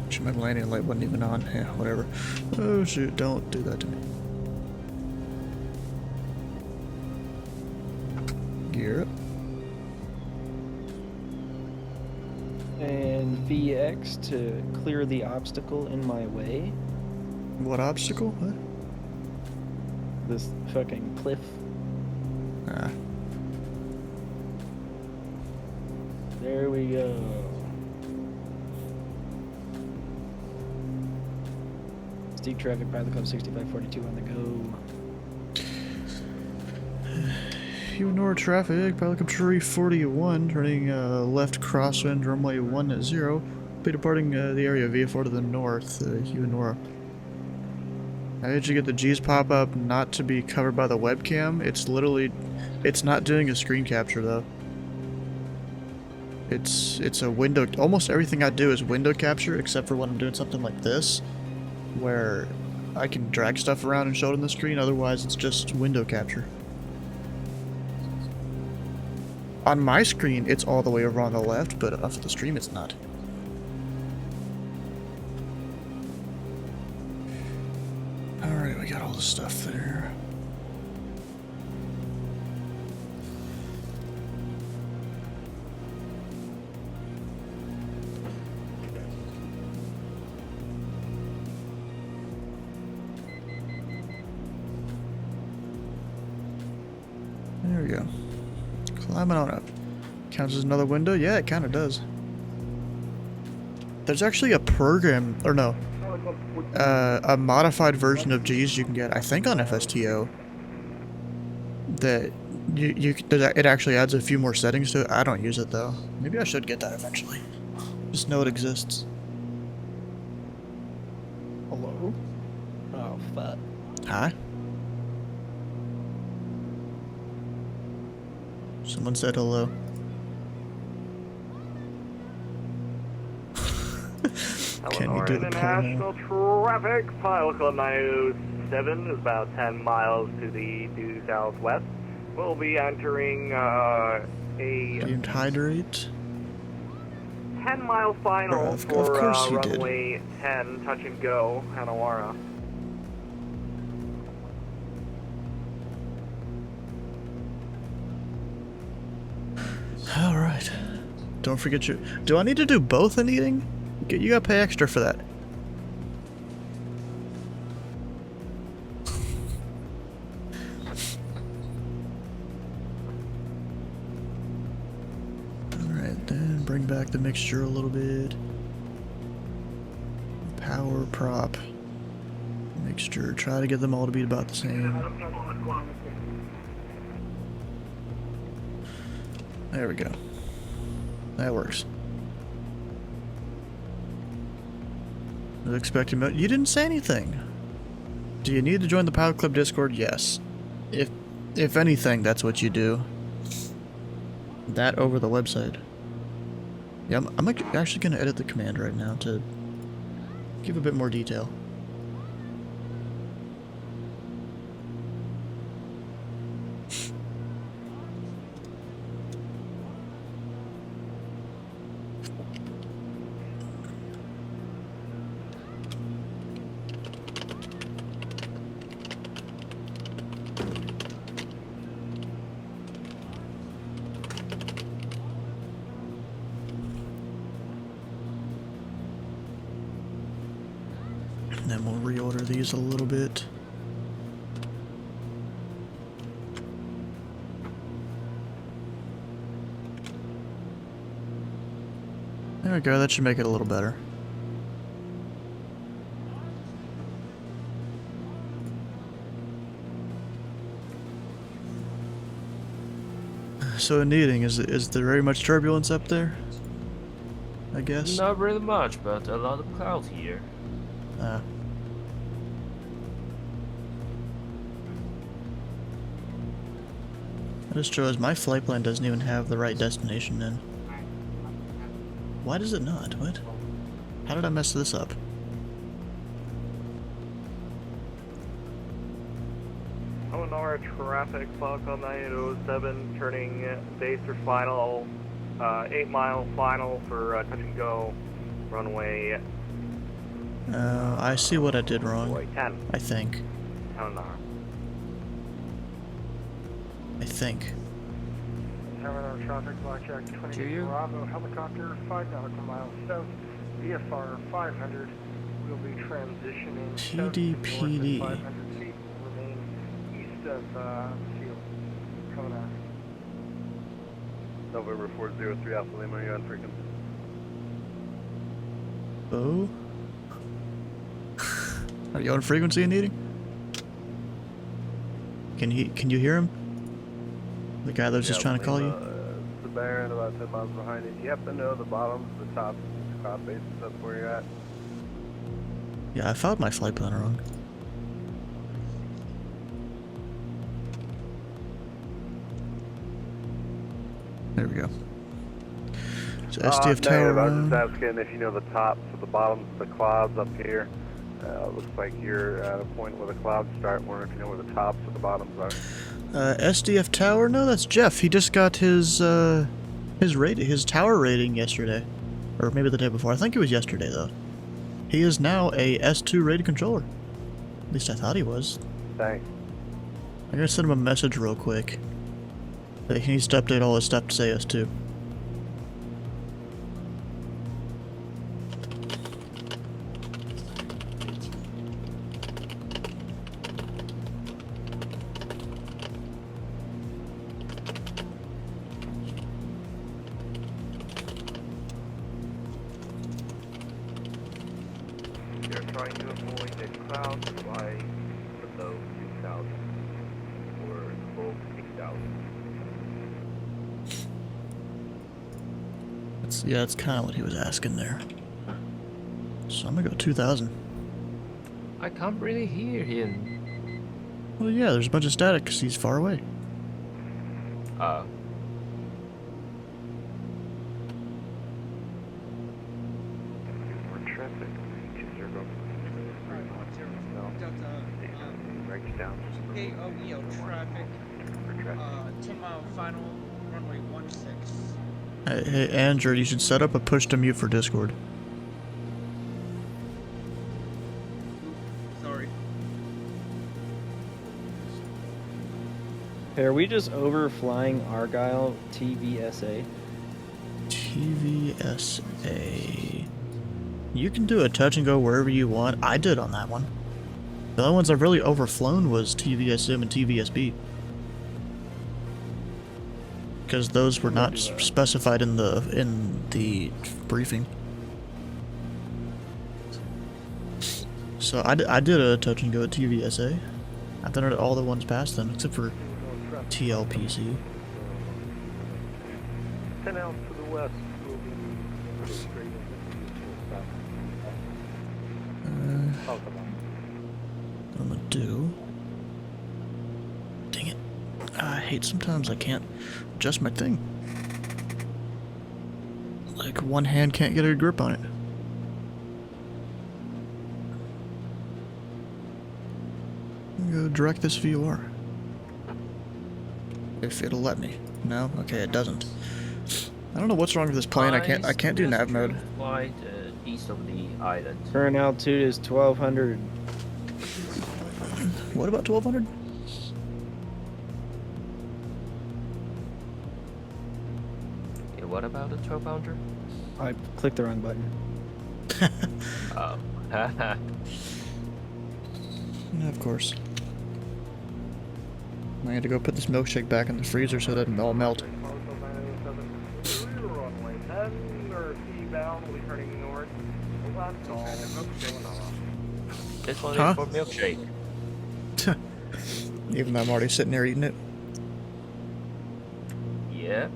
Speaker 1: Actually, my landing light wasn't even on. Yeah, whatever. Oh shoot, don't do that to me. Gear up.
Speaker 6: And VX to clear the obstacle in my way.
Speaker 1: What obstacle? What?
Speaker 6: This fucking cliff.
Speaker 1: Ah.
Speaker 6: There we go. Mystique traffic, Pilot Club 6542 on the go.
Speaker 1: Uonora traffic, Pilot Club Tree 41, turning left crosswind, runway 10. Be departing the area VF4 to the north, Uonora. I had you get the G's pop up not to be covered by the webcam. It's not doing a screen capture though. It's a window. Almost everything I do is window capture except for when I'm doing something like this, where I can drag stuff around and show it on the screen. Otherwise, it's just window capture. On my screen, it's all the way over on the left, but off the stream, it's not. Alright, we got all the stuff there. There we go. Climbing on up. Counts as another window? Yeah, it kind of does. There's actually a program, or no, a modified version of G's you can get, I think on FSTO, that it actually adds a few more settings to it. I don't use it though. Maybe I should get that eventually. Just know it exists.
Speaker 6: Hello? Oh, fuck.
Speaker 1: Hi? Someone said hello. Can you do the call now?
Speaker 5: International traffic, Pilot Club 907 is about 10 miles to the due southwest. We'll be entering a
Speaker 1: Didn't hydrate.
Speaker 5: 10-mile final
Speaker 1: Of
Speaker 5: for
Speaker 1: course he did.
Speaker 5: runway 10, touch and go, Hanawara.
Speaker 1: Alright. Don't forget your... Do I need to do both in eating? You gotta pay extra for that. Alright, then bring back the mixture a little bit. Power prop. Mixture. Try to get them all to be about the same. There we go. That works. I was expecting... You didn't say anything. Do you need to join the Pilot Club Discord? Yes. If anything, that's what you do. That over the website. Yeah, I'm actually going to edit the command right now to give a bit more detail. And then we'll reorder these a little bit. There we go, that should make it a little better. So in Needing, is there very much turbulence up there? I guess?
Speaker 3: Not really much, but a lot of clouds here.
Speaker 1: That is true, as my flight plan doesn't even have the right destination in. Why does it not? What? How did I mess this up?
Speaker 5: Honora traffic, Pilot Club 907, turning base for final, 8-mile final for touch and go, runway.
Speaker 1: I see what I did wrong.
Speaker 5: Runway 10.
Speaker 1: I think.
Speaker 5: Honora.
Speaker 1: I think.
Speaker 11: Terminal traffic, Blackjack 20 Bravo, helicopter 5 nautical miles south, VFR 500. We'll be transitioning south to north
Speaker 1: TDPD.
Speaker 11: at 500 feet. Remain east of the field. Coming out.
Speaker 17: November 403 Alpha Lima, you're on frequency.
Speaker 1: Oh? Are you on frequency in Needing? Can you hear him? The guy that was just trying to call you?
Speaker 17: The Baron, about 10 miles behind you. Do you happen to know the bottoms, the top cloud bases, that's where you're at?
Speaker 1: Yeah, I found my flight plan wrong. There we go. So SDF tower.
Speaker 17: I was just asking if you know the tops of the bottoms of the clouds up here. Looks like you're at a point where the clouds start. Wondering if you know where the tops of the bottoms are.
Speaker 1: SDF tower? No, that's Jeff. He just got his tower rating yesterday, or maybe the day before. I think it was yesterday though. He is now a S2 rated controller. At least I thought he was.
Speaker 17: Thanks.
Speaker 1: I'm gonna send him a message real quick. That he needs to update all his stuff to say S2.
Speaker 5: You're trying to avoid the clouds by below 2,000 or above 6,000.
Speaker 1: Yeah, that's kind of what he was asking there. So I'm gonna go 2,000.
Speaker 3: I can't really hear him.
Speaker 1: Well, yeah, there's a bunch of static because he's far away.
Speaker 3: Oh.
Speaker 17: down.
Speaker 16: Hey, OEO traffic. 10 mile final, runway 16.
Speaker 1: Hey, Andrew, you should set up a push to mute for Discord.
Speaker 16: Sorry.
Speaker 6: Hey, are we just overflying Argyle TVSA?
Speaker 1: TVSA. You can do a touch and go wherever you want. I did on that one. The only ones I've really overflown was TVSM and TVSB. Because those were not specified in the briefing. So I did a touch and go at TVSA. I've done it at all the ones past them, except for TLPC.
Speaker 17: 10 out to the west will be straight in.
Speaker 1: What I'm gonna do. Dang it. I hate sometimes I can't adjust my thing. Like one hand can't get a grip on it. Go direct this VOR. If it'll let me. No? Okay, it doesn't. I don't know what's wrong with this plane. I can't do nav mode.
Speaker 3: Flight east of the island.
Speaker 6: Current altitude is 1200.
Speaker 1: What about 1200?
Speaker 3: Yeah, what about the 1200?
Speaker 6: I clicked the wrong button.
Speaker 3: Oh.
Speaker 1: Of course. I had to go put this milkshake back in the freezer so it doesn't all melt.
Speaker 11: Runway 10 or eastbound, we'll be turning north.
Speaker 3: This one
Speaker 1: Huh?
Speaker 3: is for milkshake.
Speaker 1: Even though I'm already sitting there eating it.
Speaker 3: Yeah.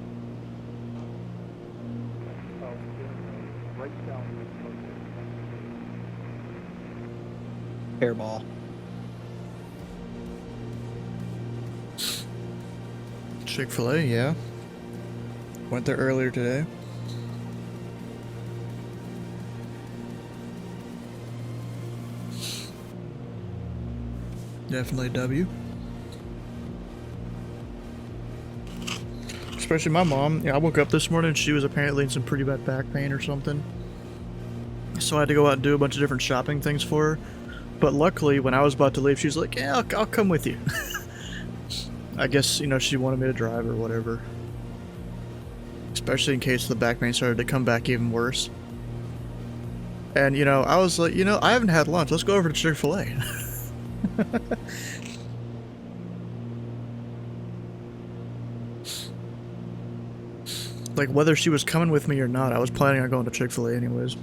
Speaker 6: Hairball.
Speaker 1: Chick-fil-A, yeah. Went there earlier today. Definitely a W. Especially my mom. Yeah, I woke up this morning and she was apparently in some pretty bad back pain or something. So I had to go out and do a bunch of different shopping things for her. But luckily, when I was about to leave, she was like, yeah, I'll come with you. I guess, you know, she wanted me to drive or whatever. Especially in case the back pain started to come back even worse. And, you know, I was like, you know, I haven't had lunch. Let's go over to Chick-fil-A. Like, whether she was coming with me or not, I was planning on going to Chick-fil-A anyways.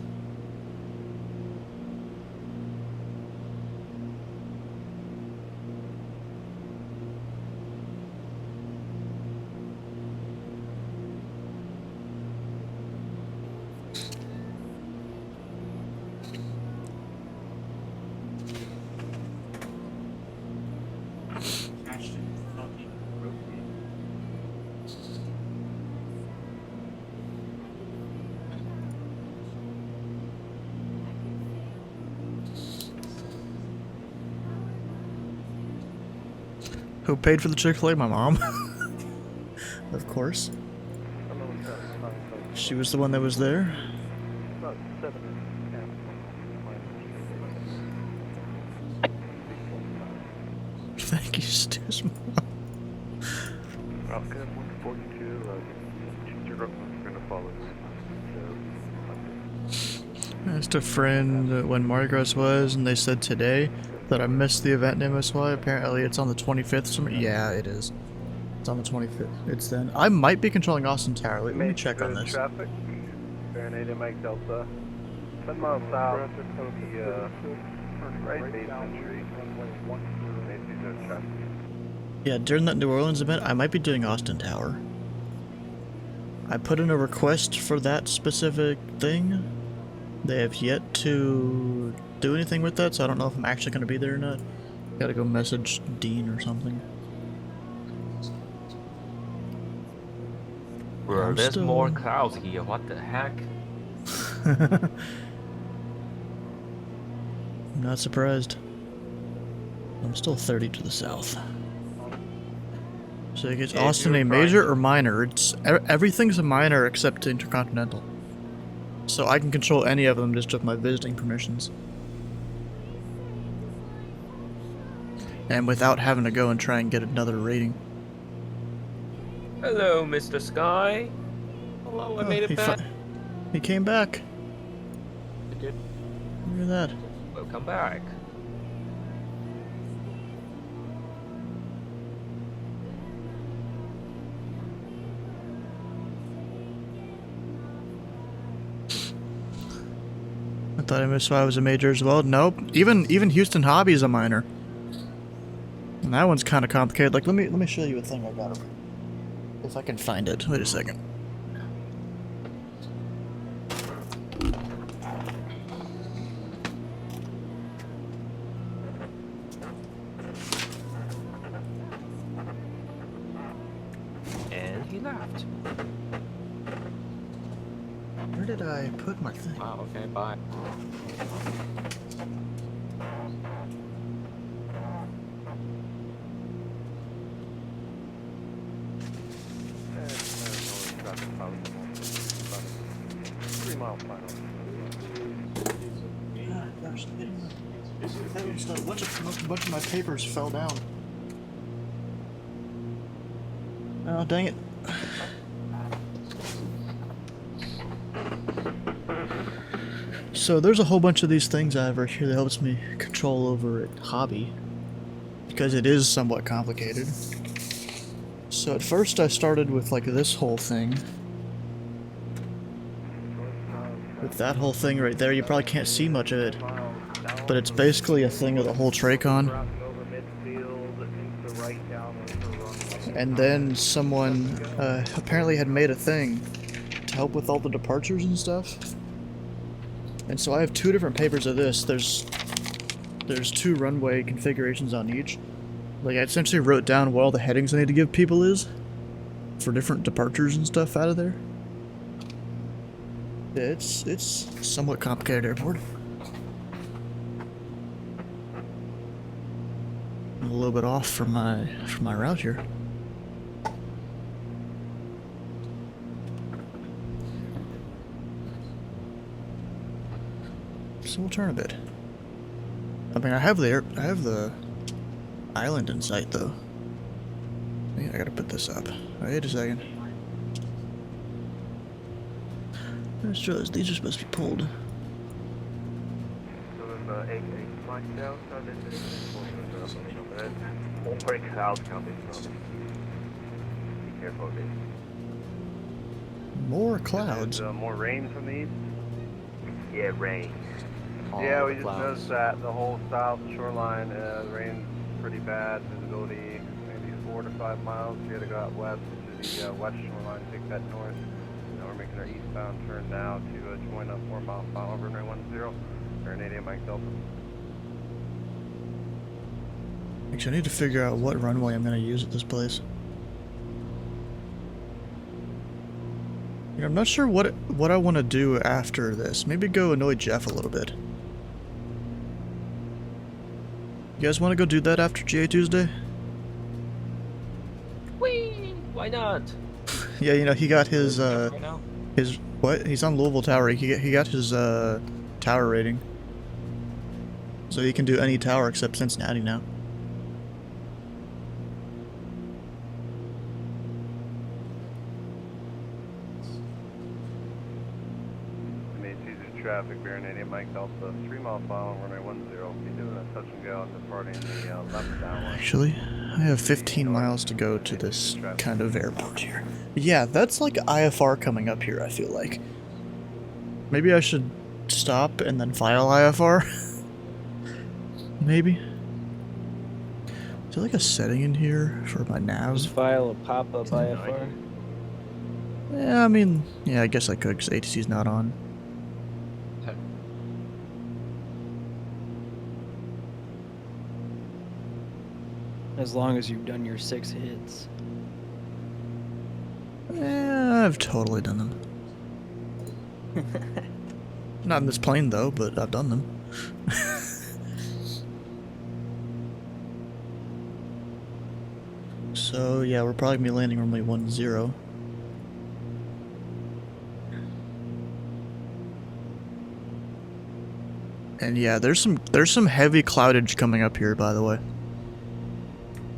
Speaker 1: Who paid for the Chick-fil-A? My mom. Of course. She was the one that was there.
Speaker 17: About 7
Speaker 1: Thank you, Stu's mom.
Speaker 17: Falcon 142, choose your route, we're gonna follow
Speaker 1: I asked a friend when Mardi Gras was, and they said today that I missed the event in MSY. Apparently it's on the 25th. Yeah, it is. It's on the 25th. It's then. I might be controlling Austin Tower. Let me check on this.
Speaker 17: Traffic, Fahrenheit Mike Delta, 10 miles south, the right base entry, Macy's traffic.
Speaker 1: Yeah, during that New Orleans event, I might be doing Austin Tower. I put in a request for that specific thing. They have yet to do anything with that, so I don't know if I'm actually going to be there or not. Gotta go message Dean or something.
Speaker 3: Bro, there's more clouds here. What the heck?
Speaker 1: I'm not surprised. I'm still 30 to the south. So is
Speaker 3: If
Speaker 1: Austin
Speaker 3: you're
Speaker 1: a
Speaker 3: trying
Speaker 1: major
Speaker 3: to-
Speaker 1: or minor? It's everything's a minor except intercontinental. So I can control any of them just with my visiting permissions. And without having to go and try and get another rating.
Speaker 3: Hello, Mr. Sky.
Speaker 4: Hello, I
Speaker 1: Oh,
Speaker 4: made it back.
Speaker 1: He came back.
Speaker 4: I did.
Speaker 1: Look at that.
Speaker 3: Welcome back.
Speaker 1: I thought I missed why I was a major as well. Nope. Even Houston Hobby is a minor. And that one's kind of complicated. Like, let me show you a thing I got. If I can find it. Wait a second.
Speaker 3: And he left.
Speaker 1: Where did I put my thing?
Speaker 4: Wow, okay, bye.
Speaker 1: Gosh, a bunch of my papers fell down. Oh, dang it. So there's a whole bunch of these things I have right here that helps me control over it hobby. Because it is somewhat complicated. So at first I started with like this whole thing. With that whole thing right there, you probably can't see much of it. But it's basically a thing of the whole Tracon. And then someone apparently had made a thing to help with all the departures and stuff. And so I have two different papers of this. There's two runway configurations on each. Like, I essentially wrote down what all the headings I need to give people is for different departures and stuff out of there. It's somewhat complicated airport. I'm a little bit off from my route here. So we'll turn a bit. I mean, I have the island in sight though. I gotta put this up. Wait a second. I just realized these are supposed to be pulled. More clouds.
Speaker 17: More rain from the east?
Speaker 15: Yeah, rain.
Speaker 17: Yeah, we just noticed that the whole south shoreline, the rain's pretty bad. Visibility maybe 4 to 5 miles. We gotta go out west to the west shoreline, take that north. Now we're making our eastbound turn now to join up 4 mile final runway 10, Canadian Mike Delta.
Speaker 1: Actually, I need to figure out what runway I'm gonna use at this place. I'm not sure what I want to do after this. Maybe go annoy Jeff a little bit. You guys want to go do that after GA Tuesday?
Speaker 3: Whee! Why not?
Speaker 1: Yeah, you know, he got his what? He's on Louisville Tower. He got his tower rating. So he can do any tower except Cincinnati now.
Speaker 17: Traffic, Canadian Mike Delta, 3 mile final runway 10. Be doing a touch and go and departing the left downwind.
Speaker 1: Actually, I have 15 miles to go to this kind of airport here. Yeah, that's like IFR coming up here, I feel like. Maybe I should stop and then file IFR? Maybe. Is there like a setting in here for my nav?
Speaker 6: Just file a pop-up IFR.
Speaker 1: Yeah, I mean, yeah, I guess I could because ATC's not on.
Speaker 6: As long as you've done your 6 hits.
Speaker 1: Yeah, I've totally done them. Not in this plane though, but I've done them. So yeah, we're probably gonna be landing runway 10. And yeah, there's some heavy cloudage coming up here, by the way.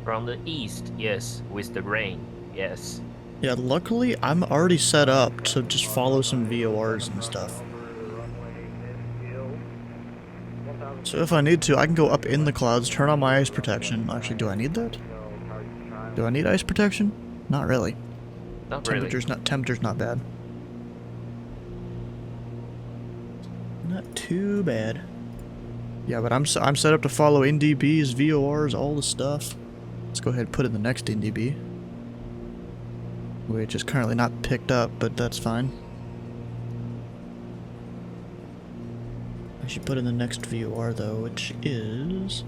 Speaker 3: From the east, yes, with the rain, yes.
Speaker 1: Yeah, luckily I'm already set up to just follow some VORs and stuff. So if I need to, I can go up in the clouds, turn on my ice protection. Actually, do I need that? Do I need ice protection? Not really.
Speaker 3: Not really.
Speaker 1: Temperature's not bad. Not too bad. Yeah, but I'm set up to follow NDBs, VORs, all the stuff. Let's go ahead and put in the next NDB, which is currently not picked up, but that's fine. I should put in the next VOR though, which is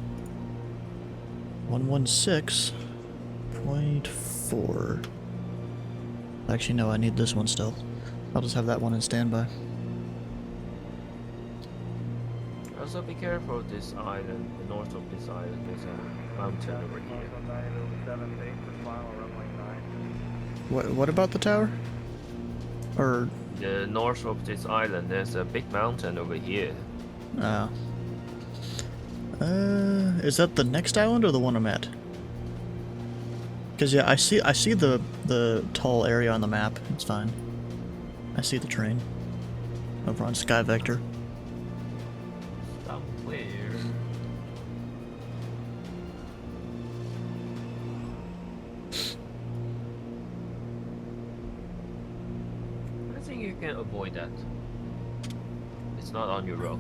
Speaker 1: 116.4. Actually, no, I need this one still. I'll just have that one in standby.
Speaker 3: Also be careful of this island, the north of this island, there's a mountain over here.
Speaker 1: What about the tower? Or...
Speaker 3: The north of this island, there's a big mountain over here.
Speaker 1: Oh. Is that the next island or the one I'm at? Because yeah, I see the tall area on the map. It's fine. I see the train over on Sky Vector.
Speaker 3: Somewhere. I think you can avoid that. It's not on your route.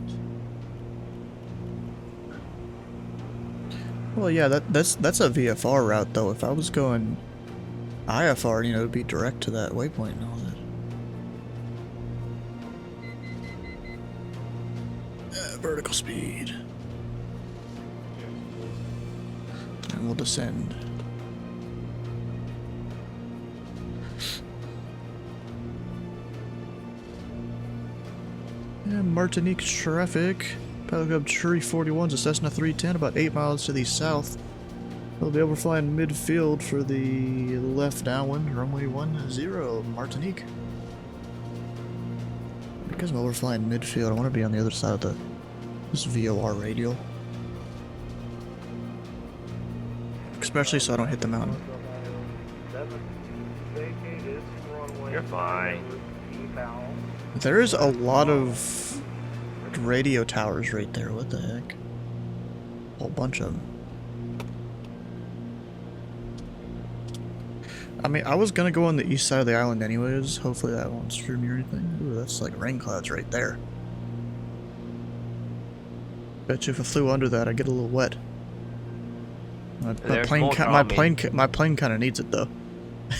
Speaker 1: Well, yeah, that's a VFR route though. If I was going IFR, you know, it'd be direct to that waypoint and all that. Vertical speed. And we'll descend. Yeah, Martinique traffic. Pilot Club Tree 41's a Cessna 310 about 8 miles to the south. They'll be overflying midfield for the left downwind, runway 10, Martinique. Because I'm overflying midfield, I want to be on the other side of this VOR radial. Especially so I don't hit the mountain.
Speaker 3: You're fine.
Speaker 1: There is a lot of radio towers right there. What the heck? A whole bunch of them. I mean, I was gonna go on the east side of the island anyways. Hopefully that won't screw me or anything. Ooh, that's like rain clouds right there. Bet you if I flew under that, I'd get a little wet. My plane kind of needs it though.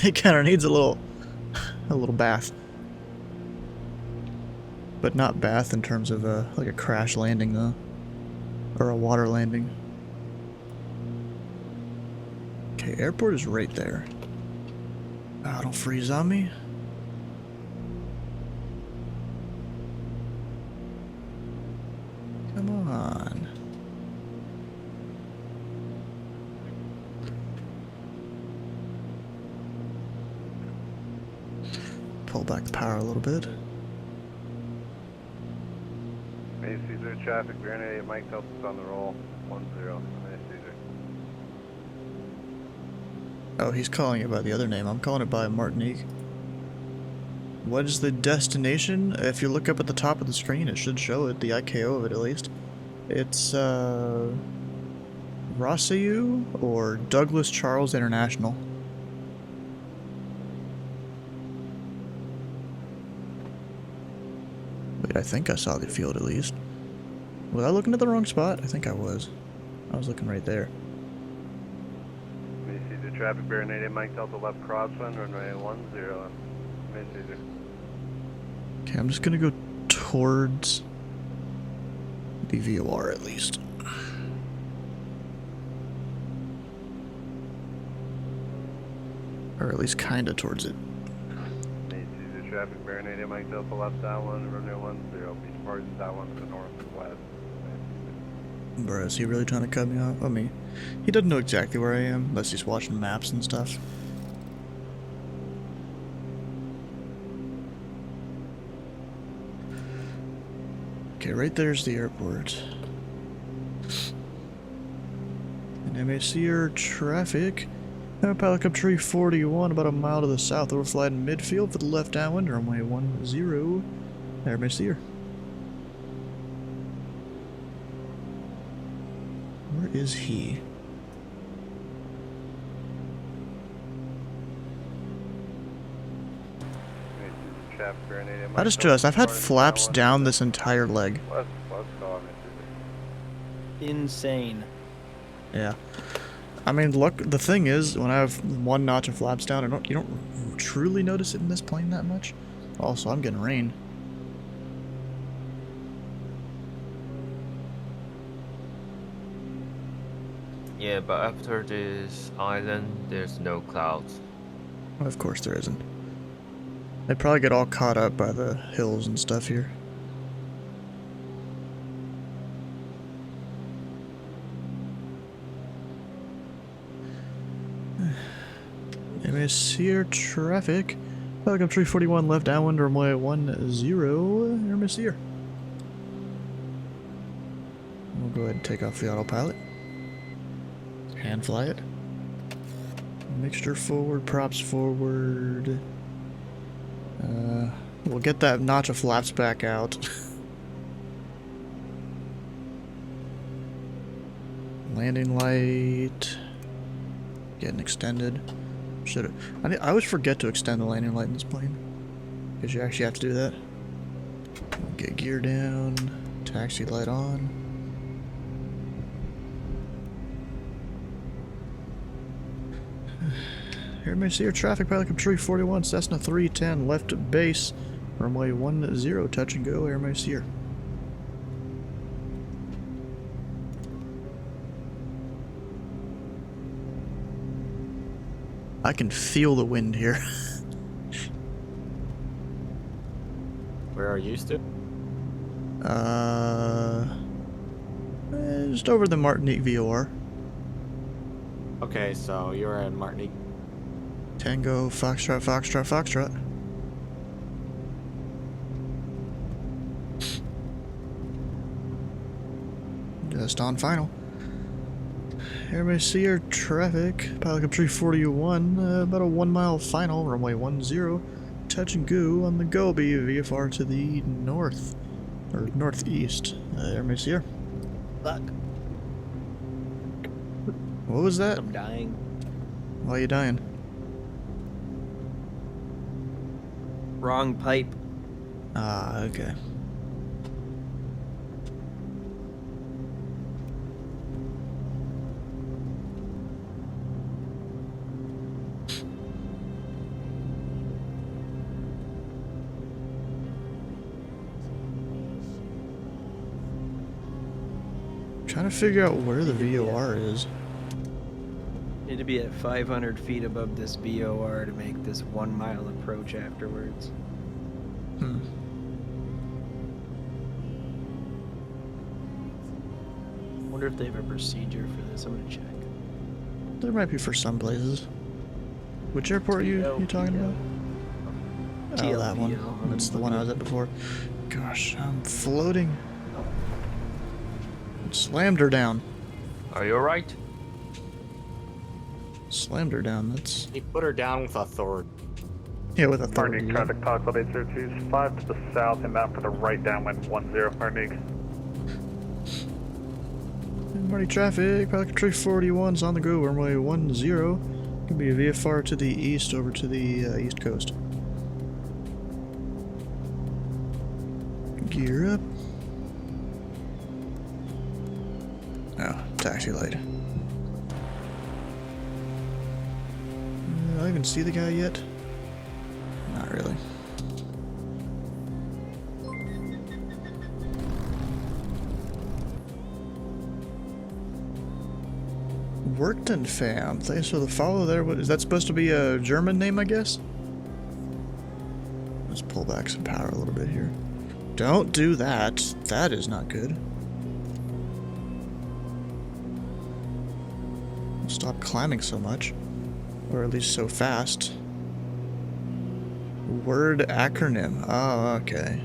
Speaker 1: It kind of needs a little bath. But not bath in terms of like a crash landing though, or a water landing. Okay, airport is right there. Oh, don't freeze on me. Come on. Pull back the power a little bit.
Speaker 17: Main Caesar traffic, Grenade, Mike Delta's on the roll, 10, Main Caesar.
Speaker 1: Oh, he's calling it by the other name. I'm calling it by Martinique. What is the destination? If you look up at the top of the screen, it should show it, the IKO of it at least. It's, Rossau or Douglas Charles International. Wait, I think I saw the field at least. Was I looking at the wrong spot? I think I was. I was looking right there.
Speaker 17: Main Caesar traffic, Grenade, Mike Delta left crosswind, runway 10, Main Caesar.
Speaker 1: Okay, I'm just gonna go towards the VOR at least. Or at least kinda towards it.
Speaker 17: Main Caesar traffic, Grenade, Mike Delta left downwind, runway 10, beach parties downwind to the north and west.
Speaker 1: Bro, is he really trying to cut me off? I mean, he doesn't know exactly where I am, unless he's watching maps and stuff. Okay, right there's the airport. And MACR traffic. Pilot Cup Tree 41, about a mile to the south, overflight in midfield for the left downwind, runway 10. MACR. Where is he? I just realized I've had flaps down this entire leg.
Speaker 6: Insane.
Speaker 1: Yeah. I mean, look, the thing is, when I have one notch of flaps down, you don't truly notice it in this plane that much. Also, I'm getting rain.
Speaker 3: Yeah, but after this island, there's no clouds.
Speaker 1: Of course there isn't. They probably get all caught up by the hills and stuff here. MACR traffic. Welcome 341 left downwind, runway 10. MACR. We'll go ahead and take off the autopilot. Hand fly it. Mixture forward, props forward. We'll get that notch of flaps back out. Landing light. Getting extended. Should I always forget to extend the landing light in this plane. Because you actually have to do that. Get gear down. Taxi light on. Here may see your traffic, pilot Cup Tree 41, Cessna 310, left base, runway 10, touch and go, Air Macier. I can feel the wind here.
Speaker 9: Where are you used to?
Speaker 1: Just over the Martinique VOR.
Speaker 9: Okay, so you're at Martinique.
Speaker 1: Tango, Foxtrot, Foxtrot, Foxtrot. Just on final. Everybody see your traffic. Pilot Cup Tree 41, about a 1 mile final, runway 10. Touch and go on the Gobi, VFR to the north, or northeast. Everybody see her.
Speaker 6: Fuck.
Speaker 1: What was that?
Speaker 6: I'm dying.
Speaker 1: Why are you dying?
Speaker 6: Wrong pipe.
Speaker 1: Ah, okay. Trying to figure out where the VOR is.
Speaker 6: Need to be at 500 feet above this VOR to make this 1 mile approach afterwards. Wonder if they have a procedure for this. I'm gonna check.
Speaker 1: There might be for some places. Which airport are you talking about? Oh, that one. That's the one I was at before. Gosh, I'm floating. Slammed her down.
Speaker 3: Are you alright?
Speaker 1: Slammed her down, that's...
Speaker 4: He put her down with authority.
Speaker 1: Yeah, with authority.
Speaker 5: Martinique traffic, Pilot Club 802, 5 to the south, inbound for the right downwind 10, Martinique.
Speaker 1: Marty traffic, Pilot Cup Tree 41's on the go, runway 10. Gonna be a VFR to the east over to the east coast. Gear up. Oh, taxi light. I even see the guy yet? Not really. Worked and found. Thanks for the follow there. What, is that supposed to be a German name, I guess? Let's pull back some power a little bit here. Don't do that. That is not good. Stop climbing so much. Or at least so fast. Word acronym. Oh, okay.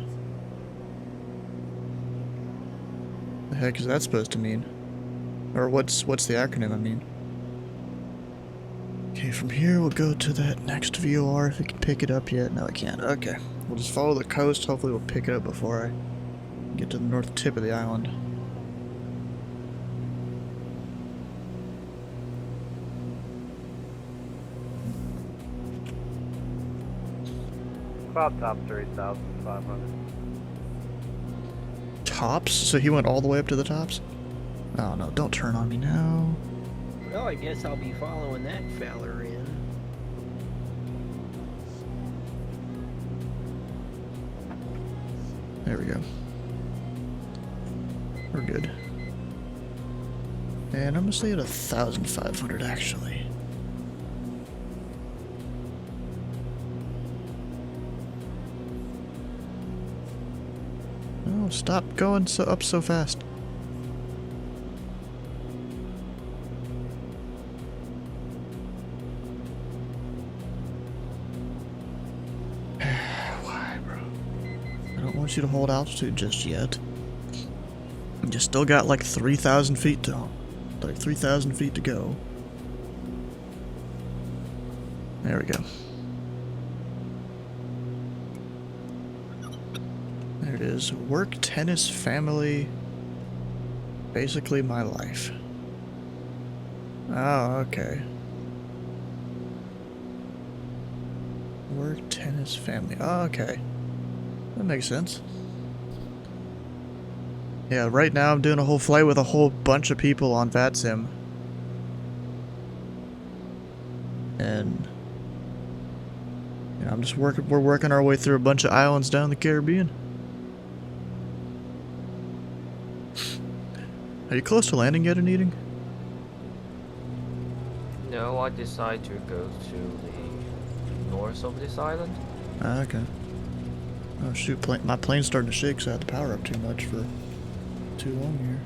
Speaker 1: The heck is that supposed to mean? Or what's the acronym, I mean? Okay, from here we'll go to that next VOR if we can pick it up yet. No, I can't. Okay. We'll just follow the coast. Hopefully we'll pick it up before I get to the north tip of the island.
Speaker 17: About top 3,500.
Speaker 1: Tops? So he went all the way up to the tops? Oh no, don't turn on me now.
Speaker 6: Well, I guess I'll be following that feller in.
Speaker 1: There we go. We're good. And I'm gonna stay at 1,500 actually. Oh, stop going up so fast. Why, bro? I don't want you to hold altitude just yet. You still got like 3,000 feet to, like 3,000 feet to go. There we go. There it is. Work, tennis, family. Basically my life. Oh, okay. Work, tennis, family. Oh, okay. That makes sense. Yeah, right now I'm doing a whole flight with a whole bunch of people on VATSIM. And yeah, we're working our way through a bunch of islands down in the Caribbean. Are you close to landing yet, Eating?
Speaker 3: No, I decided to go to the north of this island.
Speaker 1: Ah, okay. Oh shoot, my plane's starting to shake, so I had to power up too much for too long here.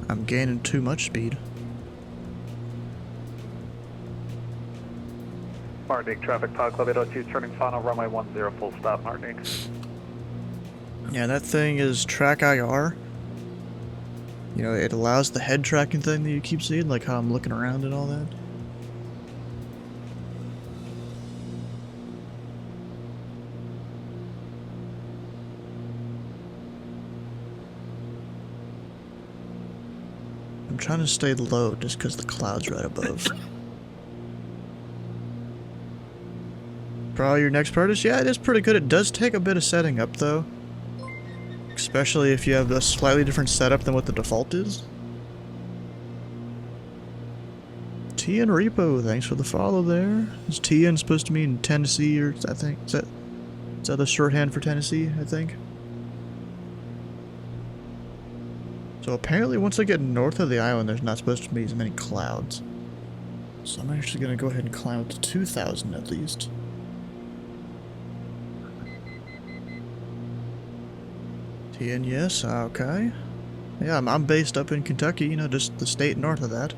Speaker 1: I'm gaining too much speed.
Speaker 5: Martinique traffic, Pilot Club 802, turning final, runway 10, full stop, Martinique.
Speaker 1: Yeah, that thing is track IR. You know, it allows the head tracking thing that you keep seeing, like how I'm looking around and all that. I'm trying to stay low just because the cloud's right above. Probably your next purchase? Yeah, it is pretty good. It does take a bit of setting up though. Especially if you have a slightly different setup than what the default is. TN Repo, thanks for the follow there. Is TN supposed to mean Tennessee or I think? Is that the shorthand for Tennessee, I think? So apparently once I get north of the island there's not supposed to be as many clouds. So I'm actually going to go ahead and climb up to 2,000 at least. TN, yes, okay. Yeah, I'm based up in Kentucky, you know, just the state north of that.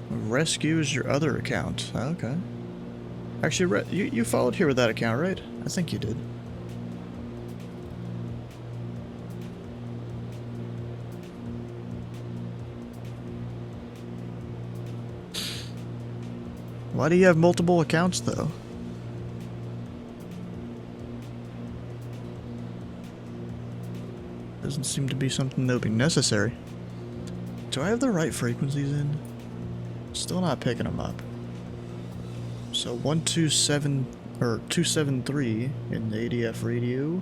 Speaker 1: Rescue is your other account. Okay. Actually, you followed here with that account, right? I think you did. Why do you have multiple accounts, though? Doesn't seem to be something that would be necessary. Do I have the right frequencies in? Still not picking them up. So 127 or 273 in the ADF radio,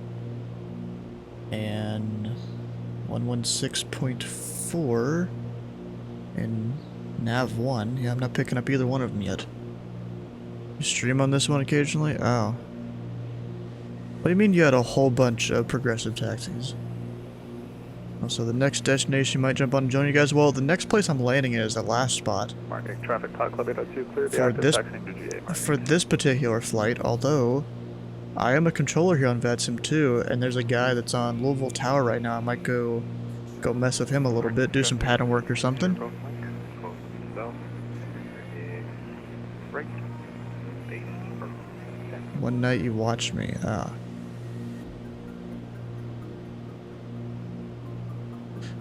Speaker 1: and 116.4 in Nav 1. Yeah, I'm not picking up either one of them yet. You stream on this one occasionally? Oh. What do you mean you had a whole bunch of progressive taxis? Also, the next destination you might jump on and join you guys. Well, the next place I'm landing in is the last spot.
Speaker 5: Marking traffic Pilot Club 802, clear the
Speaker 1: For
Speaker 5: active
Speaker 1: this,
Speaker 5: taxiing to GA.
Speaker 1: for this particular flight, although I am a controller here on VATSIM too, and there's a guy that's on Louisville Tower right now. I might go mess with him a little bit, do some pattern work or something. One night you watched me.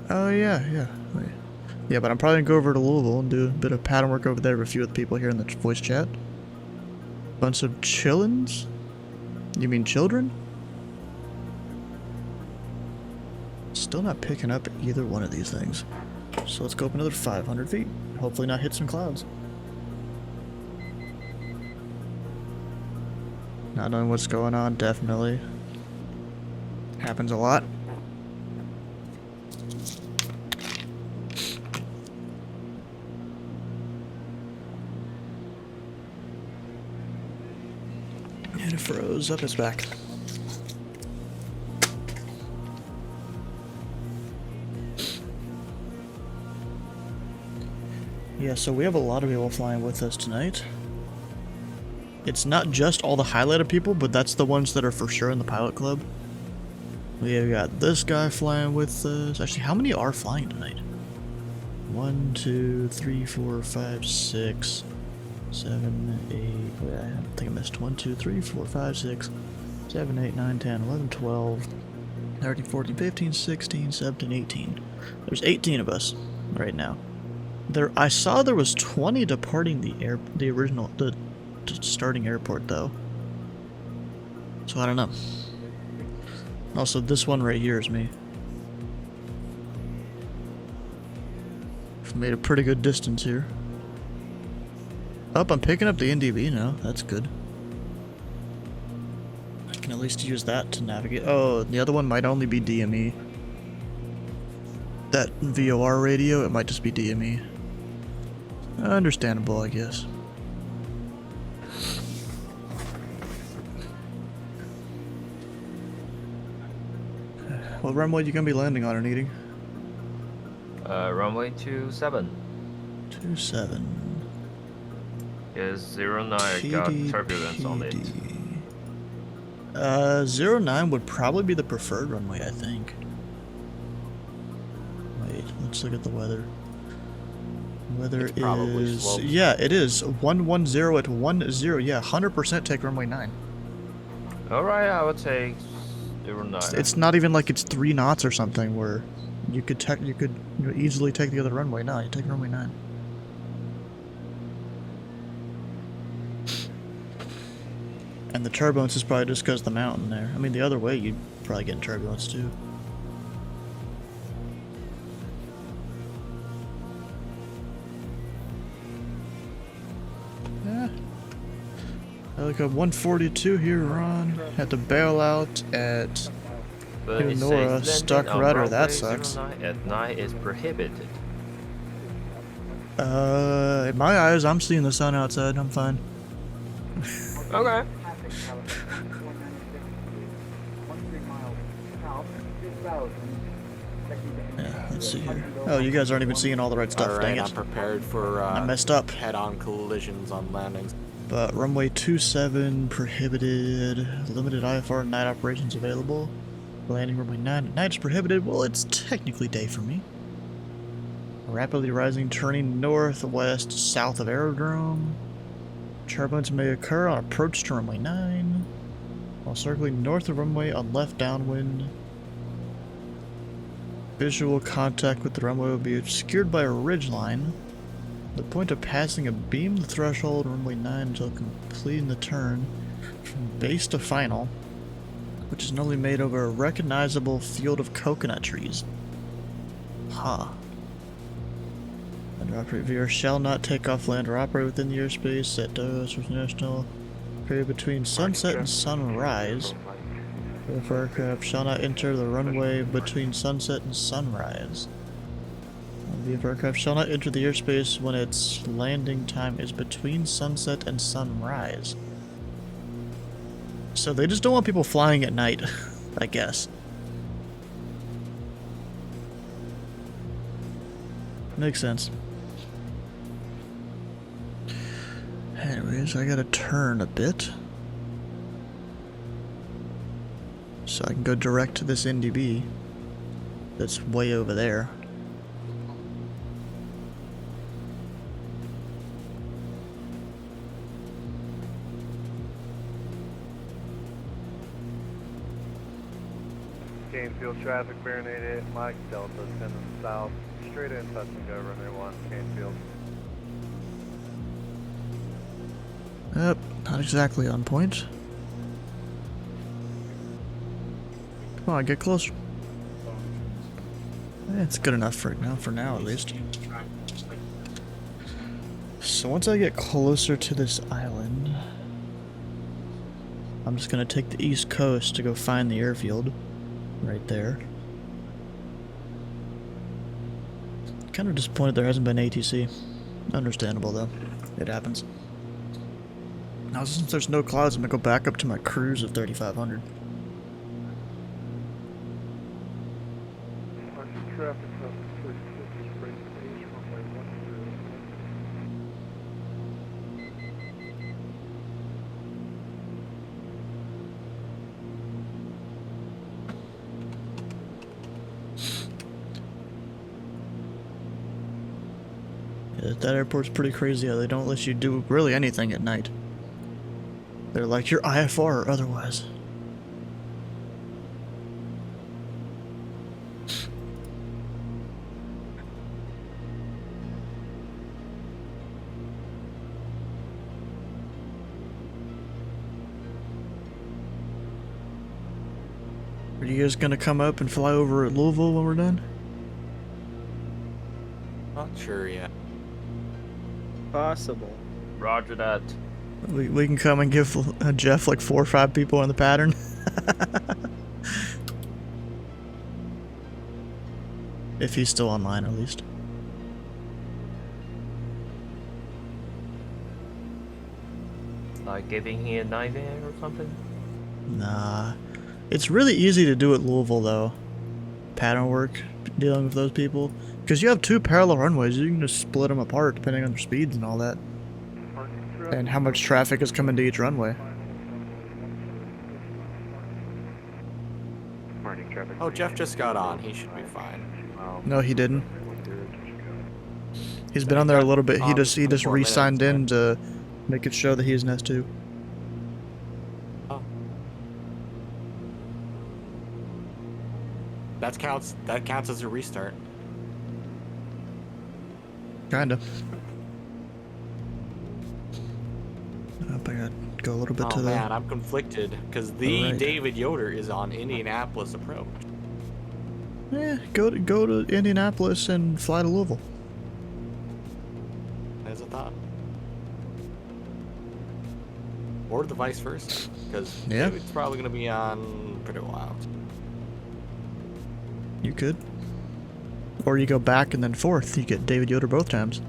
Speaker 1: Oh yeah. Yeah, but I'm probably gonna go over to Louisville and do a bit of pattern work over there with a few of the people here in the voice chat. Bunch of chillins? You mean children? Still not picking up either one of these things. So let's go up another 500 feet. Hopefully not hit some clouds. Not knowing what's going on, definitely. Happens a lot. And it froze up, it's back. Yeah, so we have a lot of people flying with us tonight. It's not just all the highlighted people, but that's the ones that are for sure in the pilot club. We have got this guy flying with us. Actually, how many are flying tonight? 1, 2, 3, 4, 5, 6, 7, 8. Wait, I think I missed 1, 2, 3, 4, 5, 6, 7, 8, 9, 10, 11, 12, 13, 14, 15, 16, 17, 18. There's 18 of us right now. I saw there was 20 departing the starting airport though. So I don't know. Also, this one right here is me. I've made a pretty good distance here. Oh, I'm picking up the NDB now. That's good. I can at least use that to navigate. Oh, the other one might only be DME. That VOR radio, it might just be DME. Understandable, I guess. What runway you gonna be landing on or needing?
Speaker 3: Runway 27.
Speaker 1: 27.
Speaker 3: Yes, 09 got turbulence on it.
Speaker 1: 09 would probably be the preferred runway, I think. Wait, let's look at the weather. Weather
Speaker 9: It's probably
Speaker 1: is...
Speaker 9: sloped.
Speaker 1: Yeah, it is. 110 at 10. Yeah, 100% take runway 9.
Speaker 3: Alright, I would take 09.
Speaker 1: It's not even like it's 3 knots or something where you could easily take the other runway. No, you take runway 9. And the turbulence is probably just because of the mountain there. I mean, the other way, you'd probably get in turbulence too. Yeah. I look up 142 here, Ron. Had to bail out at
Speaker 3: But it
Speaker 1: Nora,
Speaker 3: says
Speaker 1: stuck
Speaker 3: landing on
Speaker 1: rudder. That
Speaker 3: runway
Speaker 1: sucks.
Speaker 3: 09 at night is prohibited.
Speaker 1: In my eyes, I'm seeing the sun outside. I'm fine.
Speaker 3: Okay.
Speaker 1: Yeah, let's see here. Oh, you guys aren't even seeing all the right stuff.
Speaker 4: Alright,
Speaker 1: Dang
Speaker 4: I'm
Speaker 1: it.
Speaker 4: prepared for
Speaker 1: I messed up.
Speaker 4: head-on collisions on landings.
Speaker 1: But runway 27 prohibited. Limited IFR night operations available. Landing runway 9 at night is prohibited. Well, it's technically day for me. Rapidly rising, turning northwest south of aerodrome. Turbulence may occur on approach to runway 9. While circling north of runway on left downwind. Visual contact with the runway will be obscured by a ridgeline. The point of passing a beam the threshold runway 9 until completing the turn from base to final, which is normally made over a recognizable field of coconut trees. Huh. Land or operate viewer shall not take off, land, or operate within the airspace at national period between sunset and sunrise. If aircraft shall not enter the runway between sunset and sunrise. The aircraft shall not enter the airspace when its landing time is between sunset and sunrise. So they just don't want people flying at night, I guess. Makes sense. Anyways, I gotta turn a bit. So I can go direct to this NDB. That's way over there.
Speaker 17: Canefield traffic, Baronade 8, Mike Delta, 10 south, straight in, touch and go, runway 1, Canefield.
Speaker 1: Yep, not exactly on point. Come on, get closer. It's good enough for now at least. So once I get closer to this island, I'm just gonna take the east coast to go find the airfield. Right there. Kind of disappointed there hasn't been ATC. Understandable though. It happens. Now since there's no clouds, I'm gonna go back up to my cruise of 3,500.
Speaker 11: Traffic up to 46 rate stage, runway 10.
Speaker 1: Yeah, that airport's pretty crazy how they don't let you do really anything at night. They're like, you're IFR or otherwise. Are you guys gonna come up and fly over at Louisville when we're done?
Speaker 4: Not sure yet.
Speaker 6: Possible.
Speaker 3: Roger that.
Speaker 1: We can come and give Jeff like 4 or 5 people in the pattern. If he's still online, at least.
Speaker 3: Like giving here a nightmare or something?
Speaker 1: Nah. It's really easy to do at Louisville, though. Pattern work, dealing with those people. Because you have 2 parallel runways, you can just split them apart depending on their speeds and all that. And how much traffic is coming to each runway.
Speaker 4: Oh, Jeff just got on. He should be fine.
Speaker 1: No, he didn't. He's been on there a little bit. He just
Speaker 4: 4
Speaker 1: re-signed in to make it show that he's an S2.
Speaker 4: Oh. That counts as a restart.
Speaker 1: Kinda. I gotta go a little bit to the...
Speaker 4: man, I'm conflicted because the
Speaker 1: Alright.
Speaker 4: David Yoder is on Indianapolis approach.
Speaker 1: Eh, go to Indianapolis and fly to Louisville.
Speaker 4: As a thought. Or the vice versa, because
Speaker 1: Yeah.
Speaker 4: David's probably going to be on pretty wild.
Speaker 1: You could. Or you go back and then forth. You get David Yoder both times.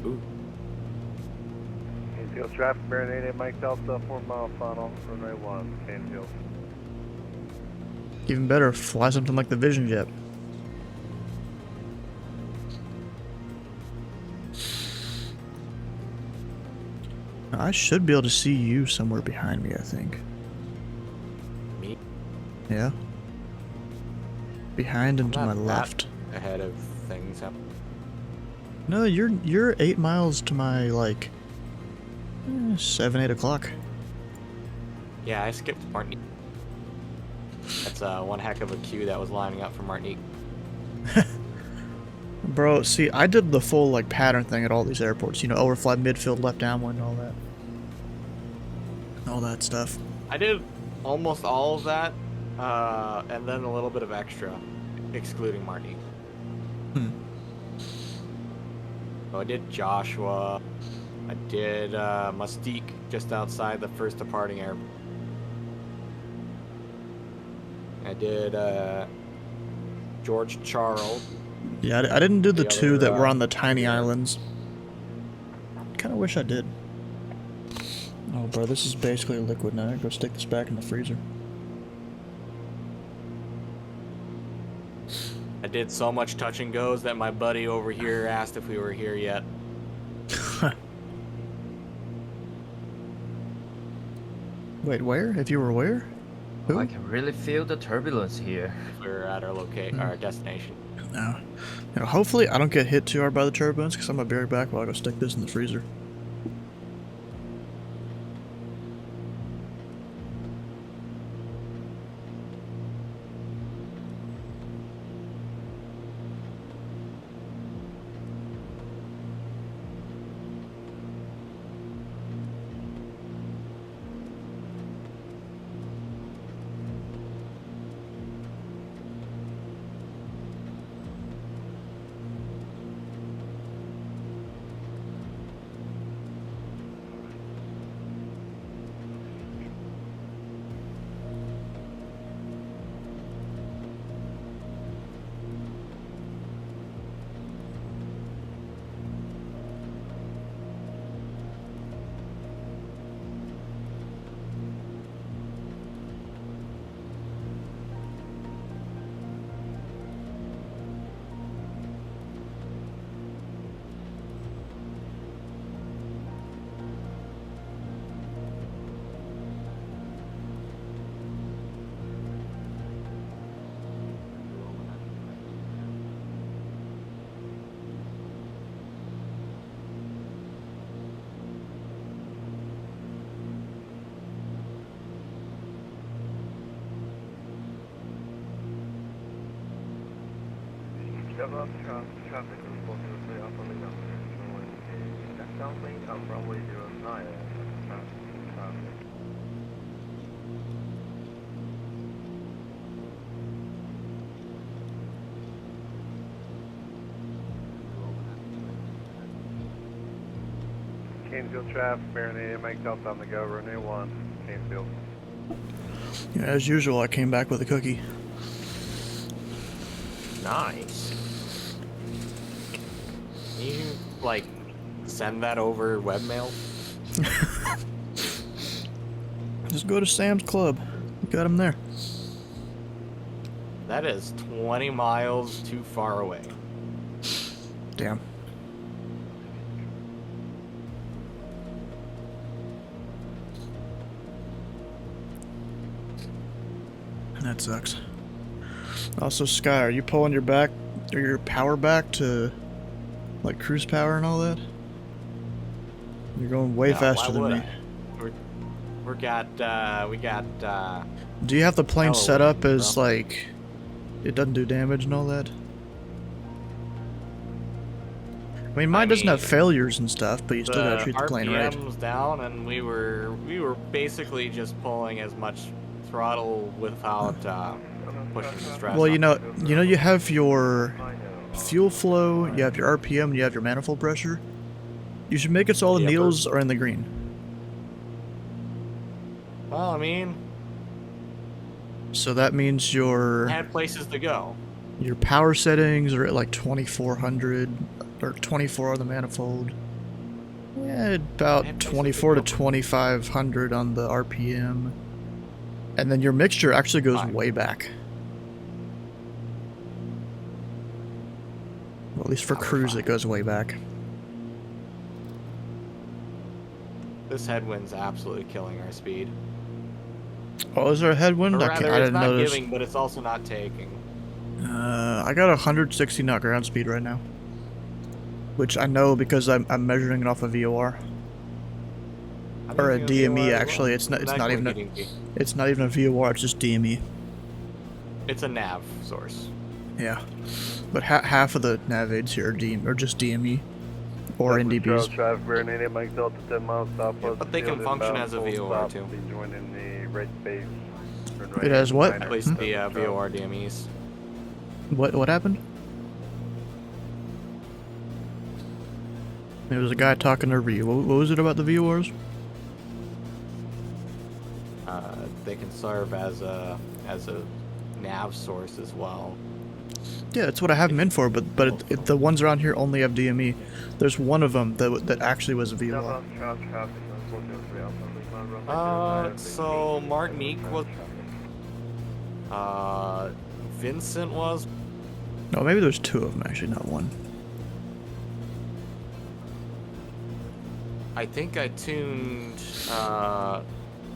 Speaker 4: Ooh.
Speaker 17: Canefield traffic, Baronade 8, Mike Delta, 4 mile final, runway 1, Canefield.
Speaker 1: Even better, fly something like the Vision Jet. I should be able to see you somewhere behind me, I think.
Speaker 4: Me?
Speaker 1: Yeah. Behind and to
Speaker 4: I'm
Speaker 1: my
Speaker 4: not
Speaker 1: left.
Speaker 4: that ahead of things.
Speaker 1: No, you're 8 miles to my, like, 7, 8 o'clock.
Speaker 4: Yeah, I skipped Martinique. That's one heck of a queue that was lining up for Martinique.
Speaker 1: Bro, see, I did the full, like, pattern thing at all these airports. You know, overfly, midfield, left downwind, all that. All that stuff.
Speaker 4: I did almost all of that, and then a little bit of extra, excluding Martinique. So I did Joshua. I did Mustique just outside the first departing airport. I did George Charles.
Speaker 1: Yeah, I didn't do the 2
Speaker 4: other,
Speaker 1: that were on the tiny islands. Kinda wish I did. Oh, bro, this is basically liquid now. Go stick this back in the freezer.
Speaker 4: I did so much touch and goes that my buddy over here asked if we were here yet.
Speaker 1: Wait, where? If you were where? Who?
Speaker 3: I can really feel the turbulence here.
Speaker 4: We're at our destination.
Speaker 1: No. Hopefully I don't get hit too hard by the turbulence, because I'm gonna be right back while I go stick this in the freezer.
Speaker 17: Traffic is 423 up on the ground. Southbound lane on runway 09. Traffic. Canesfield traffic, Marinade, Mike Delta on the go, runway 1, Canesfield.
Speaker 1: Yeah, as usual, I came back with a cookie.
Speaker 3: Nice.
Speaker 4: Can you, like, send that over webmail?
Speaker 1: Just go to Sam's Club. You got him there.
Speaker 4: That is 20 miles too far away.
Speaker 1: Damn. That sucks. Also, Sky, are you pulling your back or your power back to like cruise power and all that? You're going way faster than me.
Speaker 4: We got.
Speaker 1: Do you have the plane set up
Speaker 4: wind,
Speaker 1: as
Speaker 4: bro.
Speaker 1: like it doesn't do damage and all that? I mean, mine doesn't have failures and stuff, but you still gotta treat the plane right.
Speaker 4: RPM's down, and we were basically just pulling as much throttle without pushing the stress.
Speaker 1: Well,
Speaker 4: up.
Speaker 1: you have your fuel flow, you have your RPM, and you have your manifold pressure. You should make it so all the needles are in the green.
Speaker 4: Well, I mean,
Speaker 1: So that means your
Speaker 4: had places to go.
Speaker 1: Your power settings are at like 2400 or 24 on the manifold. Yeah, about 24 to 2500 on the RPM. And then your mixture actually goes way back. Well, at least for cruise it goes way back.
Speaker 4: This headwind's absolutely killing our speed.
Speaker 1: Oh, is there a headwind?
Speaker 4: Or
Speaker 1: I
Speaker 4: rather,
Speaker 1: didn't
Speaker 4: it's not
Speaker 1: notice.
Speaker 4: giving, but it's also not taking.
Speaker 1: I got 160 knot ground speed right now. Which I know because I'm measuring it off a VOR. Or a DME actually. It's not even a VOR, it's just DME.
Speaker 4: It's a nav source.
Speaker 1: Yeah. But half of the nav aids here are just DME or NDBs.
Speaker 17: Traffic, Marinade, Mike Delta 10 miles southwest.
Speaker 4: But they can function as a VOR too.
Speaker 17: Joining the red base.
Speaker 1: It has what?
Speaker 4: At least the VOR DMEs.
Speaker 1: What happened? There was a guy talking over you. What was it about the VORs?
Speaker 4: They can serve as a nav source as well.
Speaker 1: Yeah, that's what I have them in for, but the ones around here only have DME. There's one of them that actually was a VOR.
Speaker 4: So Martinique was. Vincent was.
Speaker 1: No, maybe there's two of them actually, not one.
Speaker 4: I think I tuned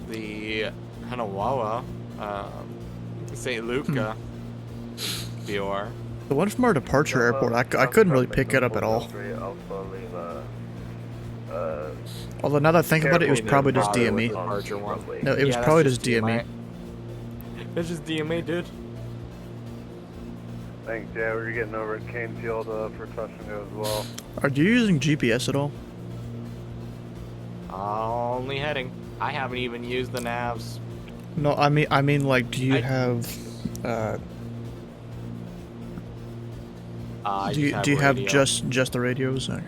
Speaker 4: the Hanawawa, St. Luca BOR.
Speaker 1: The one from our departure airport, I couldn't really pick it up at all. Although now that I think about it, it was probably just DME. No, it was probably just DME.
Speaker 4: It's just DME, dude.
Speaker 17: Thanks, yeah, we were getting over at Kane Field for touch and go as well.
Speaker 1: Are you using GPS at all?
Speaker 4: Only heading. I haven't even used the navs.
Speaker 1: No, I mean, like, do you have, do you have just the radios? Okay.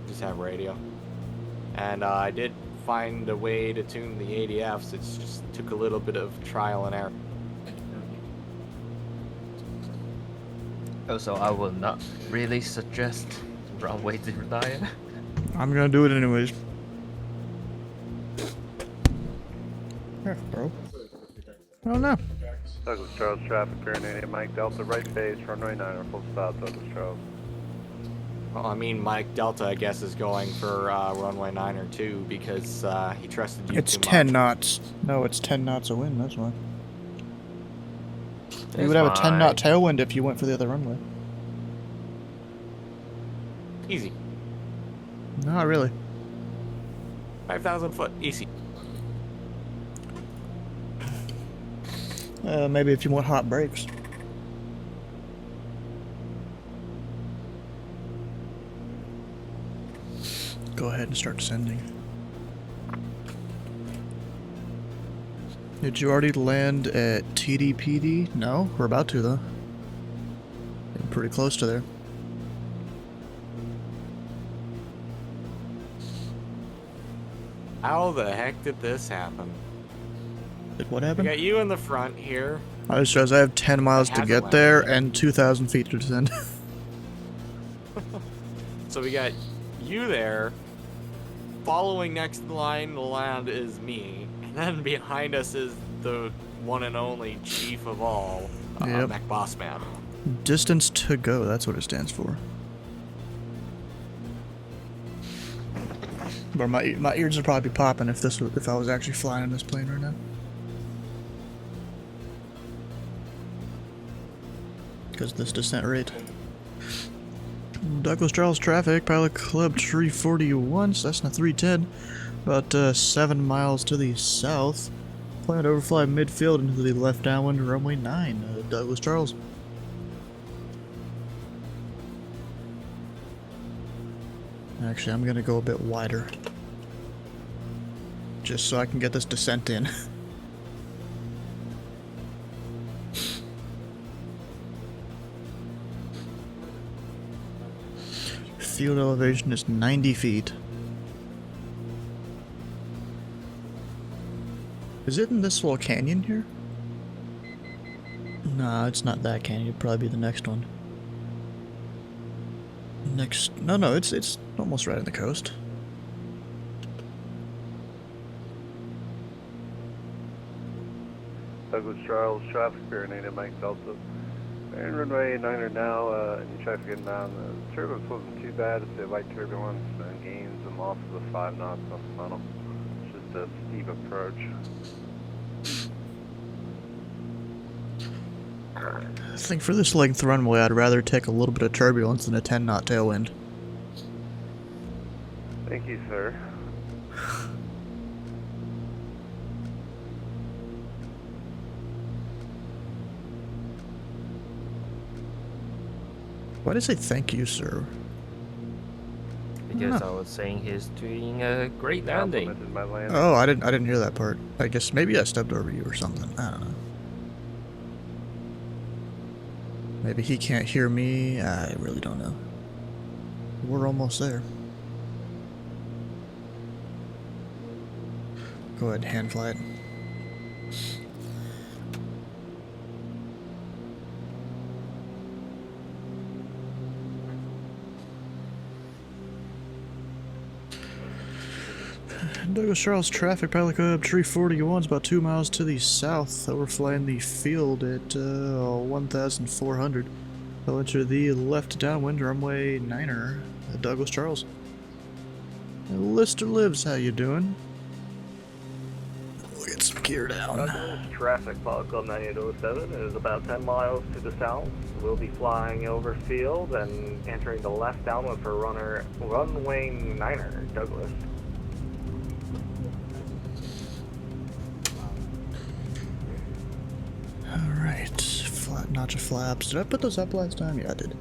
Speaker 4: Just have radio. And I did find a way to tune the ADFs. It just took a little bit of trial and error.
Speaker 3: Also, I will not really suggest runway to retire.
Speaker 1: I'm gonna do it anyways. Yeah, bro. I don't know.
Speaker 17: Douglas Charles traffic, Pyrenean Mike Delta, right base, runway 9, or full stop, Douglas Charles.
Speaker 4: Well, I mean, Mike Delta, I guess, is going for runway 9 or 2 because he trusted you
Speaker 1: It's
Speaker 4: too
Speaker 1: 10
Speaker 4: much.
Speaker 1: knots. No, it's 10 knots a wind, that's why. You would
Speaker 3: That's
Speaker 1: have a 10 knot
Speaker 3: fine.
Speaker 1: tailwind if you went for the other runway.
Speaker 4: Easy.
Speaker 1: Not really.
Speaker 4: 5,000 foot, easy.
Speaker 1: Maybe if you want hot brakes. Go ahead and start descending. Did you already land at TDPD? No, we're about to though. Getting pretty close to there.
Speaker 4: How the heck did this happen?
Speaker 1: Did what
Speaker 4: We
Speaker 1: happen?
Speaker 4: got you in the front here.
Speaker 1: I just realized I have 10 miles to
Speaker 4: hasn't
Speaker 1: get
Speaker 4: landed
Speaker 1: there
Speaker 4: yet.
Speaker 1: and 2,000 feet to descend.
Speaker 4: So we got you there. Following next in line to land is me. And then behind us is the one and only chief of all,
Speaker 1: Yep.
Speaker 4: Mac Bossman.
Speaker 1: Distance to go, that's what it stands for. But my ears would probably be popping if I was actually flying in this plane right now. Because this descent rate. Douglas Charles traffic, Pilot Club 341, Cessna 310, about 7 miles to the south. Plan to overfly midfield into the left downwind runway 9, Douglas Charles. Actually, I'm gonna go a bit wider. Just so I can get this descent in. Field elevation is 90 feet. Is it in this little canyon here? Nah, it's not that canyon. It'd probably be the next one. No, it's almost right on the coast.
Speaker 17: Douglas Charles traffic, Pyrenean Mike Delta. And runway 9 now, and you traffic inbound. The turbulence wasn't too bad. It's a light turbulence and gains and losses of 5 knots on the funnel. It's just a steep approach.
Speaker 1: I think for this length runway, I'd rather take a little bit of turbulence than a 10 knot tailwind.
Speaker 17: Thank you, sir.
Speaker 1: Why did I say thank you, sir?
Speaker 3: Because I was saying he's doing a great landing.
Speaker 17: Complimented my landing.
Speaker 1: Oh, I didn't hear that part. I guess maybe I stepped over you or something. I don't know. Maybe he can't hear me. I really don't know. We're almost there. Go ahead, hand fly it. Douglas Charles traffic, Pilot Club 341 is about 2 miles to the south. Overflying the field at 1,400. I'll enter the left downwind runway 9er, Douglas Charles. Lister Lives, how you doing? We'll get some gear down.
Speaker 5: Douglas traffic, Pilot Club 9807 is about 10 miles to the south. We'll be flying over field and entering the left downwind for runway 9er, Douglas.
Speaker 1: Alright, flat notch of flaps. Did I put those up last time? Yeah, I did.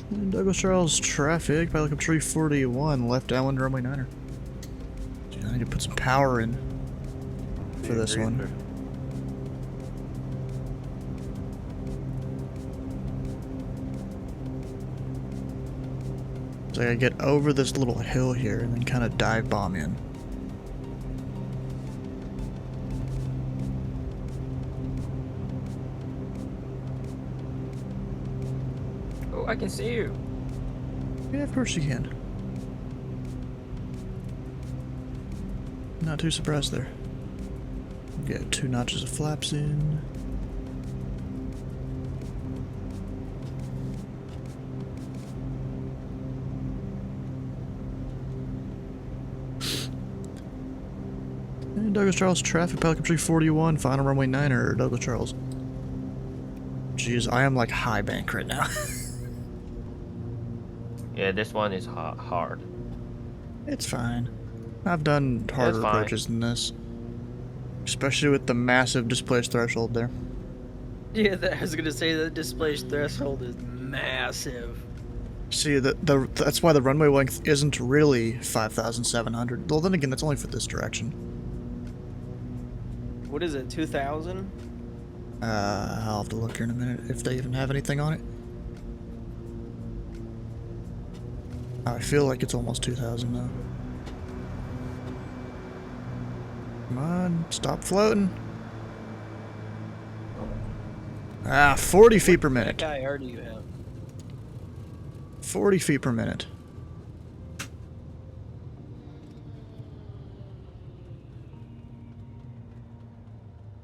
Speaker 1: And Douglas Charles traffic, Pilot Club 341, left downwind runway 9er. Dude, I need to put some power in for this one. So I gotta get over this little hill here and then kind of dive bomb in.
Speaker 3: Oh, I can see you.
Speaker 1: Yeah, of course you can. Not too surprised there. Get 2 notches of flaps in. And Douglas Charles traffic, Pilot Club 341, final runway 9er, Douglas Charles. Jeez, I am like high bank right now.
Speaker 3: Yeah, this one is hard.
Speaker 1: It's fine. I've done harder approaches than this. Especially with the massive displaced threshold there.
Speaker 6: Yeah, I was gonna say the displaced threshold is massive.
Speaker 1: See, that's why the runway length isn't really 5,700. Well, then again, that's only for this direction.
Speaker 6: What is it, 2,000?
Speaker 1: I'll have to look here in a minute if they even have anything on it. I feel like it's almost 2,000 though. Come on, stop floating. 40 feet per minute.
Speaker 6: What guy do you have?
Speaker 1: 40 feet per minute.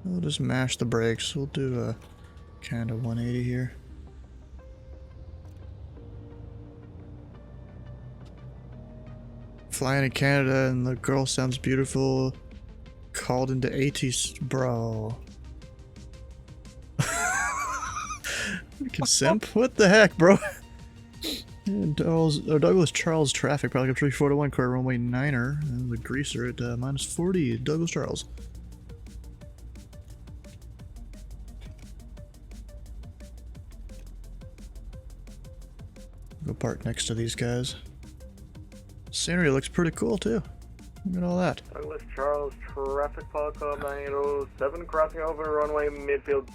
Speaker 1: We'll just mash the brakes. We'll do a kind of 180 here. Flying in Canada and the girl sounds beautiful. Called into AT's, bro. Freaking simp. What the heck, bro? And Douglas Charles traffic, probably up 341, clear runway 9er, and the greaser at minus 40, Douglas Charles. Go park next to these guys. Scenery looks pretty cool too. Look at all that.
Speaker 5: Douglas Charles traffic, Pilot Club 9807, crossing over runway midfield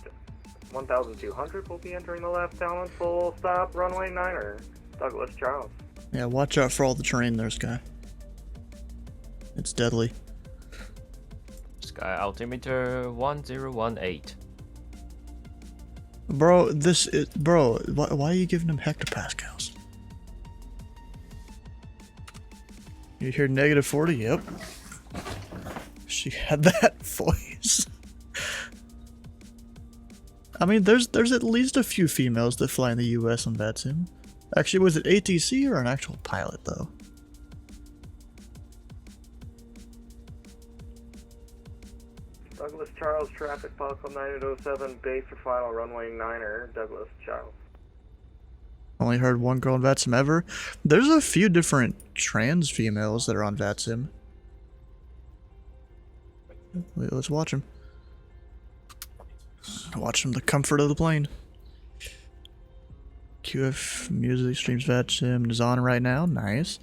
Speaker 5: 1200. We'll be entering the left downwind full stop runway 9er, Douglas Charles.
Speaker 1: Yeah, watch out for all the terrain there, Sky. It's deadly.
Speaker 3: Sky altimeter 1018.
Speaker 1: Bro, why are you giving him hectopascals? You hear negative 40? Yep. She had that voice. I mean, there's at least a few females that fly in the US on VATSIM. Actually, was it ATC or an actual pilot, though?
Speaker 5: Douglas Charles traffic, Pilot Club 9807, base for final runway 9er, Douglas Charles.
Speaker 1: Only heard one girl on VATSIM ever. There's a few different trans females that are on VATSIM. Wait, let's watch them. Watch them the comfort of the plane. QF music streams VATSIM is on right now. Nice.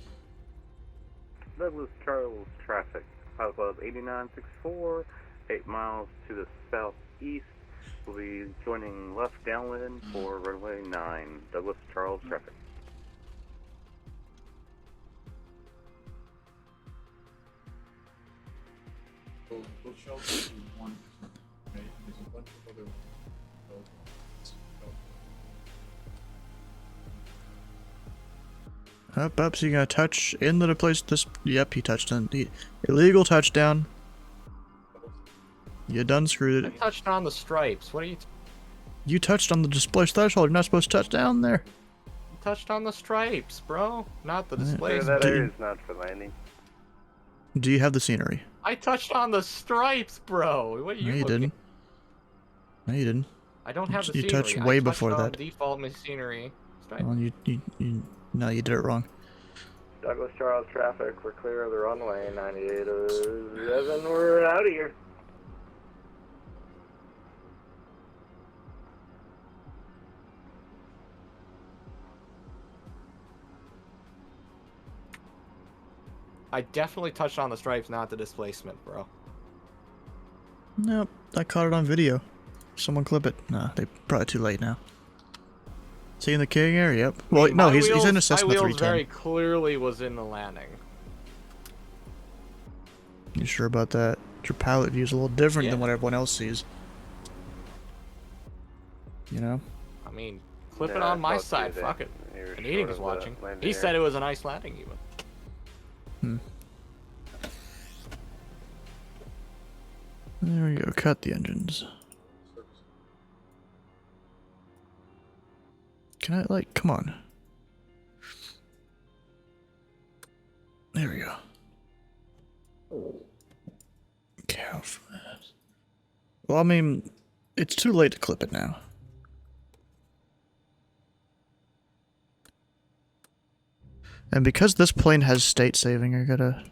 Speaker 17: Douglas Charles traffic, Pilot Club 8964, 8 miles to the southeast. We'll be joining left downwind for runway 9, Douglas Charles traffic.
Speaker 1: Up, so you gotta touch into the place. This, yep, he touched on the illegal touchdown. You done screwed
Speaker 3: I
Speaker 1: it.
Speaker 3: touched on the stripes. What are you?
Speaker 1: You touched on the display threshold. You're not supposed to touch down there.
Speaker 4: Touched on the stripes, bro. Not the display.
Speaker 17: Sir, that area's not for landing.
Speaker 1: Do you have the scenery?
Speaker 4: I touched on the stripes, bro. What are you
Speaker 1: No, you
Speaker 4: looking
Speaker 1: didn't. No, you didn't.
Speaker 4: I don't have the
Speaker 1: You
Speaker 4: scenery.
Speaker 1: touched way
Speaker 4: I touched
Speaker 1: before
Speaker 4: on
Speaker 1: that.
Speaker 4: default scenery. Stripe.
Speaker 1: Well, no, you did it wrong.
Speaker 5: Douglas Charles traffic, we're clear of the runway, 9807, we're out of here.
Speaker 4: I definitely touched on the stripes, not the displacement, bro.
Speaker 1: Nope, I caught it on video. Someone clip it. Nah, they probably too late now. Is he in the King area? Yep. Well, no, he's in a Cessna
Speaker 4: My wheels
Speaker 1: 310.
Speaker 4: very clearly was in the landing.
Speaker 1: You sure about that? Your pilot view is a little different than what everyone else sees. You know?
Speaker 4: I mean, clip it
Speaker 17: Yeah,
Speaker 4: on my
Speaker 17: I thought
Speaker 4: side.
Speaker 17: you
Speaker 4: Fuck
Speaker 17: did.
Speaker 4: it.
Speaker 17: You're
Speaker 4: And Eating
Speaker 17: short
Speaker 4: is
Speaker 17: of the
Speaker 4: watching.
Speaker 17: landing
Speaker 4: He said
Speaker 17: area.
Speaker 4: it was a nice landing, even.
Speaker 1: There we go. Cut the engines. Can I, like, come on. There we go. Cow flat. Well, I mean, it's too late to clip it now. And because this plane has state saving, I gotta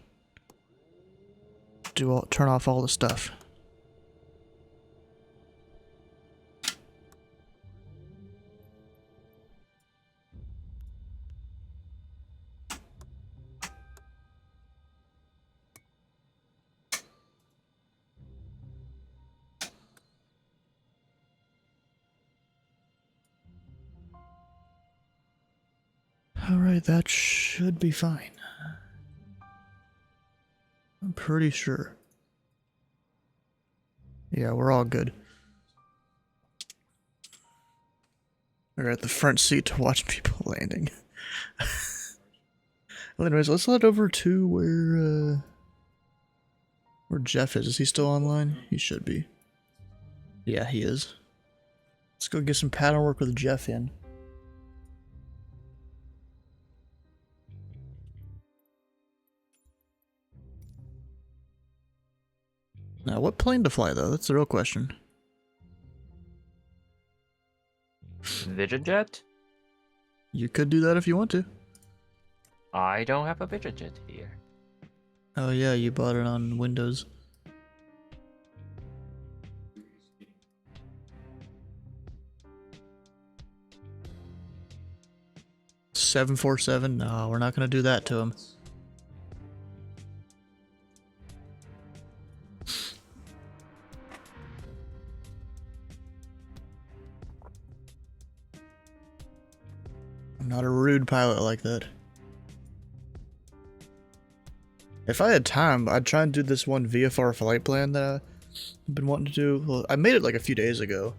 Speaker 1: turn off all the stuff. Alright, that should be fine. I'm pretty sure. Yeah, we're all good. We're at the front seat to watch people landing. Well, anyways, let's head over to where Jeff is. Is he still online? He should be. Yeah, he is. Let's go get some pattern work with Jeff in. Now, what plane to fly, though? That's the real question.
Speaker 3: Vision jet?
Speaker 1: You could do that if you want to.
Speaker 3: I don't have a vision jet here.
Speaker 1: Oh yeah, you bought it on Windows. $747? No, we're not gonna do that to him. I'm not a rude pilot like that. If I had time, I'd try and do this one VFR flight plan that I've been wanting to do. Well, I made it like a few days ago.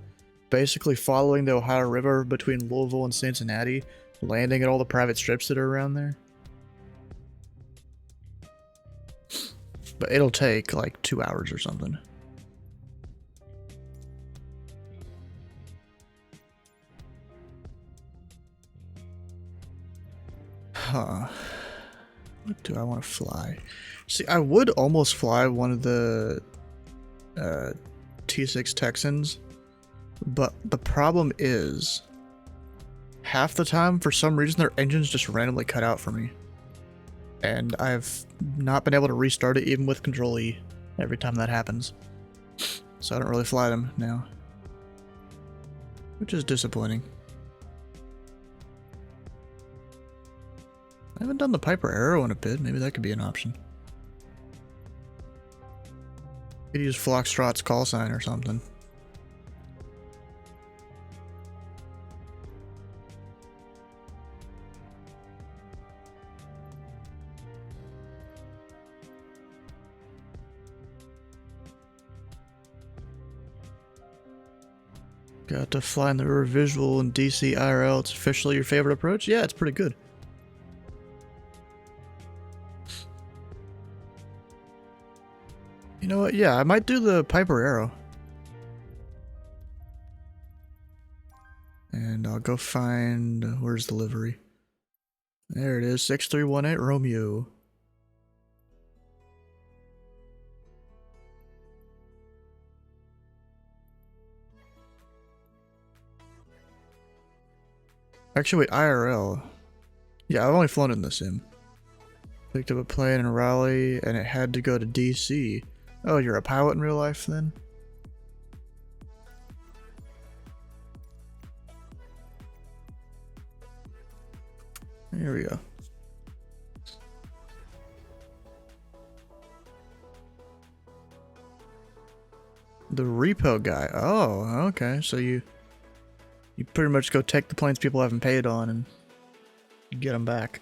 Speaker 1: Basically following the Ohio River between Louisville and Cincinnati, landing at all the private strips that are around there. But it'll take like 2 hours or something. Huh. What do I want to fly? See, I would almost fly one of the T6 Texans, but the problem is half the time, for some reason, their engines just randomly cut out for me. And I've not been able to restart it even with Control E every time that happens. So I don't really fly them now, which is disappointing. I haven't done the Piper Arrow in a bit. Maybe that could be an option. Could use Foxtrot's call sign or something. Got to fly in the river visual in DC IRL. It's officially your favorite approach? Yeah, it's pretty good. You know what? Yeah, I might do the Piper Arrow. And I'll go find... Where's the livery? There it is, 6318 Romeo. Actually, wait, IRL. Yeah, I've only flown in the sim. Picked up a plane in Raleigh, and it had to go to DC. Oh, you're a pilot in real life, then? Here we go. The repo guy. Oh, okay. So you pretty much go take the planes people haven't paid on and get them back.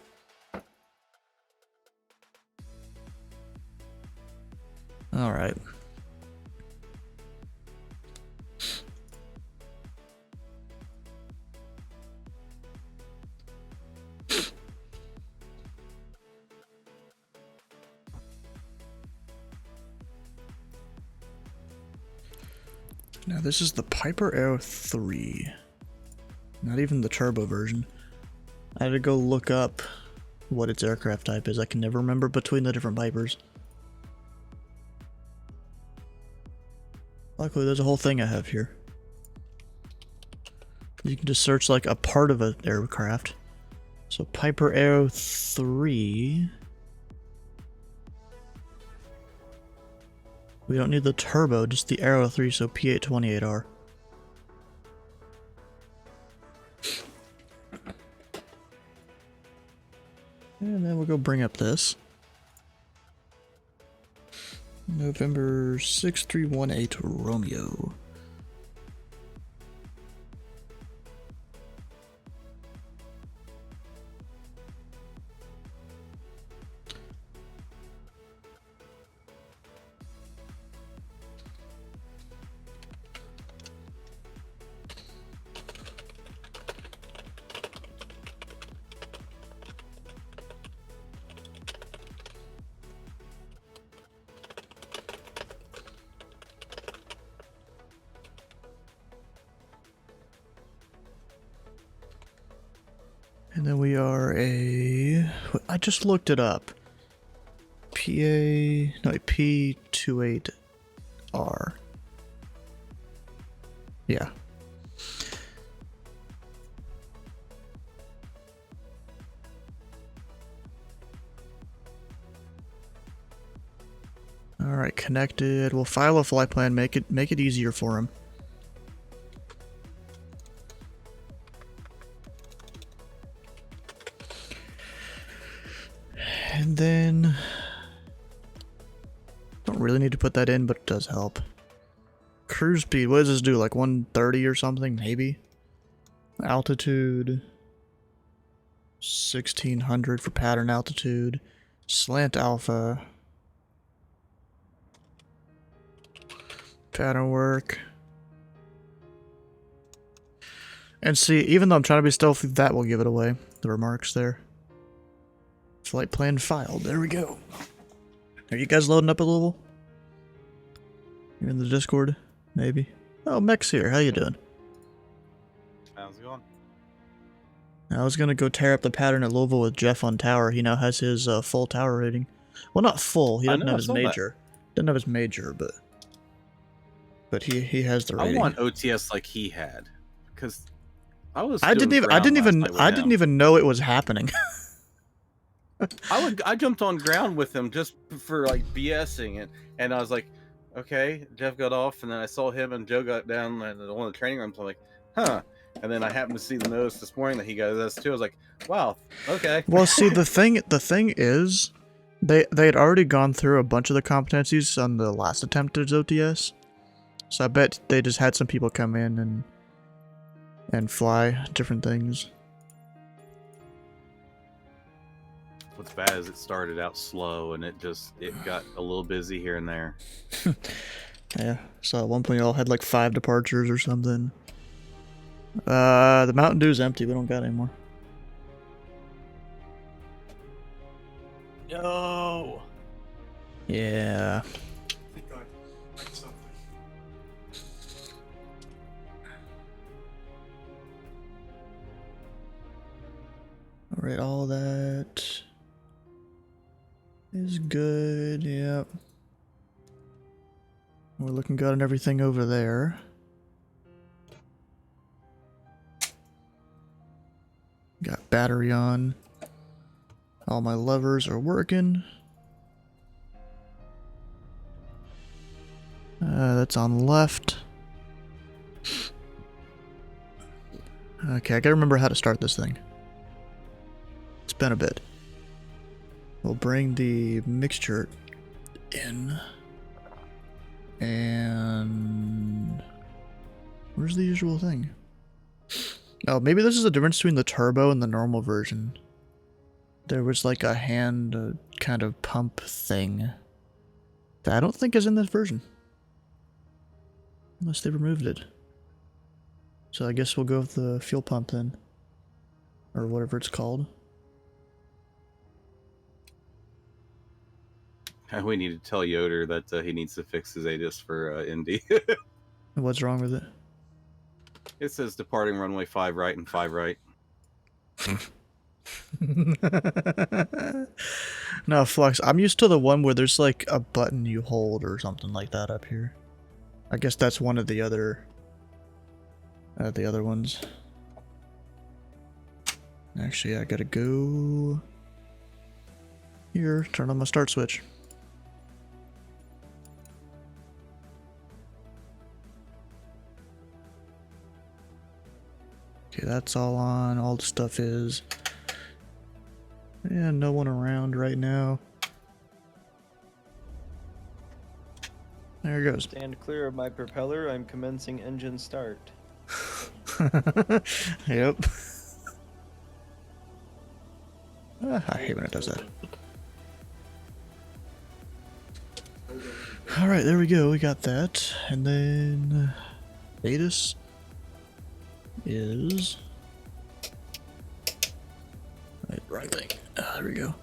Speaker 1: All right. Now this is the Piper Aero 3. Not even the turbo version. I had to go look up what its aircraft type is. I can never remember between the different Pipers. Luckily there's a whole thing I have here. You can just search like a part of an aircraft. So Piper Aero 3. We don't need the turbo, just the Aero 3, so P828R. And then we'll go bring up this. November 6318 Romeo. And then we are a... I just looked it up. P28R. Yeah. Alright, connected. We'll file a flight plan, make it easier for him. And then... Don't really need to put that in, but it does help. Cruise speed, what does this do? Like 130 or something, maybe? Altitude... 1600 for pattern altitude. Slant alpha. Pattern work. And see, even though I'm trying to be stealthy, that will give it away. The remarks there. Flight plan filed. There we go. Are you guys loading up a little? You're in the Discord? Maybe. Oh, Mech's here. How you doing?
Speaker 18: How's it going?
Speaker 1: I was gonna go tear up the pattern at Louisville with Jeff on tower. He now has his full tower rating. Well, not full. He doesn't have his major. Doesn't have his major, but he has the rating.
Speaker 18: I want OTS like he had, because
Speaker 1: I didn't even know it was happening.
Speaker 18: I jumped on ground with him just for like BSing it, and I was like, okay, Jeff got off, and then I saw him and Joe got down in one of the training rooms. I'm like, huh. And then I happened to see the notice this morning that he got this too. I was like, wow, okay.
Speaker 1: Well, see, the thing is, they had already gone through a bunch of the competencies on the last attempt at OTS, so I bet they just had some people come in and fly different things.
Speaker 18: What's bad is it started out slow and it got a little busy here and there.
Speaker 1: Yeah, so at one point y'all had like 5 departures or something. The Mountain Dew's empty, we don't got any more.
Speaker 18: No.
Speaker 1: Yeah.
Speaker 18: I think I like something.
Speaker 1: Alright, all that is good, yep. We're looking good on everything over there. Got battery on. All my levers are working. That's on left. Okay, I gotta remember how to start this thing. It's been a bit. We'll bring the mixture in. And where's the usual thing? Oh, maybe this is the difference between the turbo and the normal version. There was like a hand kind of pump thing that I don't think is in this version. Unless they removed it. So I guess we'll go with the fuel pump then. Or whatever it's called.
Speaker 18: We need to tell Yoder that he needs to fix his ATIS for Indy.
Speaker 1: What's wrong with it?
Speaker 18: It says departing runway 5 right and 5 right.
Speaker 1: No, Flux, I'm used to the one where there's like a button you hold or something like that up here. I guess that's one of the other ones. Actually, I gotta go here, turn on my start switch. Okay, that's all on, all the stuff is. Yeah, no one around right now. There it goes.
Speaker 6: Stand clear of my propeller. I'm commencing engine start.
Speaker 1: Yep. I hate when it does that. Alright, there we go. We got that. And then ATIS is... Right thing. There we go.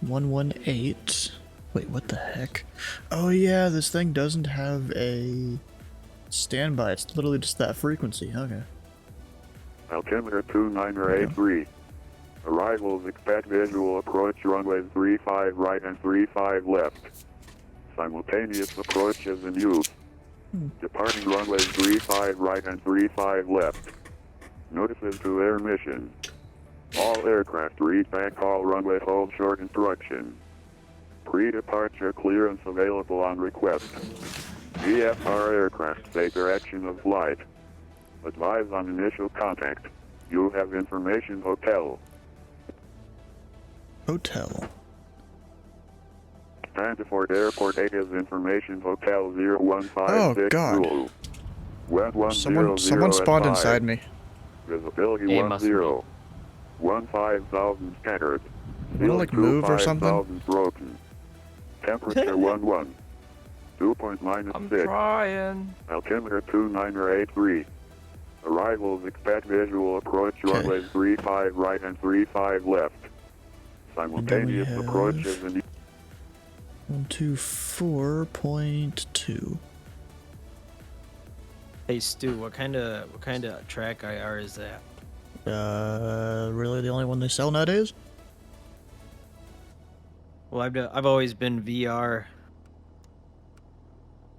Speaker 1: 118. Wait, what the heck? Oh yeah, this thing doesn't have a standby. It's literally just that frequency. Okay.
Speaker 19: Altimeter 2983. Arrivals expect visual approach runways 35 right and 35 left. Simultaneous approach is in use. Departing runways 35 right and 35 left. Notices to air mission. All aircraft read back all runway hold short instruction. Pre-departure clearance available on request. VFR aircraft take direction of flight. Advise on initial contact. You have information hotel.
Speaker 1: Hotel.
Speaker 19: Stanford Airport 8 is information hotel 0156.
Speaker 1: Oh god. Someone spawned inside me.
Speaker 19: Visibility 10. 15,000 scattered.
Speaker 1: You wanna like move or something?
Speaker 19: Broken. Temperature 11. 2.6.
Speaker 3: I'm trying.
Speaker 19: Altimeter 2983. Arrivals expect visual approach runways 35 right and 35 left. Simultaneous approaches in
Speaker 1: 124.2.
Speaker 6: Hey Stu, what kind of track IR is that?
Speaker 1: Really the only one they sell nowadays?
Speaker 6: Well, I've always been VR.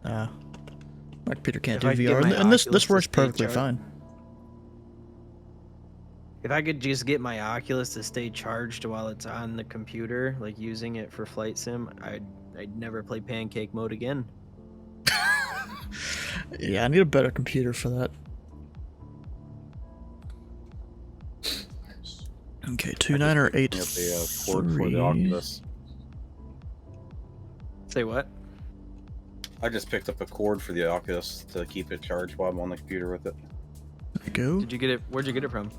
Speaker 1: My computer can't
Speaker 6: If
Speaker 1: do
Speaker 6: I get
Speaker 1: VR,
Speaker 6: my
Speaker 1: and this
Speaker 6: Oculus
Speaker 1: works
Speaker 6: to stay
Speaker 1: perfectly
Speaker 6: charged-
Speaker 1: fine.
Speaker 6: If I could just get my Oculus to stay charged while it's on the computer, like using it for flight sim, I'd never play pancake mode again.
Speaker 1: Yeah, I need a better computer for that. Okay, 29 or 8.
Speaker 18: Get the cord for the Oculus.
Speaker 6: Say what?
Speaker 18: I just picked up a cord for the Oculus to keep it charged while I'm on the computer with it.
Speaker 1: There you go.
Speaker 6: Did you get it? Where'd you get it from?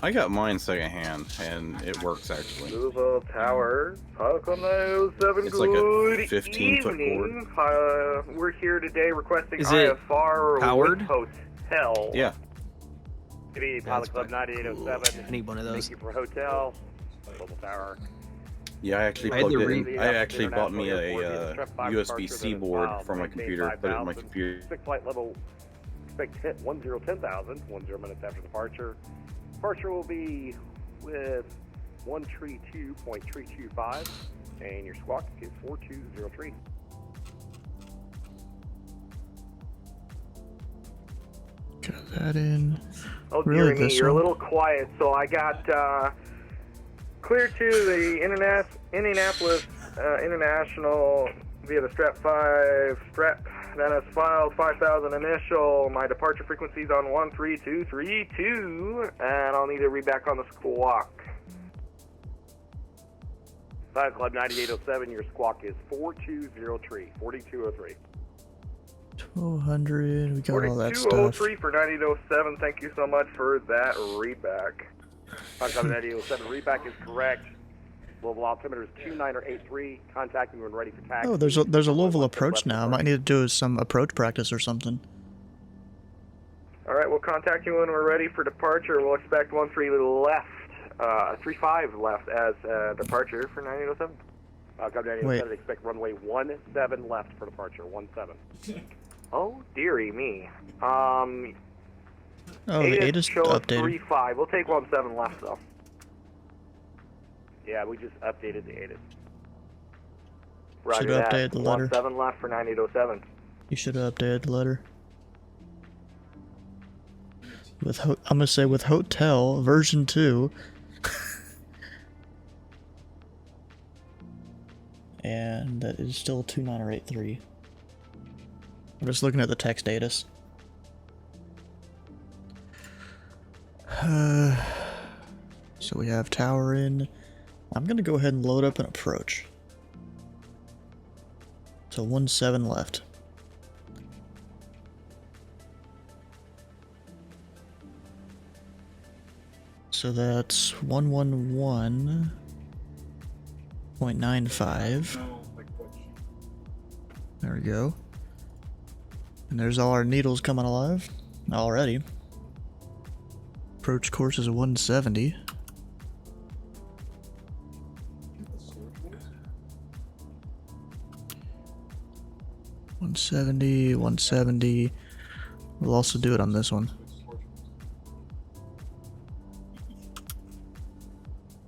Speaker 18: I got mine secondhand, and it works actually.
Speaker 5: Louisville Tower, Falcon 907,
Speaker 18: It's like a
Speaker 5: good
Speaker 18: 15-foot
Speaker 5: evening. We're here today requesting
Speaker 6: Is it
Speaker 5: IFR
Speaker 6: powered?
Speaker 5: Hotel.
Speaker 18: Yeah.
Speaker 5: City Pilot Club 9807.
Speaker 6: I need one of those.
Speaker 5: Thank you for hotel. Louisville Tower.
Speaker 18: Yeah, I actually
Speaker 6: I had
Speaker 18: plugged
Speaker 6: to
Speaker 18: it in.
Speaker 5: read-
Speaker 18: I actually bought me
Speaker 5: International
Speaker 18: a
Speaker 5: Airport, Trip 5
Speaker 18: USB-C
Speaker 5: departure,
Speaker 18: board
Speaker 5: then
Speaker 18: for my
Speaker 5: maintain
Speaker 18: computer. Put it in my
Speaker 5: 5,000.
Speaker 18: computer.
Speaker 5: Expect flight level, expect 10,000, 10 minutes after departure. Departure will be with 132.325, and your squawk is 4203.
Speaker 1: Got that in.
Speaker 5: Oh,
Speaker 1: Really,
Speaker 5: dearie me,
Speaker 1: this
Speaker 5: you're a
Speaker 1: one?
Speaker 5: little quiet. So I got clear to the Indianapolis International via the Strap 5 strap. That has filed 5,000 initial. My departure frequency's on 13232, and I'll need to read back on the squawk. 5 Club 9807, your squawk is 4203, 4203.
Speaker 1: 1200. We got all that stuff.
Speaker 5: 4203 for 9807. Thank you so much for that readback. 5 Club 9807, readback is correct. Louisville altimeter is 2983. Contact me when ready for taxi.
Speaker 1: Oh, there's a Louisville approach now. I might need to do some approach practice or something.
Speaker 5: All right, we'll contact you when we're ready for departure. We'll expect 13 left, 35 left as departure for 9807. Club 9807, expect runway 17 left for departure. 17. Oh, dearie me.
Speaker 1: Oh, the ATIS
Speaker 5: show us
Speaker 1: updated.
Speaker 5: 35. We'll take 17 left though. Yeah, we just updated the ATIS.
Speaker 1: Should have updated the letter.
Speaker 5: 17 left for 9807.
Speaker 1: You should have updated the letter. With I'm gonna say with hotel version 2. And that is still 29083. I'm just looking at the text ATIS. So we have tower in. I'm gonna go ahead and load up an approach. So 17 left. So that's 111.95. There we go. And there's all our needles coming alive already. Approach course is 170. $170. We'll also do it on this one.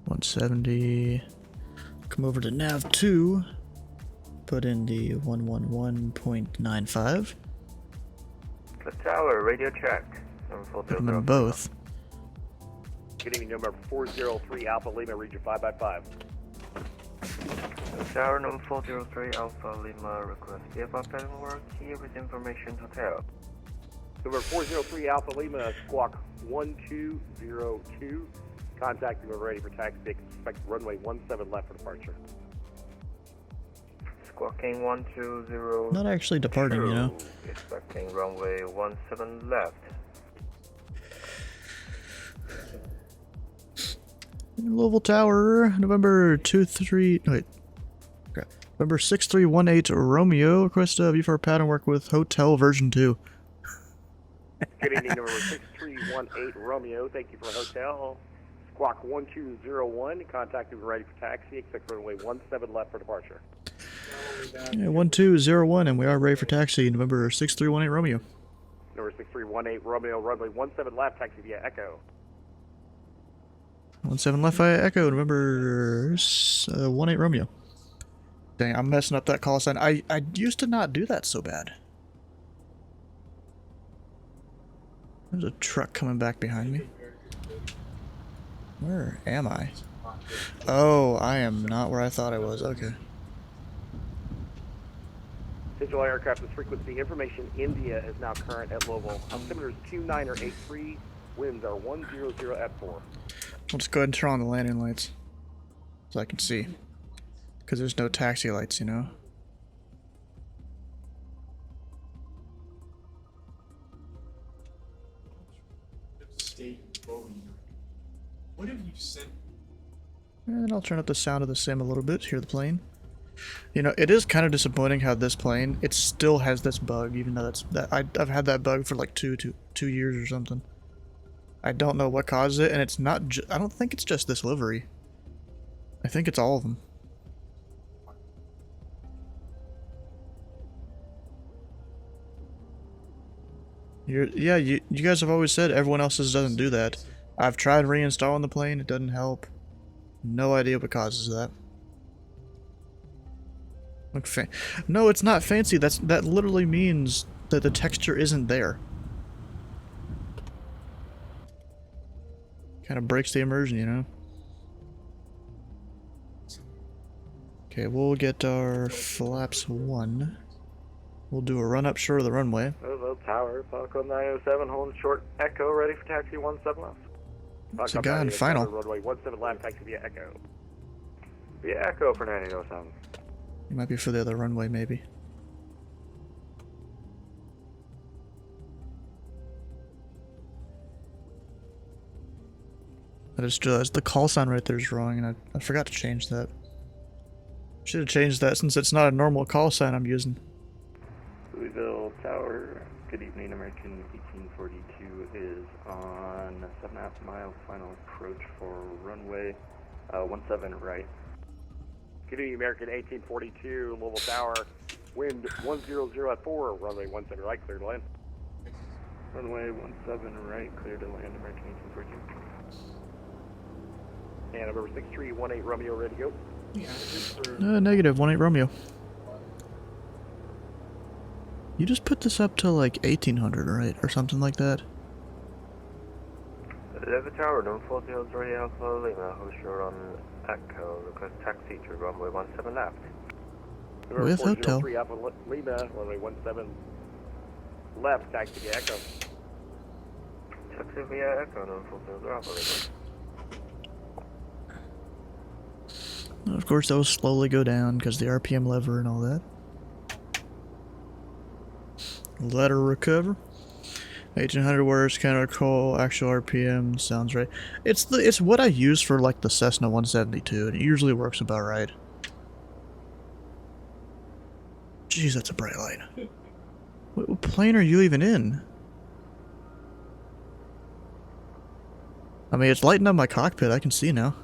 Speaker 1: 170. Come over to nav 2. Put in the 111.95.
Speaker 17: The tower, radio check.
Speaker 1: Put them in both.
Speaker 5: Good evening, number 403 Alpha Lima, region 5x5.
Speaker 17: Tower number 403 Alpha Lima, request VFR pattern work here with information hotel.
Speaker 5: Number 403 Alpha Lima, squawk 1202. Contact you when ready for taxi. Expect runway 17 left for departure.
Speaker 17: Squawking 120.
Speaker 1: Not actually departing, you know.
Speaker 17: Expecting runway 17 left.
Speaker 1: Louisville Tower, November 23. Wait. Okay. November 6318 Romeo. Request VFR pattern work with hotel version 2.
Speaker 5: Good evening, number 6318 Romeo. Thank you for hotel. Squawk 1201. Contact you when ready for taxi. Expect runway 17 left for departure.
Speaker 1: Yeah, 1201, and we are ready for taxi. November 6318 Romeo.
Speaker 5: Number 6318 Romeo, runway 17 left, taxi via Echo.
Speaker 1: 17 left via Echo. November 18 Romeo. Dang, I'm messing up that call sign. I used to not do that so bad. There's a truck coming back behind me. Where am I? Oh, I am not where I thought I was. Okay.
Speaker 5: Digital aircraft with frequency information. India is now current at Louisville. Altimeter is 2983. Winds are 100 at 4.
Speaker 1: I'll just go ahead and turn on the landing lights so I can see. Because there's no taxi lights, you know.
Speaker 20: What have you sent?
Speaker 1: And I'll turn up the sound of the sim a little bit, hear the plane. You know, it is kind of disappointing how this plane, it still has this bug, even though I've had that bug for like two years or something. I don't know what caused it, and it's not, I don't think it's just this livery. I think it's all of them. Yeah, you guys have always said everyone else's doesn't do that. I've tried reinstalling the plane, it doesn't help. No idea what causes that. Look no, it's not fancy. That literally means that the texture isn't there. Kind of breaks the immersion, you know? Okay, we'll get our flaps 1. We'll do a run up short of the runway.
Speaker 5: Hello, Tower, Pilot Club 907, holding short Echo, ready for taxi 17 left.
Speaker 1: It's a guy in final.
Speaker 5: Runway 17 left, taxi via Echo. Via Echo for 9807.
Speaker 1: It might be for the other runway, maybe. I just realized the call sign right there is wrong, and I forgot to change that. Should have changed that since it's not a normal call sign I'm using.
Speaker 5: Louisville Tower, good evening. American 1842 is on 7.5 mile final approach for runway 17 right. Good evening, American 1842, Louisville Tower, wind 100 at 4, runway 17 right, clear to land. Runway 17 right, clear to land, American 1842. And number 6318 Romeo, ready to go.
Speaker 1: Negative 18 Romeo. You just put this up to like 1800, right? Or something like that?
Speaker 17: The Tower, no 40 Hills Radio Alpha Lima, who's short on Echo, request taxi to runway 17 left.
Speaker 1: With hotel.
Speaker 5: 3 Alpha Lima, runway 17 left, taxi via Echo.
Speaker 17: Taxi via Echo, no 40 Hills Alpha Lima.
Speaker 1: Of course, that will slowly go down because the RPM lever and all that. Let her recover. 1800 words, can't recall actual RPM. Sounds right. It's what I use for like the Cessna 172, and it usually works about right. Jeez, that's a bright light. What plane are you even in? I mean, it's lighting up my cockpit. I can see now.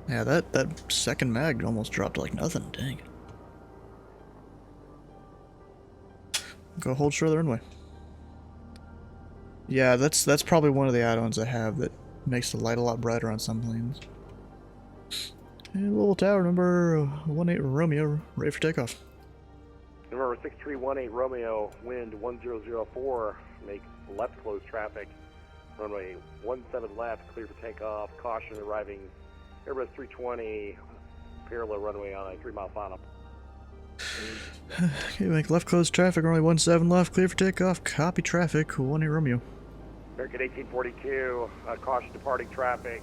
Speaker 1: Yeah, that second mag almost dropped to like nothing. Dang. Go hold short of the runway. Yeah, that's probably one of the add-ons I have that makes the light a lot brighter on some planes. And Louisville Tower, number 18 Romeo, ready for takeoff.
Speaker 5: Number 6318 Romeo, wind 1004, make left close traffic. Runway 17 left, clear for takeoff. Caution arriving Airbus 320, parallel runway on a 3-mile final.
Speaker 1: Okay, make left close traffic, runway 17 left, clear for takeoff. Copy traffic, 18 Romeo.
Speaker 5: American 1842, caution departing traffic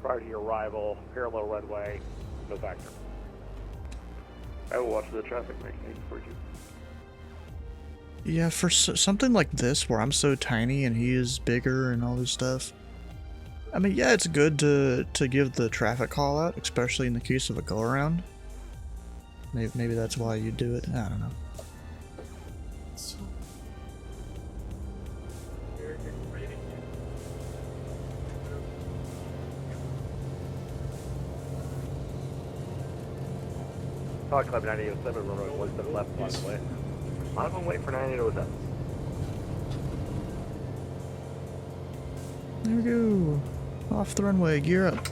Speaker 5: prior to your arrival, parallel runway, no factor. I will watch the traffic, American 1842.
Speaker 1: Yeah, for something like this, where I'm so tiny and he is bigger and all this stuff, I mean, yeah, it's good to give the traffic call out, especially in the case of a go-around. Maybe that's why you do it. I don't know.
Speaker 5: Pilot Club 9807, runway 17 left, by the way. A lot of them wait for 9807.
Speaker 1: There we go. Off the runway, gear up.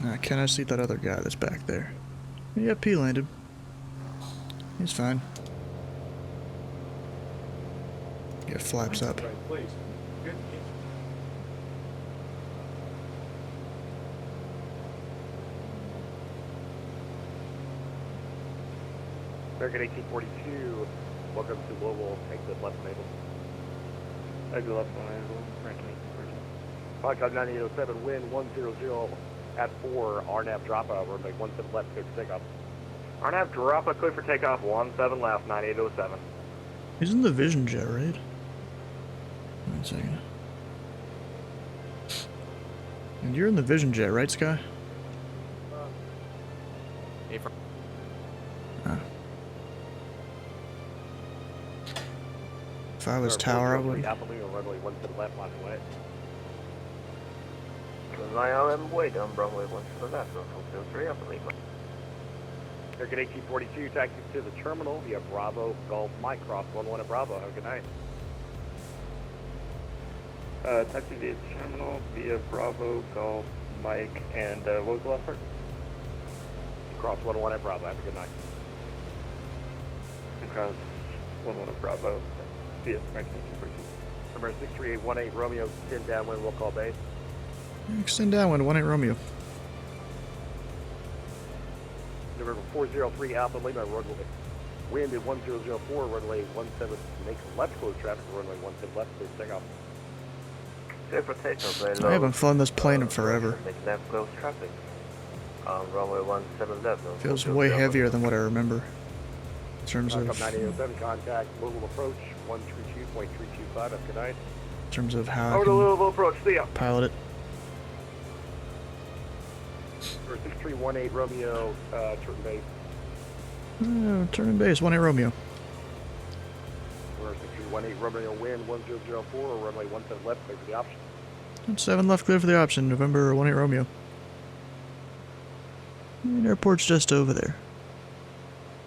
Speaker 1: Now, can I see that other guy that's back there? Yep, he landed. He's fine. Get flaps up.
Speaker 5: American 1842, welcome to Louisville, exit left enable. Exit left enable, American 1842. Pilot Club 9807, wind 100 at 4, RNAV drop out, runway 17 left, clear for takeoff. RNAV drop out, clear for takeoff, 17 left, 9807.
Speaker 1: He's in the Vision Jet, right? Wait a second. And you're in the Vision Jet, right, Sky? If I was Tower, I would.
Speaker 5: Alpha Lima, runway 1 to the left, line away.
Speaker 17: ILM wait on runway 1 to the left, 403 Alpha Lima.
Speaker 5: American 1842, taxi to the terminal via Bravo, Golf, Mike, cross 11 at Bravo. Have a good night.
Speaker 17: Taxi to the terminal via Bravo, Golf, Mike, and what was the last part?
Speaker 5: Cross 11 at Bravo. Have a good night.
Speaker 17: Cross 11 at Bravo via American 1842.
Speaker 5: Number 63818 Romeo, 10 downwind, we'll call base.
Speaker 1: Extend downwind, 18 Romeo.
Speaker 5: November 403 Alpha Lima, runway wind at 1004, runway 17, make left close traffic, runway 17 left, clear takeoff.
Speaker 17: Clear for takeoff, very
Speaker 1: I
Speaker 17: low.
Speaker 1: haven't flown this plane in forever.
Speaker 17: Make left close traffic. Runway 17 left.
Speaker 1: Feels way heavier than what I remember. In terms of...
Speaker 5: Up 9807, contact Louisville approach, 132.325, have a good night.
Speaker 1: In terms of how
Speaker 5: Over to
Speaker 1: I
Speaker 5: Louisville approach, see ya.
Speaker 1: can pilot it.
Speaker 5: For 6318 Romeo, turn base.
Speaker 1: Turn in base, 18 Romeo.
Speaker 5: For 6318 Romeo, wind 1004, runway 17 left, clear for the option.
Speaker 1: 7 left, clear for the option, November 18 Romeo. And airport's just over there.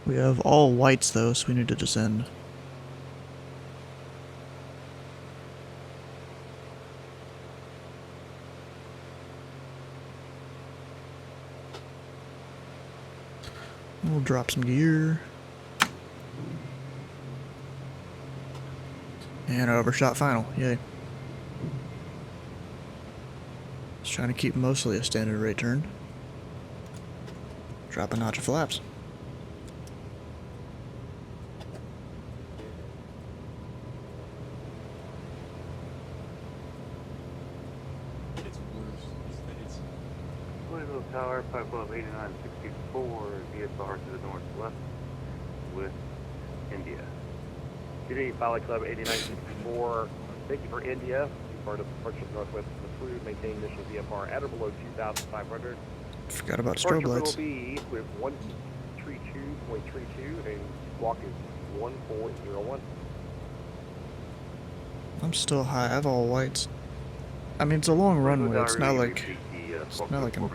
Speaker 1: We have all whites though, so we need to descend. We'll drop some gear. And overshot final, yay. Just trying to keep mostly a standard rate turn. Drop a notch of flaps.
Speaker 17: Louisville Tower, Pipe Club 8964, VFR to the northwest with India.
Speaker 5: Today, Pilot Club 8964, thank you for India. Part of departure northwest of the food, maintain initial VFR at or below 2,500.
Speaker 1: Forgot about strobe lights.
Speaker 5: Will be with 132.32 and squawk is 1401.
Speaker 1: I'm still high. I have all whites. I mean, it's a long runway. It's not like I'm.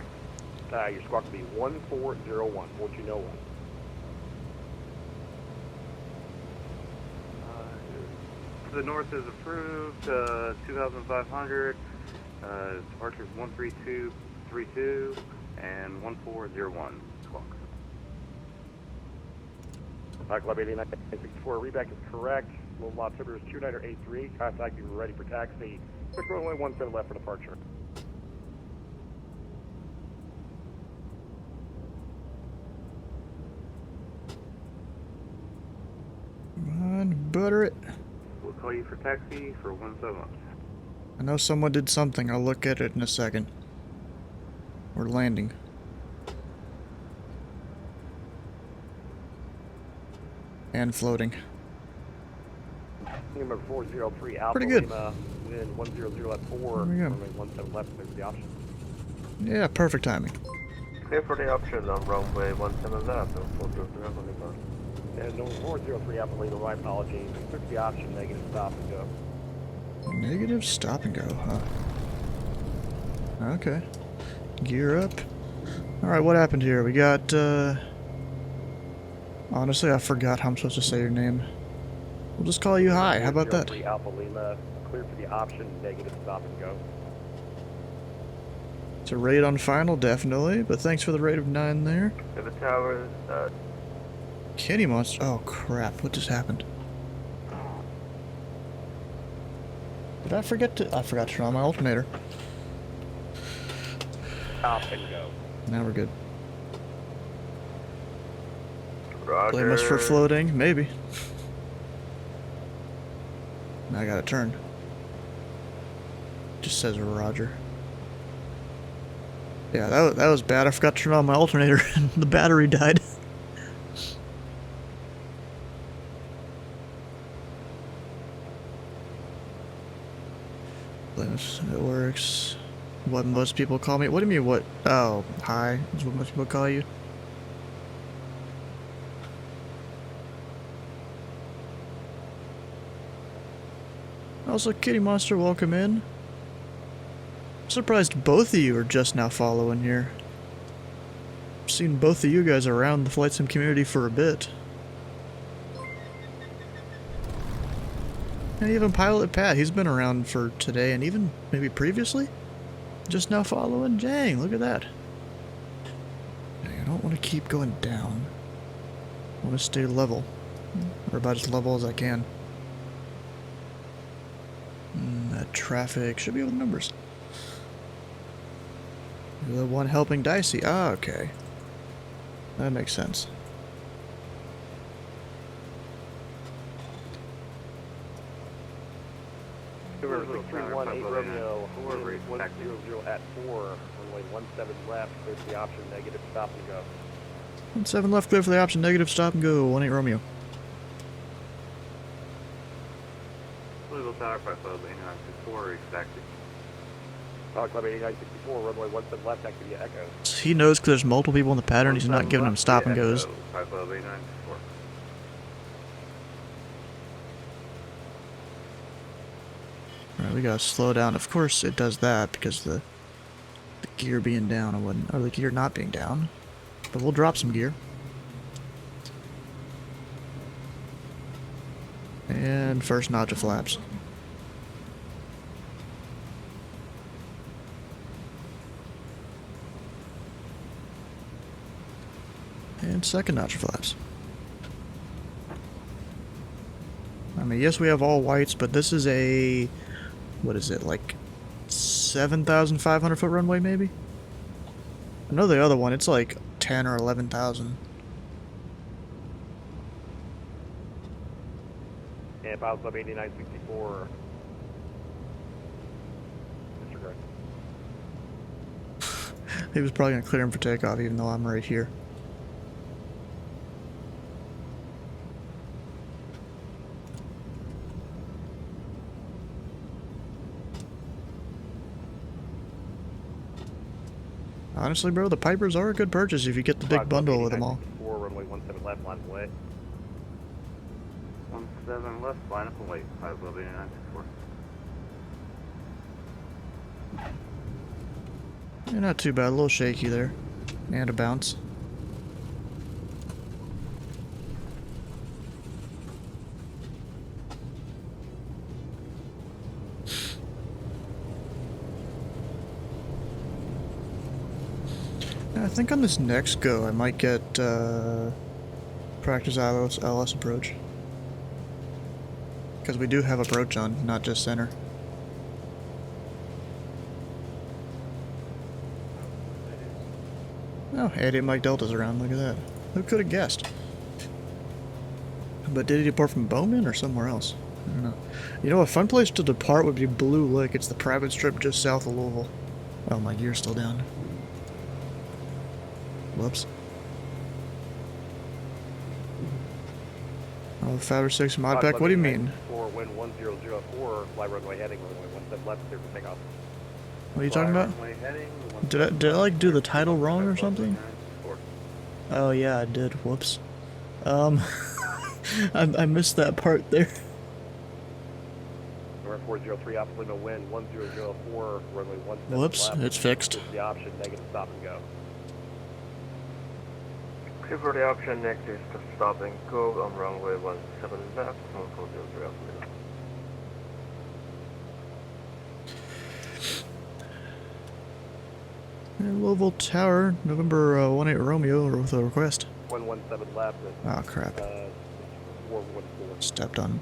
Speaker 5: Your squawk will be 1401, 1401.
Speaker 17: To the north is approved, 2,500. Departure is 13232 and 1401. Squawk.
Speaker 5: Pilot Club 8964, reback is correct. Little lot number is 2983. Contact you ready for taxi. Quick runway 17 left for departure.
Speaker 1: Come on, butter it.
Speaker 17: We'll call you for taxi for 17.
Speaker 1: I know someone did something. I'll look at it in a second. We're landing. And floating.
Speaker 5: Number 403 Alpha
Speaker 1: Pretty good.
Speaker 5: Lima, wind 100 at 4,
Speaker 1: There we go.
Speaker 5: runway 17 left, clear for the option.
Speaker 1: Yeah, perfect timing.
Speaker 17: Clear for the option on runway 17 left and 403 Alpha Lima.
Speaker 5: And number 403 Alpha Lima, my apologies. Clear for the option, negative stop and go.
Speaker 1: Negative stop and go, huh? Okay. Gear up. Alright, what happened here? We got, honestly, I forgot how I'm supposed to say your name. We'll just call you Hi. How about that?
Speaker 5: 403 Alpha Lima, clear for the option, negative stop and go.
Speaker 1: It's a raid on final, definitely, but thanks for the rate of 9 there.
Speaker 17: To the towers,
Speaker 1: Kitty monster. Oh crap, what just happened? Did I forget to... I forgot to turn on my alternator.
Speaker 5: Stop and go.
Speaker 1: Now we're good.
Speaker 17: Roger.
Speaker 1: Blame us for floating? Maybe. Now I gotta turn. Just says Roger. Yeah, that was bad. I forgot to turn on my alternator and the battery died. Blame us. It works. What most people call me. What do you mean what? Oh, hi. Is what most people call you. Also, Kitty Monster, welcome in. I'm surprised both of you are just now following here. I've seen both of you guys around the flight sim community for a bit. And even Pilot Pat, he's been around for today and even maybe previously. Just now following. Dang, look at that. I don't want to keep going down. I want to stay level. Or about as level as I can. That traffic should be with numbers. You're the one helping Dicey. Ah, okay. That makes sense.
Speaker 5: Tower 631 Romeo, 100 at 4, runway 17 left, clear for the option, negative, stop and go.
Speaker 1: 17 left, clear for the option, negative, stop and go, 18 Romeo.
Speaker 5: Louisville Tower, 58964, expected. Tower Club 8964, runway 17 left, active via Echo.
Speaker 1: He knows because there's multiple people in the pattern, he's not giving them stop and goes.
Speaker 5: 58964.
Speaker 1: Alright, we gotta slow down. Of course it does that because the gear being down or the gear not being down. But we'll drop some gear. And first notch of flaps. And second notch of flaps. I mean, yes, we have all whites, but this is a... what is it, like 7,500 foot runway, maybe? I know the other one, it's like 10 or 11,000.
Speaker 5: Yeah, Pilot Club 8964. Disregard.
Speaker 1: He was probably going to clear him for takeoff, even though I'm right here. Honestly, bro, the Pipers are a good purchase if you get the big bundle with them all.
Speaker 5: Runway 17 left, line of way. 17 left, line up and wait. Pilot Club 8964.
Speaker 1: Yeah, not too bad, a little shaky there. And a bounce. I think on this next go, I might get practice LS approach. Because we do have approach on, not just center. Oh, 88 Mike Delta's around, look at that. Who could have guessed? But did he depart from Bowman or somewhere else? I don't know. You know, a fun place to depart would be Blue Lick. It's the private strip just south of Louisville. Oh, my gear's still down. Whoops. Oh, 5 or 6 mod pack, what do you mean?
Speaker 5: For wind 1004, fly runway heading, runway 17 left, clear for takeoff.
Speaker 1: What are you talking about? Did I like do the title wrong or something? Oh yeah, I did. Whoops. I missed that part there.
Speaker 5: Number 403, opposite Lima, wind 1004, runway 17
Speaker 1: Whoops,
Speaker 5: left.
Speaker 1: it's fixed.
Speaker 5: The option, negative, stop and go.
Speaker 17: Clear for the option, negative, stop and go on runway 17 left, 1403 opposite.
Speaker 1: And Louisville Tower, November 18 Romeo with a request.
Speaker 5: 117 left.
Speaker 1: Oh crap.
Speaker 5: 414.
Speaker 1: Stepped on.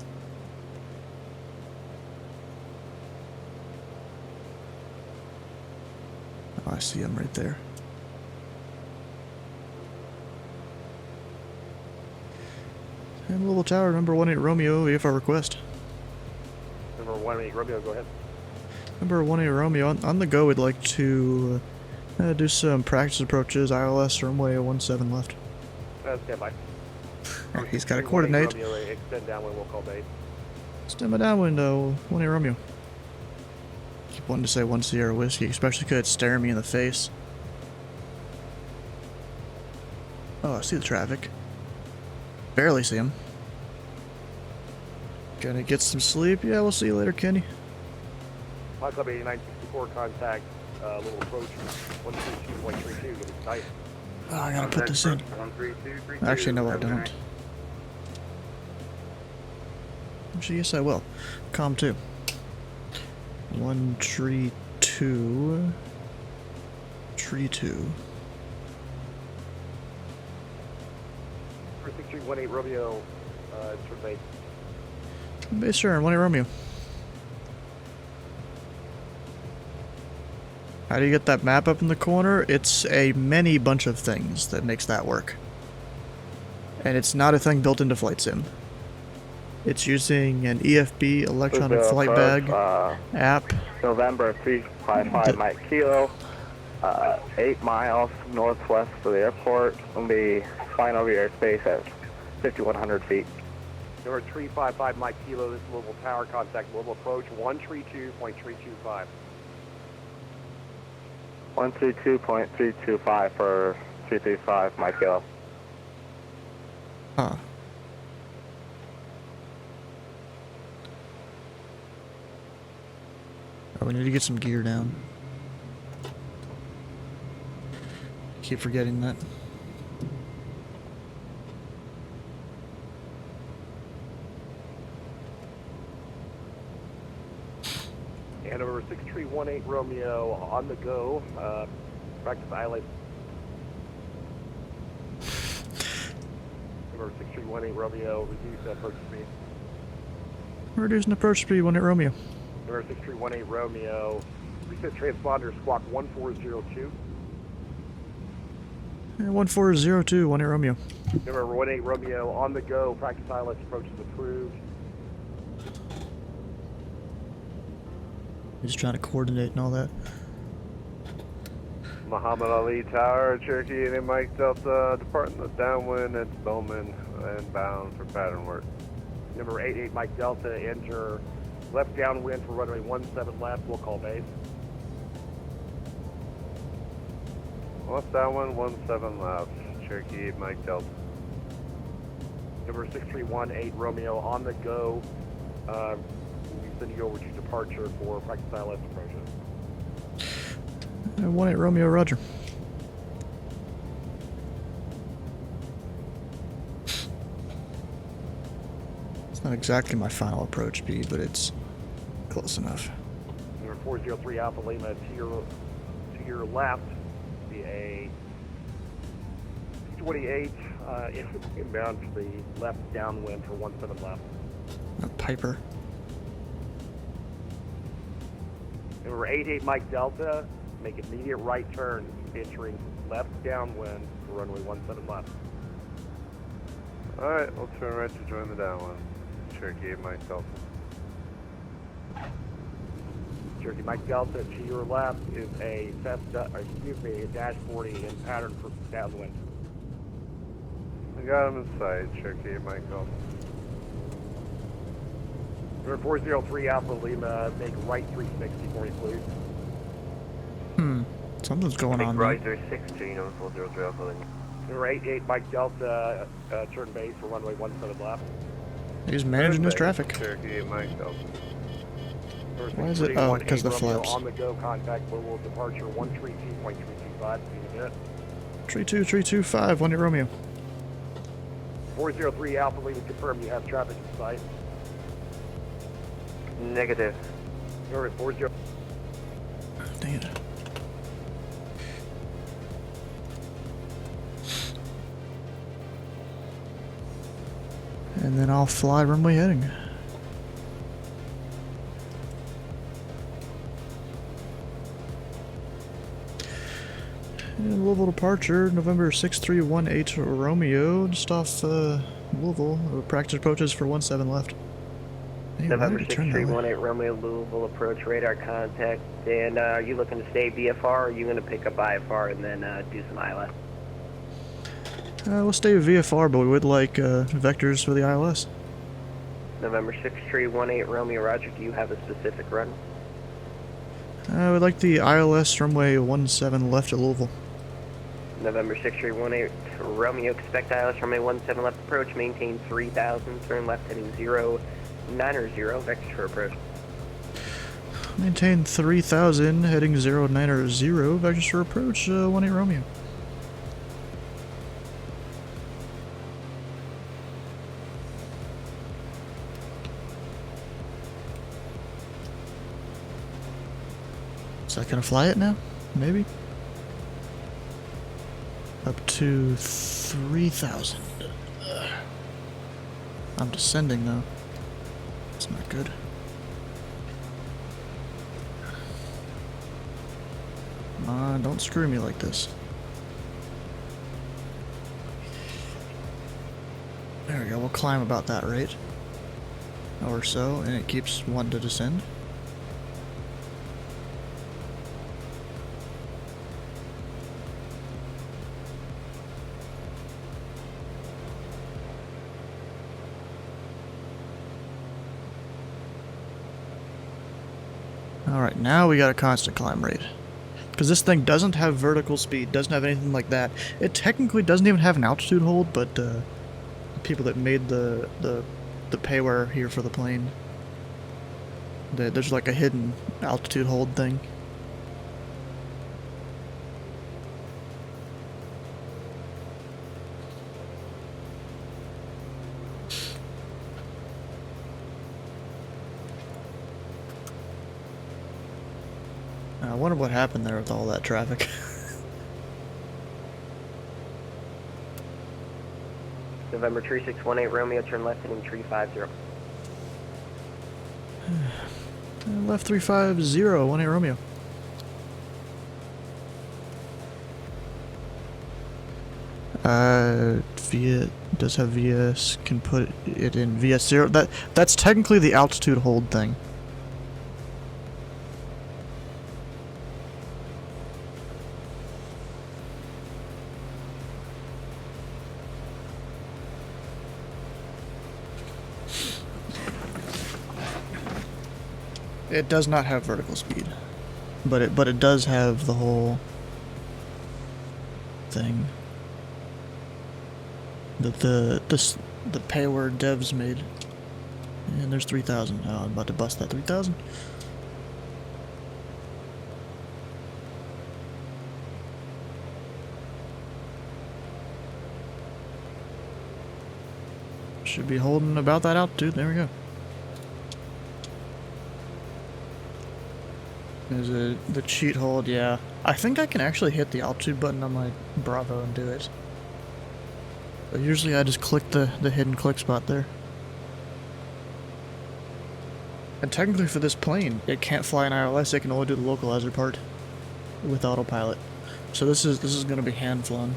Speaker 1: Oh, I see him right there. And Louisville Tower, number 18 Romeo, if our request.
Speaker 5: Number 18 Romeo, go ahead.
Speaker 1: Number 18 Romeo, on the go, we'd like to do some practice approaches, ILS runway 17 left.
Speaker 5: Stand by.
Speaker 1: He's got a coordinate.
Speaker 5: Romeo, extend downwind, we'll call bait.
Speaker 1: Stand by downwind, 18 Romeo. Keep wanting to say 1 Sierra Whiskey, especially because it's staring me in the face. Oh, I see the traffic. Barely see him. Gonna get some sleep. Yeah, we'll see you later, Kenny.
Speaker 5: Flight Club 8964, contact little approach 132.32, get it tight.
Speaker 1: Oh, I gotta put this in. Actually, no, I don't. Actually, yes, I will. Com 2. 1 tree 2. Tree 2.
Speaker 5: 6318 Romeo, turn base.
Speaker 1: Base turn, 1 Romeo. How do you get that map up in the corner? It's a many bunch of things that makes that work. And it's not a thing built into Flight Sim. It's using an EFB electronic flight bag app.
Speaker 5: November 355 Mike Kilo, 8 miles northwest of the airport. We'll be flying over your airspace at 5,100 feet. Number 355 Mike Kilo, this is Louisville Tower, contact Louisville approach 132.325. 132.325 for 335 Mike Kilo.
Speaker 1: Huh. Oh, we need to get some gear down. Keep forgetting that.
Speaker 5: And over 6318 Romeo on the go. Practice ILA. Over 6318 Romeo, reduce approach speed.
Speaker 1: Reducing approach speed, 1 Romeo.
Speaker 5: Number 6318 Romeo, reset transponder squawk 1402.
Speaker 1: 1402, 1 Romeo.
Speaker 5: Number 18 Romeo on the go, practice ILS approach is approved.
Speaker 1: Just trying to coordinate and all that.
Speaker 17: Muhammad Ali Tower, Cherokee, and Mike Delta, departing the downwind at Bowman and bound for pattern work.
Speaker 5: Number 88 Mike Delta, enter left downwind for runway 17 left, we'll call base.
Speaker 17: Left downwind, 17 left, Cherokee, Mike Delta.
Speaker 5: Number 6318 Romeo on the go. We'll be sending you over to departure for practice ILS approaches.
Speaker 1: 1 Romeo, roger. It's not exactly my final approach speed, but it's close enough.
Speaker 5: Number 403 Alpha Lima to your left, be a 28 inbound to the left downwind for 17 left.
Speaker 1: A Piper.
Speaker 5: Number 88 Mike Delta, make immediate right turn, entering left downwind for runway 17 left.
Speaker 17: Alright, we'll turn right to join the downwind. Cherokee, Mike Delta.
Speaker 5: Cherokee Mike Delta to your left is a Cessna, a Dash 40 in pattern for downwind.
Speaker 17: I got him in sight, Cherokee, Mike Delta.
Speaker 5: Number 403 Alpha Lima, make right 360 for me, please.
Speaker 1: Something's going on
Speaker 5: right
Speaker 1: there.
Speaker 5: 360, number 403 Alpha Lima. Number 88 Mike Delta, turn base for runway 17 left.
Speaker 1: He's managing his traffic.
Speaker 17: Cherokee, Mike Delta.
Speaker 1: Why is it? Oh, because the flaps.
Speaker 5: On the go, contact Louisville departure 132.325.
Speaker 1: 32325, 1 Romeo.
Speaker 5: 403 Alpha Lima, confirm you have traffic in sight. Negative. You're at 40.
Speaker 1: Dang it. And then I'll fly runway heading. And Louisville departure, November 6318 Romeo, just off Louisville. Practice approaches for 17 left. Hey,
Speaker 21: November 6318 Romeo, Louisville approach, radar contact. And are you looking to stay VFR, or are you going to pick up IFR and then do some ILS?
Speaker 1: We'll stay with VFR, but we would like vectors for the ILS.
Speaker 21: November 6318 Romeo, roger. Do you have a specific run?
Speaker 1: We'd like the ILS runway 17 left at Louisville.
Speaker 21: November 6318 Romeo, expect ILS runway 17 left approach, maintain 3000, turn left heading 900, vectors for approach.
Speaker 1: Maintain 3000, heading 0900, vectors for approach, 18 Romeo. Is that gonna fly it now? Maybe? Up to 3000. I'm descending though. It's not good. Come on, don't screw me like this. There we go, we'll climb about that rate. Or so, and it keeps one to descend. Alright, now we got a constant climb rate. Because this thing doesn't have vertical speed, doesn't have anything like that. It technically doesn't even have an altitude hold, but the people that made the payware here for the plane, there's like a hidden altitude hold thing. I wonder what happened there with all that traffic.
Speaker 21: November 3618 Romeo, turn left heading 350.
Speaker 1: Left 350, 18 Romeo. VS does have VS, can put it in VS 0. That's technically the altitude hold thing. It does not have vertical speed, but it does have the whole thing that the payware devs made. And there's 3000. Oh, I'm about to bust that 3000. Should be holding about that altitude. There we go. Is it the cheat hold? Yeah. I think I can actually hit the altitude button on my Bravo and do it. But usually I just click the hidden click spot there. And technically for this plane, it can't fly in ILS, it can only do the localizer part with autopilot. So this is gonna be hand flown.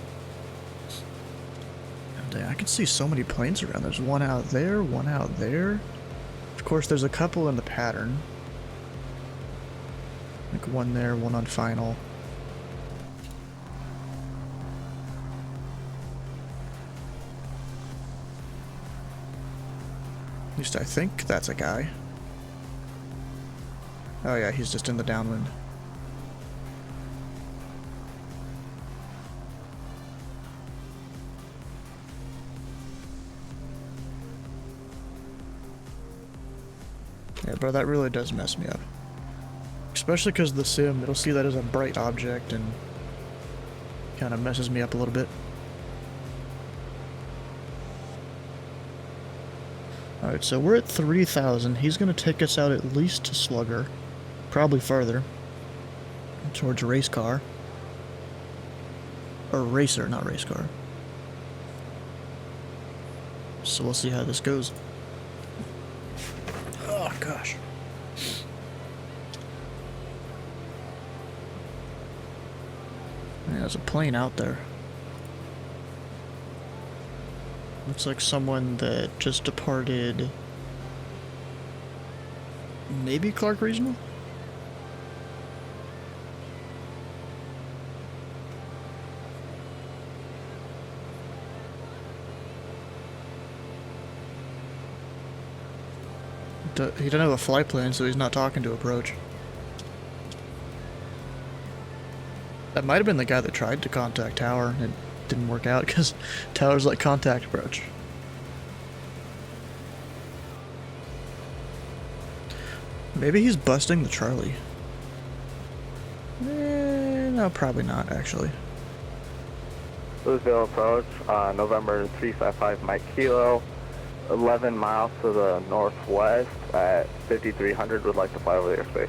Speaker 1: And I can see so many planes around. There's one out there, one out there. Of course there's a couple in the pattern. Like one there, one on final. At least I think that's a guy. Oh yeah, he's just in the downwind. Yeah, bro, that really does mess me up. Especially because the sim, it'll see that as a bright object and kind of messes me up a little bit. Alright, so we're at 3000. He's going to take us out at least to Slugger. Probably farther. Towards Race Car. Or Racer, not Race Car. So we'll see how this goes. Oh, gosh. Yeah, there's a plane out there. Looks like someone that just departed. Maybe Clark Regional? He doesn't have a flight plan, so he's not talking to approach. That might have been the guy that tried to contact Tower. It didn't work out because Tower's like contact approach. Maybe he's busting the Charlie. No, probably not, actually.
Speaker 5: Louisville approach, November 355 Mike Kilo, 11 miles to the northwest at 5300, would like to fly over the airspace.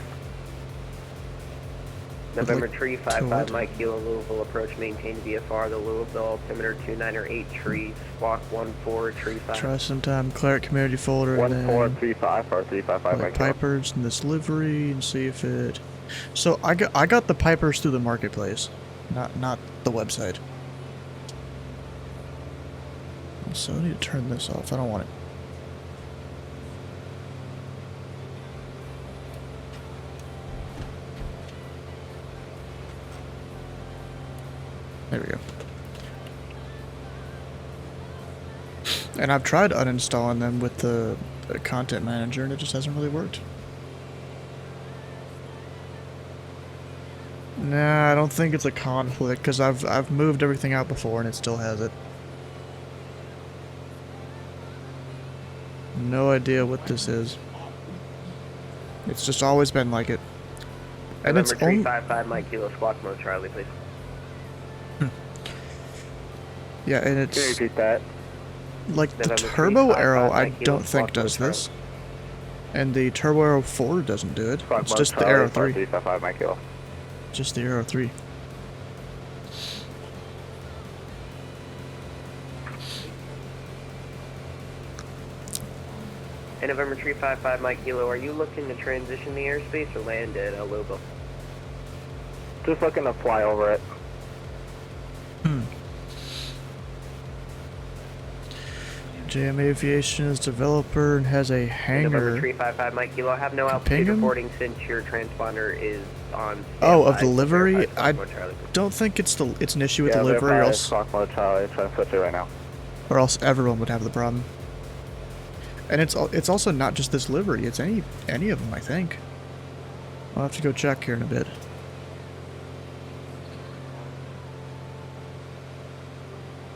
Speaker 21: November 355 Mike Kilo, Louisville approach, maintain VFR, the Louisville altimeter 298 tree, squawk 1435.
Speaker 1: Try sometime, Claret community folder, and then
Speaker 5: 1435 for 355 Mike Kilo.
Speaker 1: Pipers in this livery and see if it... So I got the Pipers through the marketplace, not the website. So I need to turn this off. I don't want it. There we go. And I've tried uninstalling them with the content manager and it just hasn't really worked. Nah, I don't think it's a conflict because I've moved everything out before and it still has it. No idea what this is. It's just always been like it. And
Speaker 21: November
Speaker 1: it's only
Speaker 21: 355 Mike Kilo, squawk mode Charlie, please.
Speaker 1: yeah, and it's
Speaker 5: Can you repeat that?
Speaker 1: like the
Speaker 21: November
Speaker 1: Turbo
Speaker 21: 355
Speaker 1: Arrow. I
Speaker 21: Mike Kilo,
Speaker 1: don't think
Speaker 21: squawk
Speaker 1: does
Speaker 21: mode
Speaker 1: this, and the Turbo Arrow 4 doesn't do it.
Speaker 5: Squawk
Speaker 1: It's
Speaker 5: mode
Speaker 1: just the
Speaker 5: Charlie
Speaker 1: Arrow
Speaker 5: for
Speaker 1: 3.
Speaker 5: 355 Mike Kilo.
Speaker 1: Just the Arrow 3.
Speaker 21: And November 355 Mike Kilo, are you looking to transition the airspace or land at Louisville?
Speaker 5: Just looking to fly over it.
Speaker 1: JM Aviation is developer and has a
Speaker 21: November
Speaker 1: hangar.
Speaker 21: 355 Mike Kilo, have no
Speaker 1: Ping
Speaker 21: altitude
Speaker 1: him?
Speaker 21: reporting since your transponder is on
Speaker 1: Oh, of
Speaker 21: standby.
Speaker 1: the livery?
Speaker 21: Verify
Speaker 1: I
Speaker 21: squawk mode Charlie, please.
Speaker 1: don't think it's an issue with
Speaker 5: Yeah,
Speaker 1: the livery, or
Speaker 5: verify
Speaker 1: else
Speaker 5: Squawk mode Charlie, trying to switch it right now.
Speaker 1: everyone would have the problem. And it's also not just this livery; it's any of them, I think. I'll have to go check here in a bit.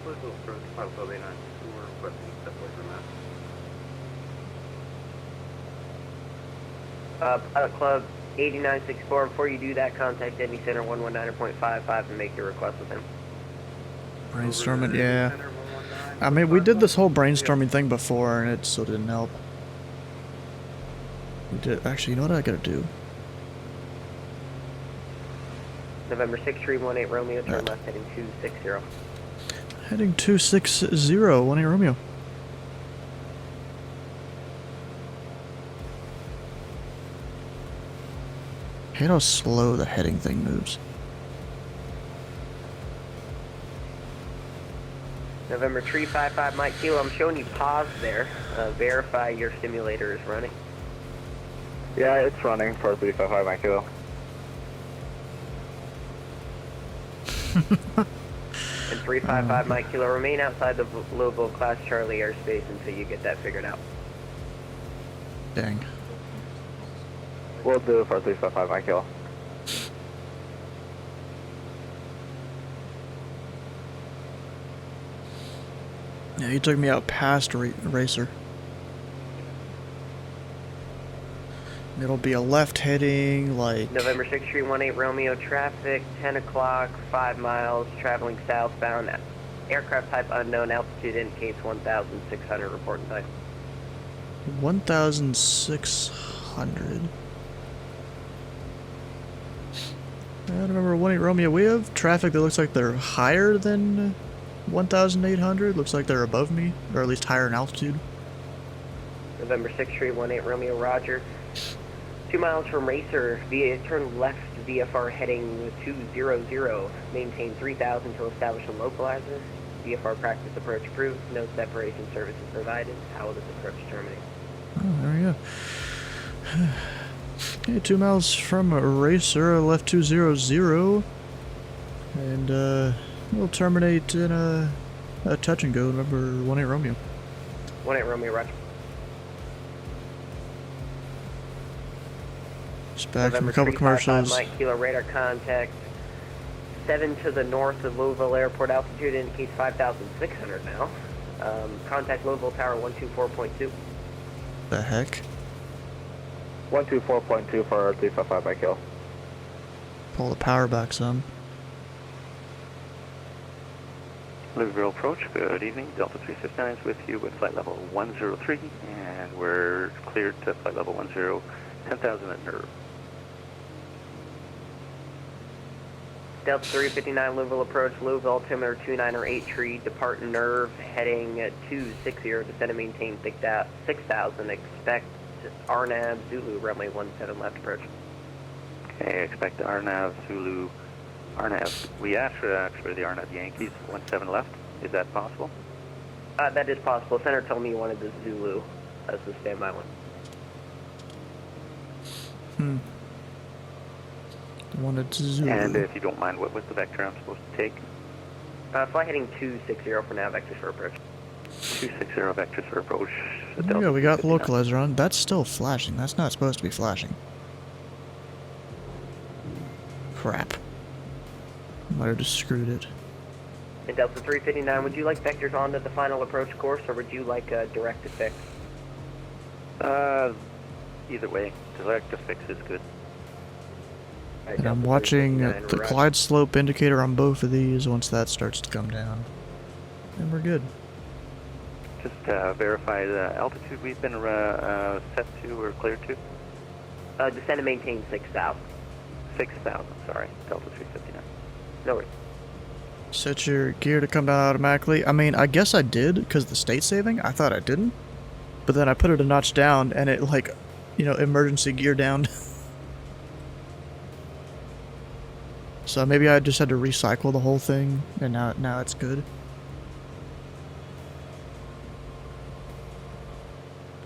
Speaker 17: Louisville approach, Pilot 89, we're requesting a step away from that.
Speaker 21: Pilot Club 8964, before you do that, contact Denny Center 119.55 and make your request with him.
Speaker 1: Brainstorming, yeah. I mean, we did this whole brainstorming thing before, and it still didn't help. We did. Actually, you know what I gotta do?
Speaker 21: November 6318 Romeo, turn left heading 260.
Speaker 1: Heading 260, 18 Romeo. Hate how slow the heading thing moves.
Speaker 21: November 355 Mike Kilo, I'm showing you pause there. Verify your simulator is running.
Speaker 5: Yeah, it's running for 355 Mike Kilo.
Speaker 21: And 355 Mike Kilo, remain outside the Louisville Class Charlie airspace until you get that figured out.
Speaker 1: Dang.
Speaker 5: We'll do it for 355 Mike Kilo.
Speaker 1: Yeah, he took me out past Racer. It'll be a left heading, like...
Speaker 21: November 6318 Romeo, traffic, 10 o'clock, 5 miles, traveling southbound. Aircraft type unknown, altitude indicates 1,600, reporting time.
Speaker 1: 1,600. I remember 18 Romeo, we have traffic that looks like they're higher than 1,800. Looks like they're above me, or at least higher in altitude.
Speaker 21: November 6318 Romeo, roger. 2 miles from Racer, turn left VFR heading 200. Maintain 3,000 to establish a localizer. VFR practice approach approved. No separation services provided. How will this approach terminate?
Speaker 1: Oh, there we go. Okay, 2 miles from Racer, left 200. And, we'll terminate in a touch and go, number 18 Romeo.
Speaker 21: 18 Romeo, roger.
Speaker 1: Just back from
Speaker 21: November
Speaker 1: a couple
Speaker 21: 355
Speaker 1: commercials.
Speaker 21: Mike Kilo, radar contact. 7 to the north of Louisville Airport, altitude indicates 5,600 now. Contact Louisville Tower 124.2.
Speaker 1: The heck?
Speaker 5: 124.2 for 355 by kill.
Speaker 1: Pull the power back some.
Speaker 15: Louisville approach, good evening. Delta 359 is with you with flight level 103, and we're cleared to flight level 10, 10,000 at nerve.
Speaker 21: Delta 359 Louisville approach, Louisville altimeter 298 tree, depart nerve, heading 260, descend and maintain 6,000, expect RNAV Zulu, runway 17 left approach.
Speaker 15: Okay, expect RNAV Zulu, RNAV. We asked for actually the RNAV Yankees, 17 left. Is that possible?
Speaker 21: That is possible. Center told me you wanted the Zulu as the standby one.
Speaker 1: Wanted to Zulu.
Speaker 15: And if you don't mind, what was the vector I'm supposed to take?
Speaker 21: Fly heading 260 for now, vectors for approach.
Speaker 15: 260 vectors for approach.
Speaker 1: There we go, we got the localizer on. That's still flashing. That's not supposed to be flashing. Crap. Might have just screwed it.
Speaker 21: And Delta 359, would you like vectors on to the final approach course, or would you like a direct to fix?
Speaker 15: Either way, direct to fix is good.
Speaker 1: And I'm watching the glide slope indicator on both of these once that starts to come down. And we're good.
Speaker 15: Just verify the altitude we've been set to or cleared to.
Speaker 21: Descend and maintain 6,000.
Speaker 15: 6,000, sorry. Delta 359.
Speaker 21: No worries.
Speaker 1: Set your gear to come down automatically. I mean, I guess I did, because the state saving, I thought I didn't. But then I put it a notch down, and it, like, you know, emergency gear down. So maybe I just had to recycle the whole thing, and now it's good.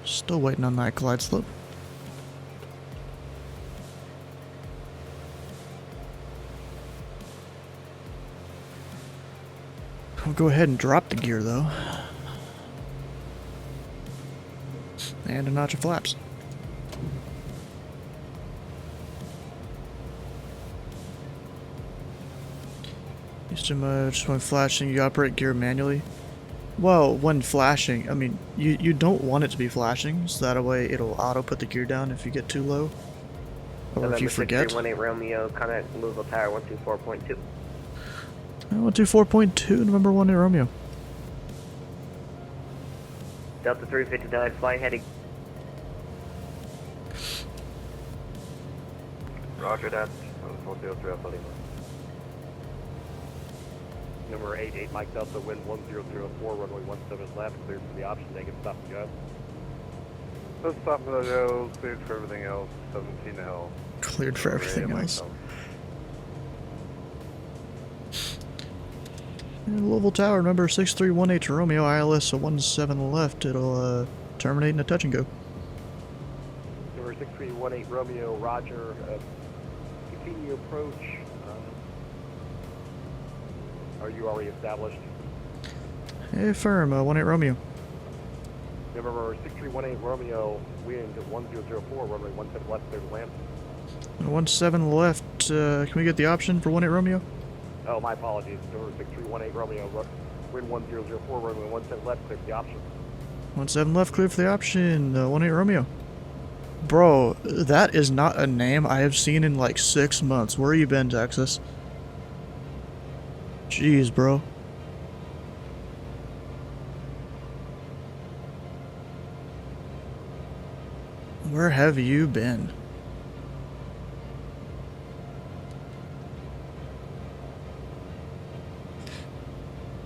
Speaker 1: Still waiting on that glide slope. I'll go ahead and drop the gear though. And a notch of flaps. Used to much when flashing, you operate gear manually. Well, when flashing, I mean, you don't want it to be flashing, so that way it'll auto put the gear down if you get too low. Or if you forget.
Speaker 21: 6318 Romeo, contact Louisville Tower 124.2.
Speaker 1: 124.2, November 1 Romeo.
Speaker 21: Delta 359, fly heading.
Speaker 17: Roger that. 403 Alpha Lima. Number 88 Mike Delta, wind 1004, runway 17 left, cleared for the option, negative, stop and go. So stop and go, cleared for everything else, 17 to hell.
Speaker 1: Cleared for everything else. Louisville Tower, number 6318 Romeo, ILS 17 left. It'll terminate in a touch and go.
Speaker 17: Number 6318 Romeo, roger. Continue approach. Are you already established?
Speaker 1: Hey, firm, 18 Romeo.
Speaker 17: Number 6318 Romeo, wind 1004, runway 17 left, clear to land.
Speaker 1: 17 left. Can we get the option for 18 Romeo?
Speaker 17: Oh, my apologies. Number 6318 Romeo, wind 1004, runway 17 left, clear for the option.
Speaker 1: 17 left, clear for the option. 18 Romeo. Bro, that is not a name I have seen in like 6 months. Where you been, Texas? Jeez, bro. Where have you been?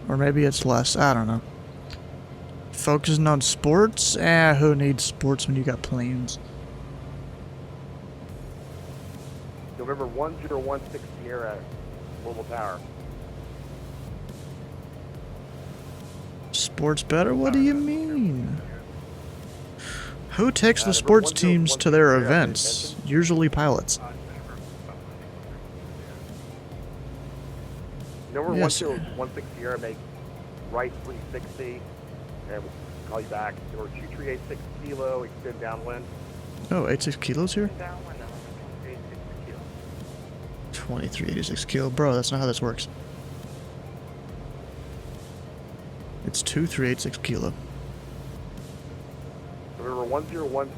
Speaker 1: Or maybe it's less, I don't know. Focusing on sports? Who needs sports when you got planes?
Speaker 17: November 1016 Sierra, Louisville Tower.
Speaker 1: Sports better? What do you mean? Who takes the sports teams to their events? Usually pilots.
Speaker 17: Number
Speaker 1: Yes,
Speaker 17: 1016 Sierra, make right 360, and we'll call you back. Number 2386 Kilo, extend downwind.
Speaker 1: Oh, 86 kilos here?
Speaker 17: Downwind, 2386 Kilo.
Speaker 1: 2386 kilo. Bro, that's not how this works. It's 2386 kilo.
Speaker 17: November 101.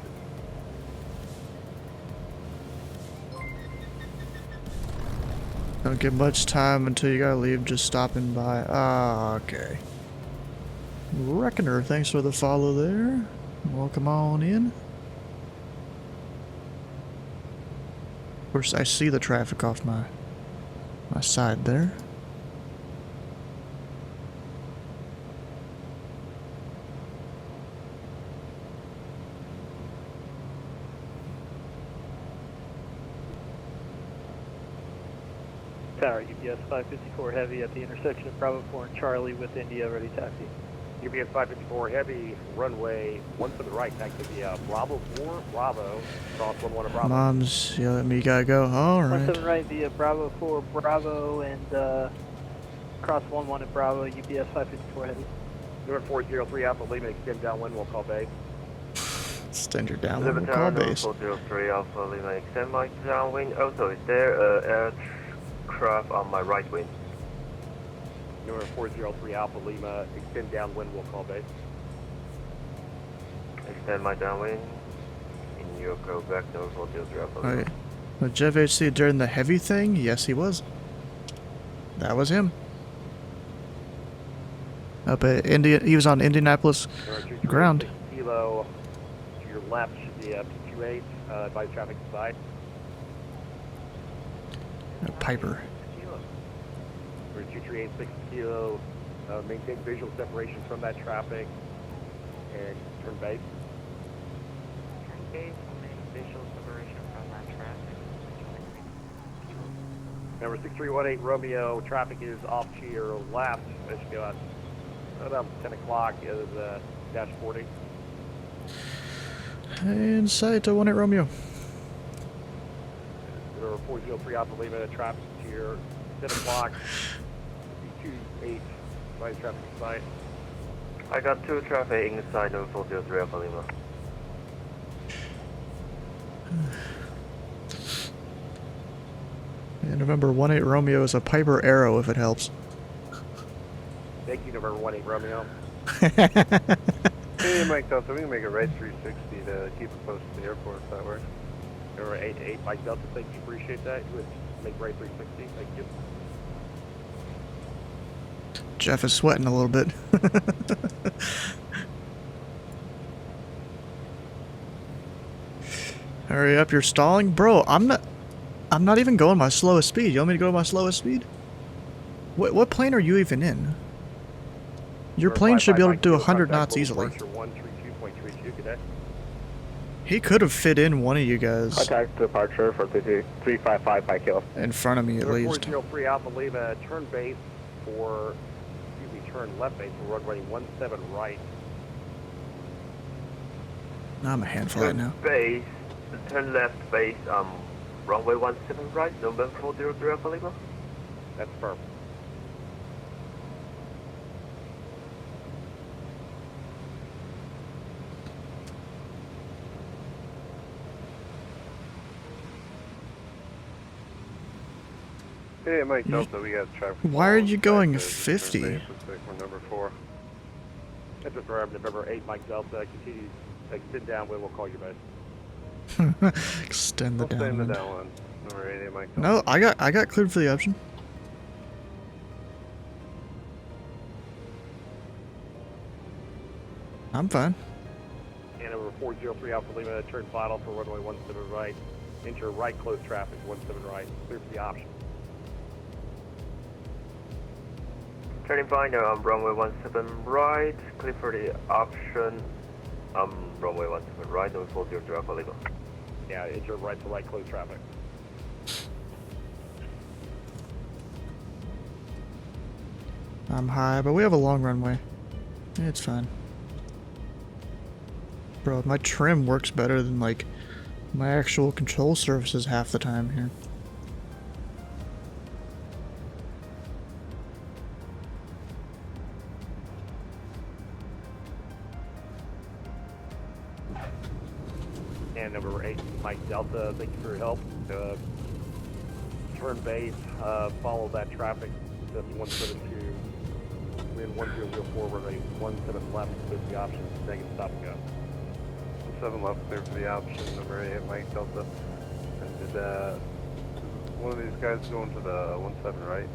Speaker 1: Don't get much time until you gotta leave, just stopping by. Ah, okay. Reckoner, thanks for the follow there. Welcome on in. Of course, I see the traffic off my side there.
Speaker 2: Tower, UPS 554 Heavy at the intersection of Bravo 4 and Charlie with India, ready taxi.
Speaker 5: UPS 554 Heavy, runway 1 to the right, back to the Bravo 4, Bravo, cross 11 Bravo.
Speaker 1: Mom's yelling at me, you gotta go. Alright.
Speaker 2: 17 right via Bravo 4, Bravo, and cross 11 at Bravo, UPS 554 Heavy.
Speaker 5: Number 403 Alpha Lima, extend downwind, we'll call base.
Speaker 1: Extend your downwind, we'll call base.
Speaker 22: 403 Alpha Lima, extend my downwind. Also, is there aircraft on my right wing?
Speaker 5: Number 403 Alpha Lima, extend downwind, we'll call base.
Speaker 22: Extend my downwind. And you'll go back to 403 Alpha Lima.
Speaker 1: Alright. Was Jeff HC during the heavy thing? Yes, he was. That was him. Up at he was on Indianapolis ground.
Speaker 5: Kilo to your left should be a P28, advise traffic side.
Speaker 1: Piper.
Speaker 5: We're 2386 Kilo, maintain visual separation from that traffic and turn base.
Speaker 22: Turn base, maintain visual separation from that traffic.
Speaker 5: Number 6318 Romeo, traffic is off to your left as you go out about 10 o'clock is dash 40.
Speaker 1: In sight, 18 Romeo.
Speaker 5: Number 403 Alpha Lima, traffic to your 10 o'clock, 28, advise traffic side.
Speaker 22: I got 2 traffic inside number 403 Alpha Lima.
Speaker 1: And remember, 18 Romeo is a Piper Arrow if it helps.
Speaker 5: Thank you, number 18 Romeo.
Speaker 17: Hey, Mike Delta, we can make a right 360 to keep it close to the airport if that works.
Speaker 5: Number 88 Mike Delta, thank you, appreciate that. You would make right 360, thank you.
Speaker 1: Jeff is sweating a little bit. Hurry up, you're stalling? Bro, I'm not even going my slowest speed. You want me to go my slowest speed? What plane are you even in? Your plane should be able to do 100 knots easily. He could have fit in one of you guys.
Speaker 5: Contact departure for 355 by kilo.
Speaker 1: In front of me at least.
Speaker 5: 403 Alpha Lima, turn base for, turn left base for runway 17 right.
Speaker 1: I'm a handful right now.
Speaker 22: Base, turn left base, runway 17 right, November 403 Alpha Lima.
Speaker 5: That's perfect.
Speaker 17: Hey, Mike Delta, we got traffic.
Speaker 1: Why are you going 50?
Speaker 17: We're number 4.
Speaker 5: That's affirmed, November 8 Mike Delta, continue, extend downwind, we'll call you base.
Speaker 1: Extend the
Speaker 17: We'll stay in the
Speaker 1: downwind.
Speaker 17: downwind. Number 88 Mike Delta.
Speaker 1: No, I got cleared for the option. I'm fine.
Speaker 5: And number 403 Alpha Lima, turn final for runway 17 right. Enter right, close traffic, 17 right. Clear for the option.
Speaker 22: Turning final, runway 17 right, clear for the option, runway 17 right, number 403 Alpha Lima.
Speaker 5: Yeah, enter right to right, close traffic.
Speaker 1: I'm high, but we have a long runway. It's fine. Bro, my trim works better than, like, my actual control surfaces half the time here.
Speaker 5: And number 8 Mike Delta, thank you for your help. Turn base, follow that traffic, 172, wind 1004, runway 17 left, clear for the option, negative stop and go.
Speaker 17: 7 left, clear for the option. Number 8 Mike Delta. And did one of these guys going to the 17, right?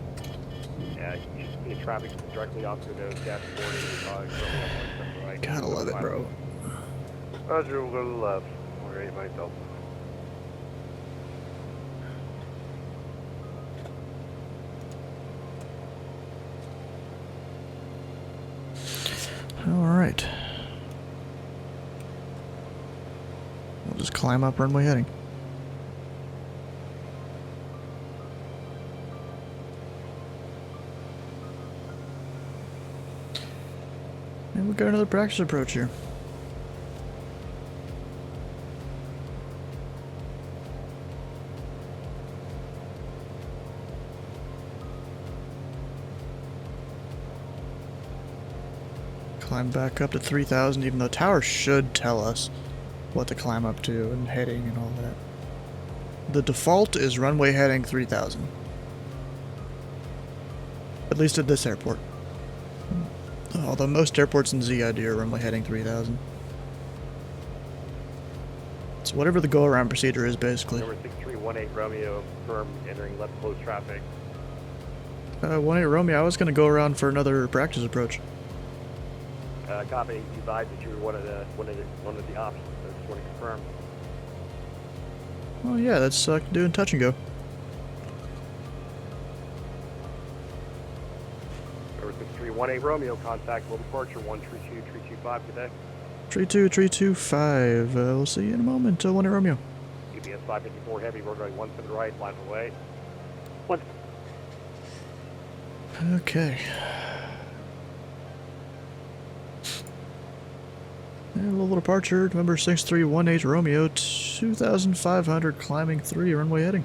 Speaker 5: Yeah, you should see traffic directly onto those gas 40, right.
Speaker 1: Gotta love it, bro.
Speaker 17: Roger, we'll go to the left. We're 8 Mike Delta.
Speaker 1: Alright. We'll just climb up runway heading. And we've got another practice approach here. Climb back up to 3,000, even though tower should tell us what to climb up to and heading and all that. The default is runway heading 3,000. At least at this airport. Although most airports in ZID are runway heading 3,000. It's whatever the go-around procedure is, basically.
Speaker 5: Number 6318 Romeo, firm entering left close traffic.
Speaker 1: 18 Romeo, I was going to go around for another practice approach.
Speaker 5: Copy. You advised that you were one of the options. I just want to confirm.
Speaker 1: Oh yeah, that's doing touch and go.
Speaker 5: Number 6318 Romeo, contact low departure 132325 today.
Speaker 1: 32325. We'll see you in a moment. 18 Romeo.
Speaker 5: UPS 554 heavy. We're going 1 to the right, line away.
Speaker 1: Okay. And level departure, number 6318 Romeo, 2,500, climbing 3, runway heading.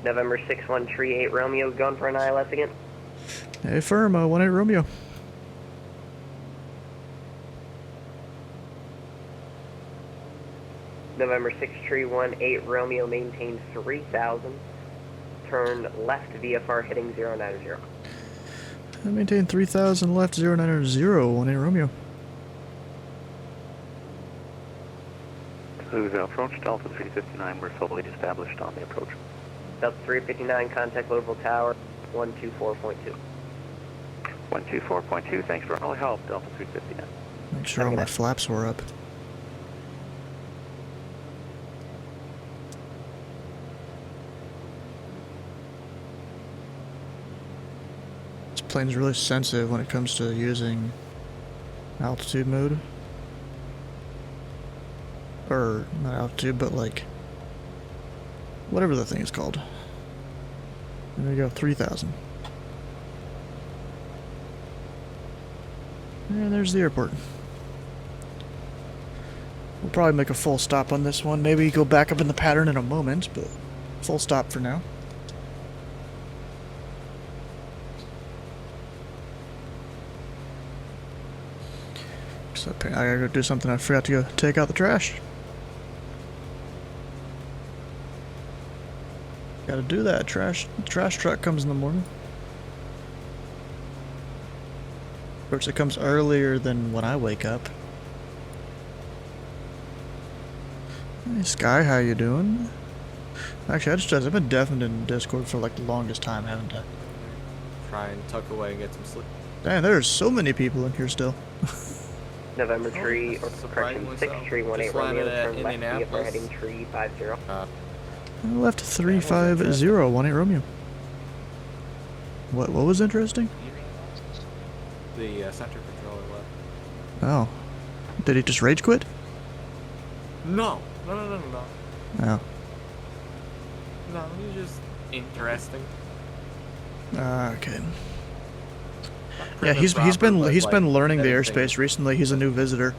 Speaker 21: November 6138 Romeo, going for an ILS again.
Speaker 1: Hey, firm, 18 Romeo.
Speaker 21: November 6318 Romeo, maintain 3000. Turn left VFR heading 090.
Speaker 1: I maintain 3,000 left, 090, 18 Romeo.
Speaker 15: Who's approach Delta 359, we're fully established on the approach.
Speaker 21: Delta 359, contact Louisville Tower, 124.2.
Speaker 15: 124.2, thanks for all the help, Delta 359.
Speaker 1: Make sure all my flaps were up. This plane's really sensitive when it comes to using altitude mode. Or, not altitude, but like, whatever the thing is called. There you go, 3,000. And there's the airport. We'll probably make a full stop on this one. Maybe go back up in the pattern in a moment, but full stop for now. So I gotta go do something. I forgot to go take out the trash. Gotta do that. Trash truck comes in the morning. Of course, it comes earlier than when I wake up. Hey Sky, how you doing? Actually, I've been deafened in Discord for like the longest time, haven't I?
Speaker 4: Try and tuck away and get some sleep.
Speaker 1: Dang, there's so many people in here still.
Speaker 21: November 3, or correction, 6318 Romeo, turn left VFR heading 350.
Speaker 1: Left 350, 18 Romeo. What was interesting?
Speaker 4: The center controller left.
Speaker 1: Oh. Did he just rage quit?
Speaker 4: No.
Speaker 1: Oh.
Speaker 4: No, he's just interesting.
Speaker 1: Okay. Yeah, he's been learning the airspace recently. He's a new visitor.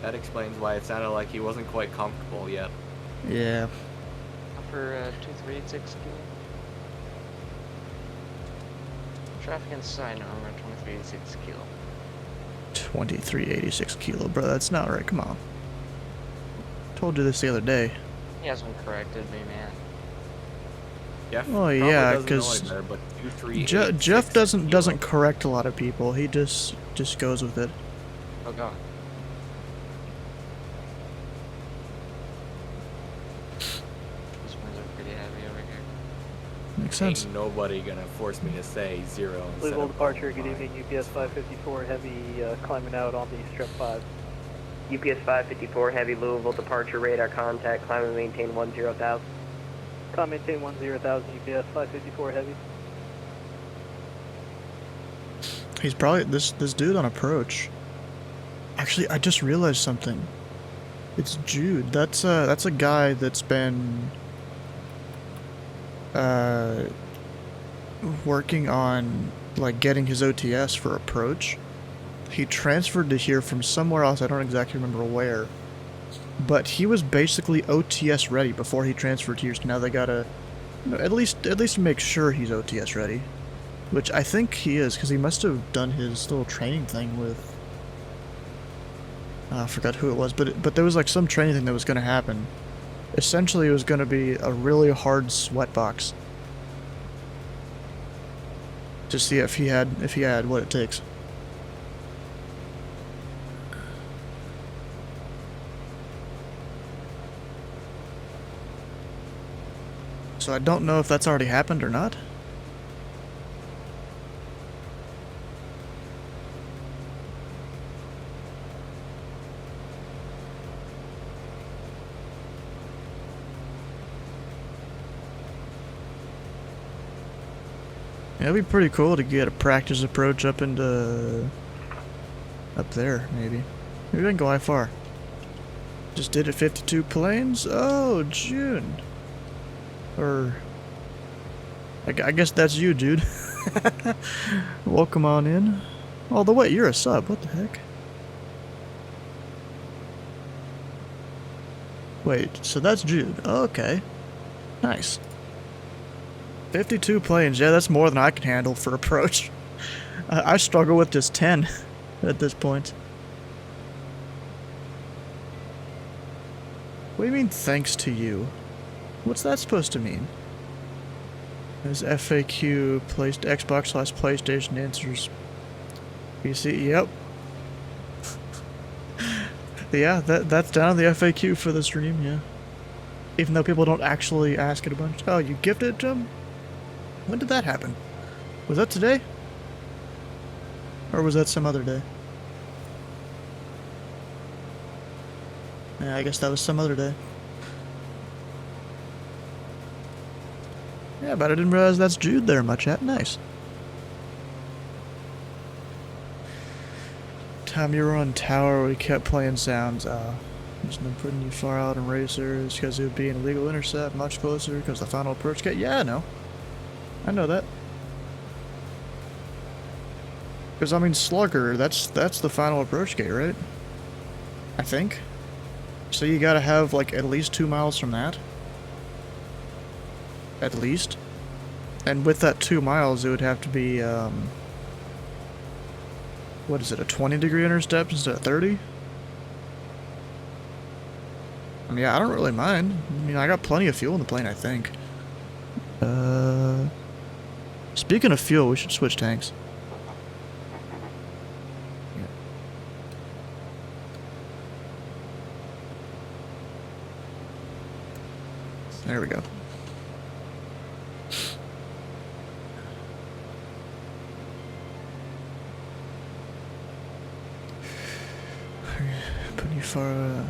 Speaker 4: That explains why it sounded like he wasn't quite comfortable yet.
Speaker 1: Yeah.
Speaker 6: For 2386 kilo. Traffic inside number 2386 kilo.
Speaker 1: 2386 kilo, bro. That's not right. Come on. Told you this the other day.
Speaker 6: He hasn't corrected me, man.
Speaker 1: Oh yeah, because Jeff doesn't correct a lot of people. He just goes with it.
Speaker 6: Oh god.
Speaker 1: Makes sense.
Speaker 4: Ain't nobody gonna force me to say 0 instead
Speaker 2: Louisville
Speaker 4: of
Speaker 2: departure, good evening, UPS 554 Heavy climbing out on the strip 5.
Speaker 21: UPS 554 Heavy Louisville departure radar contact, climb and maintain 10,000.
Speaker 2: Climb maintain 10,000 UPS 554 Heavy.
Speaker 1: He's probably this dude on approach. Actually, I just realized something. It's Jude. That's a guy that's been working on like getting his OTS for approach. He transferred to here from somewhere else. I don't exactly remember where. But he was basically OTS ready before he transferred here. So now they gotta at least make sure he's OTS ready. Which I think he is, because he must have done his little training thing with... I forgot who it was, but there was like some training thing that was going to happen. Essentially, it was going to be a really hard sweat box. To see if he had what it takes. So I don't know if that's already happened or not. It'd be pretty cool to get a practice approach up into... up there, maybe. Maybe I can go how far. Just did it 52 planes? Oh, June. Or... I guess that's you, dude. Welcome on in. Oh, the wait, you're a sub. What the heck? Wait, so that's Jude. Oh, okay. Nice. 52 planes, yeah, that's more than I can handle for approach. I struggle with just 10 at this point. What do you mean, thanks to you? What's that supposed to mean? There's FAQ, placed Xbox/PlayStation answers. PC, yep. Yeah, that's down on the FAQ for the stream, yeah. Even though people don't actually ask it a bunch. Oh, you gifted it to them? When did that happen? Was that today? Or was that some other day? Yeah, I guess that was some other day. Yeah, but I didn't realize that's Jude there, my chat. Nice. Time you were on tower, we kept playing sounds. There's no putting you far out in racers because it would be an illegal intercept much closer because the final approach gate. Yeah, I know. I know that. Because, I mean, Slugger, that's the final approach gate, right? I think. So you gotta have, like, at least 2 miles from that. At least. And with that 2 miles, it would have to be, what is it, a 20-degree intercept instead of 30? I mean, yeah, I don't really mind. I mean, I got plenty of fuel in the plane, I think. Speaking of fuel, we should switch tanks. Yeah. There we go. Putting you far...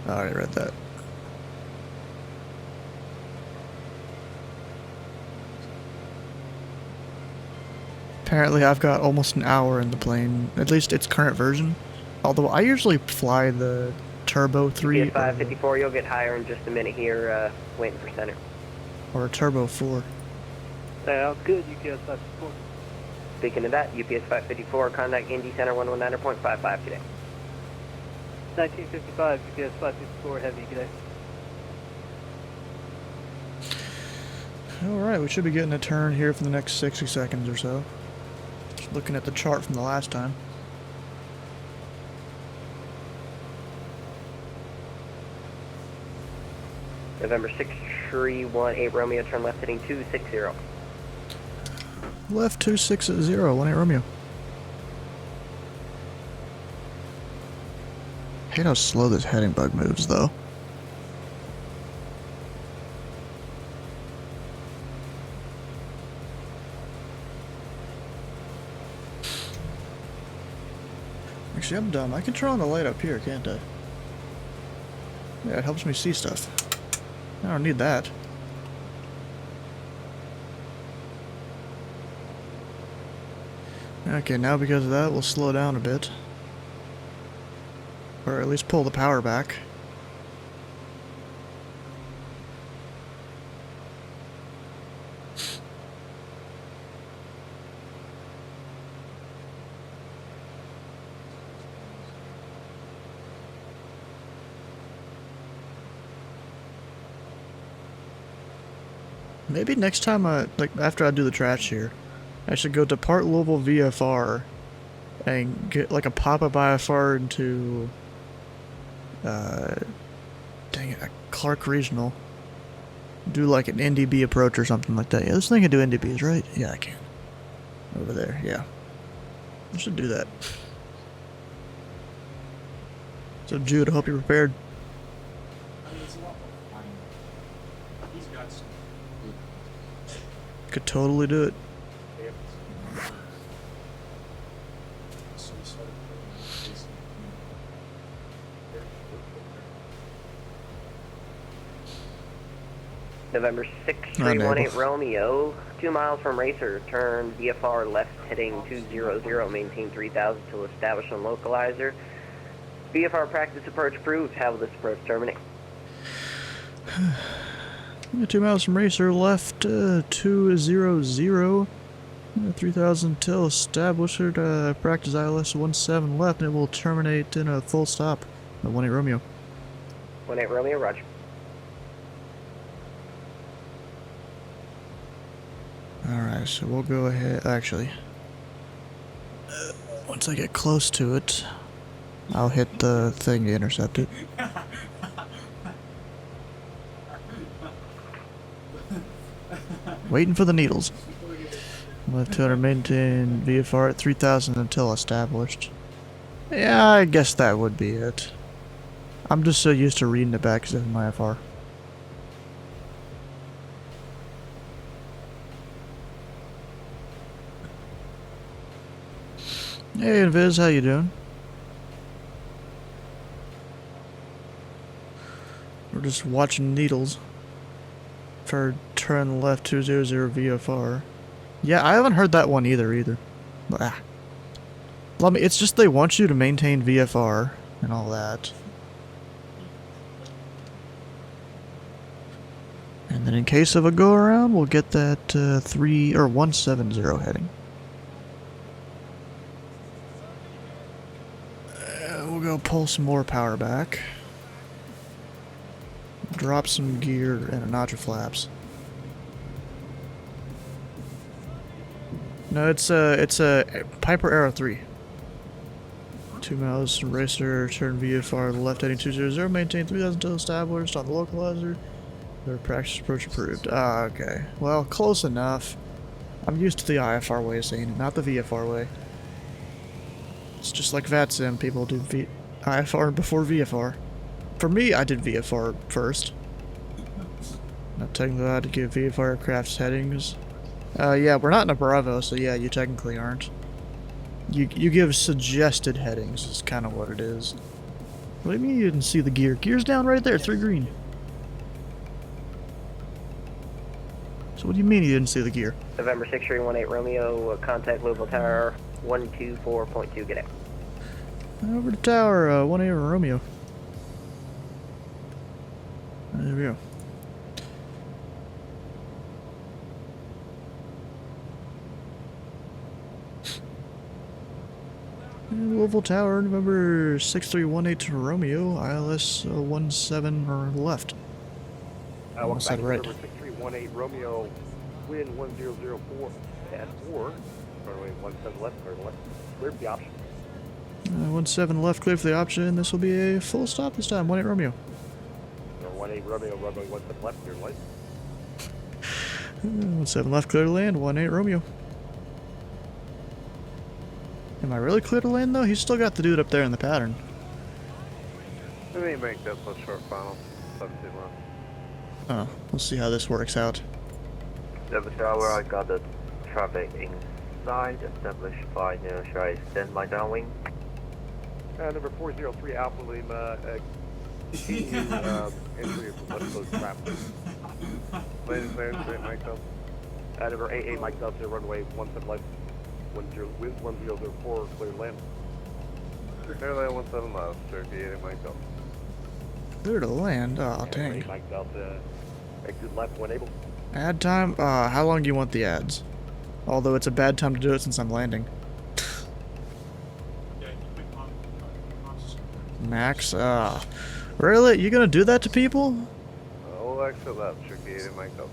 Speaker 1: I already read that. Apparently I've got almost an hour in the plane, at least its current version. Although I usually fly the Turbo 3
Speaker 21: UPS 554, you'll get higher in just a minute here, waiting for center.
Speaker 1: or a Turbo 4.
Speaker 2: Sounds good, UPS 554.
Speaker 21: Speaking of that, UPS 554, contact Indy Center 119.55 today.
Speaker 2: 1955, UPS 554 Heavy, good day.
Speaker 1: Alright, we should be getting a turn here for the next 60 seconds or so. Just looking at the chart from the last time.
Speaker 21: November 6318 Romeo, turn left heading 260.
Speaker 1: Left 260, 18 Romeo. Hate how slow this heading bug moves, though. Actually, I'm dumb. I can turn on the light up here, can't I? Yeah, it helps me see stuff. I don't need that. Okay, now because of that, we'll slow down a bit. Or at least pull the power back. Maybe next time, like after I do the trash here, I should go to Part Louisville VFR and get like a pop-up IFR into, dang it, Clark Regional. Do like an NDB approach or something like that. Yeah, this thing can do NDBs, right? Yeah, I can. Over there, yeah. I should do that. So Jude, I hope you're prepared. Could totally do it.
Speaker 21: November 6318 Romeo, 2 miles from Racer, turn VFR left heading 200, maintain 3000 till established on localizer. VFR practice approach approved. How will this approach terminate?
Speaker 1: 2 miles from Racer, left 200, 3000 till established, practice ILS 17 left, and it will terminate in a full stop at 18 Romeo.
Speaker 21: 18 Romeo, roger.
Speaker 1: Alright, so we'll go ahead, actually, once I get close to it, I'll hit the thing to intercept it. Waiting for the needles. Left 200, maintain VFR at 3000 until established. Yeah, I guess that would be it. I'm just so used to reading it back because it's my FR. Hey Invis, how you doing? We're just watching needles. For turn left 200 VFR. Yeah, I haven't heard that one either. But well, I mean, it's just they want you to maintain VFR and all that. And then in case of a go around, we'll get that 170 heading. We'll go pull some more power back. Drop some gear and a notch of flaps. No, it's a Piper Arrow 3. 2 miles Racer, turn VFR left heading 200, maintain 3000 till established on the localizer. Their practice approach approved. Ah, okay. Well, close enough. I'm used to the IFR way of saying it, not the VFR way. It's just like VATSIM, people do IFR before VFR. For me, I did VFR first. Not technically allowed to give VFR aircraft's headings. Yeah, we're not in a Bravo, so yeah, you technically aren't. You give suggested headings, is kind of what it is. What do you mean you didn't see the gear? Gear's down right there, 3 green. So what do you mean you didn't see the gear?
Speaker 21: November 6318 Romeo, contact Louisville Tower 124.2, get out.
Speaker 1: Over to tower, 18 Romeo. There we go. Louisville Tower, November 6318 Romeo, ILS 17 or left. Almost said right.
Speaker 17: November 6318 Romeo, wind 1004 at 4, runway 17 left, or left, clear the option.
Speaker 1: 17 left, clear for the option. This will be a full stop this time, 18 Romeo.
Speaker 17: 18 Romeo, runway 17 left, clear light.
Speaker 1: 17 left, clear to land, 18 Romeo. Am I really clear to land though? He's still got the dude up there in the pattern.
Speaker 17: Let me make that plus short final, 17 left.
Speaker 1: Oh, we'll see how this works out.
Speaker 22: November Tower, I got the traffic inside, established flight, should I extend my downwind?
Speaker 17: Number 403 Alpha Lima, continue entry from West Coast traffic. Landing clearance, straight Mike up. Number 88 Mike up to runway 17 left, 1004, clear land. Clear land 17 miles, Turkey 88 Mike up.
Speaker 1: Clear to land? Oh, dang.
Speaker 17: Mike Delta, exit left when able.
Speaker 1: Ad time? How long do you want the ads? Although it's a bad time to do it since I'm landing. Max, really? You gonna do that to people?
Speaker 17: Oh, exit left, Turkey 88 Mike up.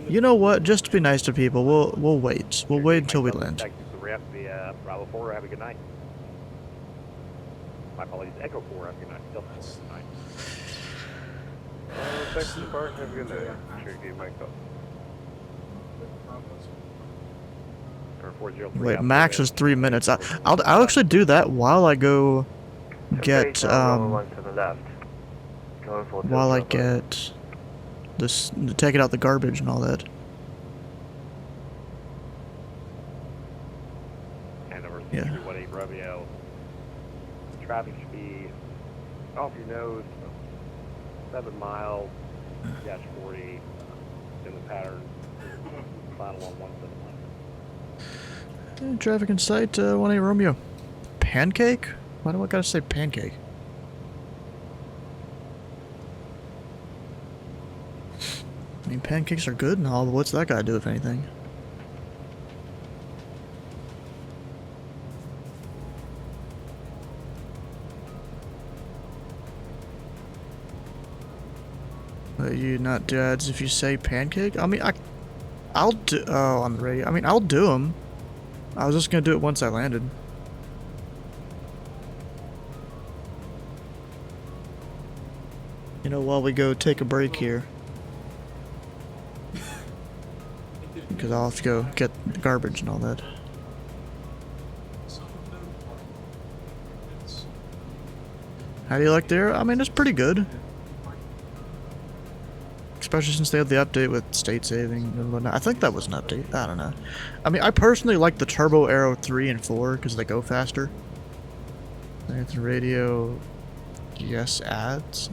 Speaker 1: You know what? Just to be nice to people, we'll wait. We'll wait until we land.
Speaker 17: Thank you for rep, the Bravo 4, have a good night. My apologies, Echo 4, have a good night. Delta 4, good night. Thanks for the park, have a good day. Turkey 88 Mike up.
Speaker 1: Wait, max is 3 minutes. I'll actually do that while I go get while I get this, taking out the garbage and all that.
Speaker 17: And number
Speaker 1: Yeah.
Speaker 17: 318 Romeo. Traffic should be off your nose, 7 miles, dash 40 in the pattern. Final on 171.
Speaker 1: Traffic in sight, 18 Romeo. Pancake? Why do I gotta say pancake? I mean, pancakes are good and all, but what's that gotta do, if anything? You not do ads if you say pancake? I mean, I'll do. Oh, on the radio. I mean, I'll do them. I was just gonna do it once I landed. You know, while we go take a break here. Because I'll have to go get the garbage and all that. How do you like there? I mean, it's pretty good. Especially since they had the update with state saving and whatnot. I think that was an update. I don't know. I mean, I personally like the Turbo Arrow 3 and 4 because they go faster. The radio. Yes, ads.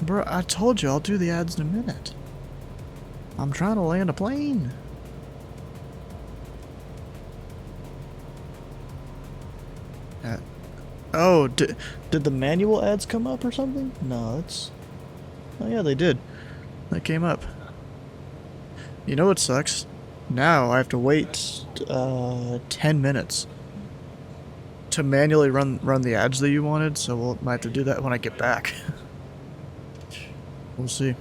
Speaker 1: Bro, I told you I'll do the ads in a minute. I'm trying to land a plane. Oh, did the manual ads come up or something? No, it's... Oh yeah, they did. That came up. You know what sucks? Now I have to wait 10 minutes to manually run the ads that you wanted, so we'll might have to do that when I get back. We'll see.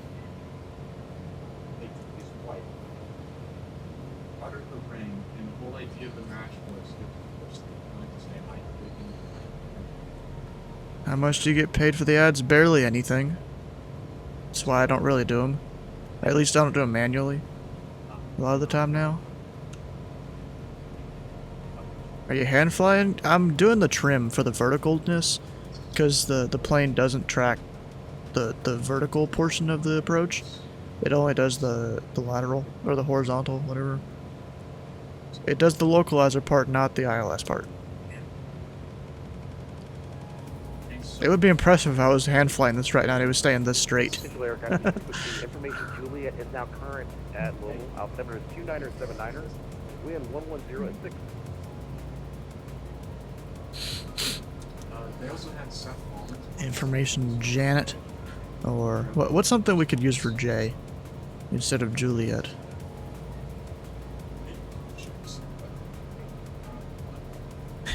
Speaker 1: How much do you get paid for the ads? Barely anything. That's why I don't really do them. At least I don't do them manually. A lot of the time now. Are you hand flying? I'm doing the trim for the verticalness, because the plane doesn't track the vertical portion of the approach. It only does the lateral, or the horizontal, whatever. It does the localizer part, not the ILS part. It would be impressive if I was hand flying this right now and it was staying this straight.
Speaker 17: Information Juliet is now current at Louisville. Altimeter is 29er, 79er. Wind 110 at 6.
Speaker 20: They also had Seth Palmer.
Speaker 1: Information Janet. Or what's something we could use for J instead of Juliet?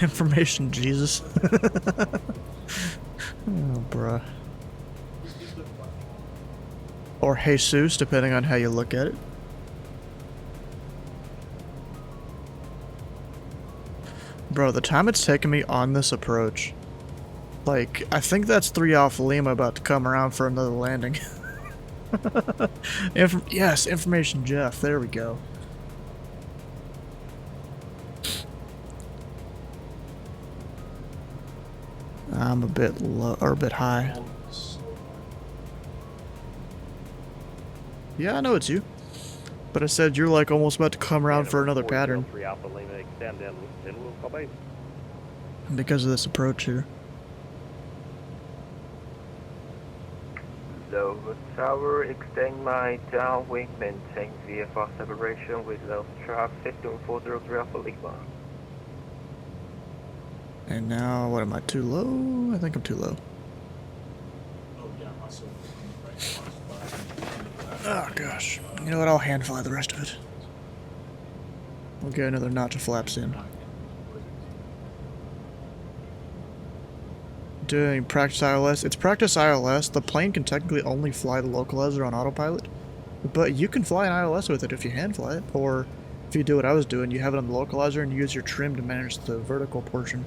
Speaker 1: Information Jesus. Oh, bruh. Or Jesus, depending on how you look at it. Bro, the time it's taken me on this approach. Like, I think that's 3 Alpha Lima about to come around for another landing. Yes, Information Jeff, there we go. I'm a bit low, or a bit high. Yeah, I know it's you. But I said you're like almost about to come around for another pattern
Speaker 5: 3 Alpha Lima, extend in Will call base.
Speaker 1: because of this approach here.
Speaker 22: Lower tower, extend my downwind, maintain VFR separation with low traffic, 15403 Alpha Lima.
Speaker 1: And now, what am I, too low? I think I'm too low.
Speaker 20: Oh yeah, also.
Speaker 1: Oh gosh. You know what, I'll hand fly the rest of it. We'll get another notch of flaps in. Doing practice ILS. It's practice ILS. The plane can technically only fly the localizer on autopilot. But you can fly an ILS with it if you hand fly it. Or if you do what I was doing, you have it on the localizer and use your trim to manage the vertical portion.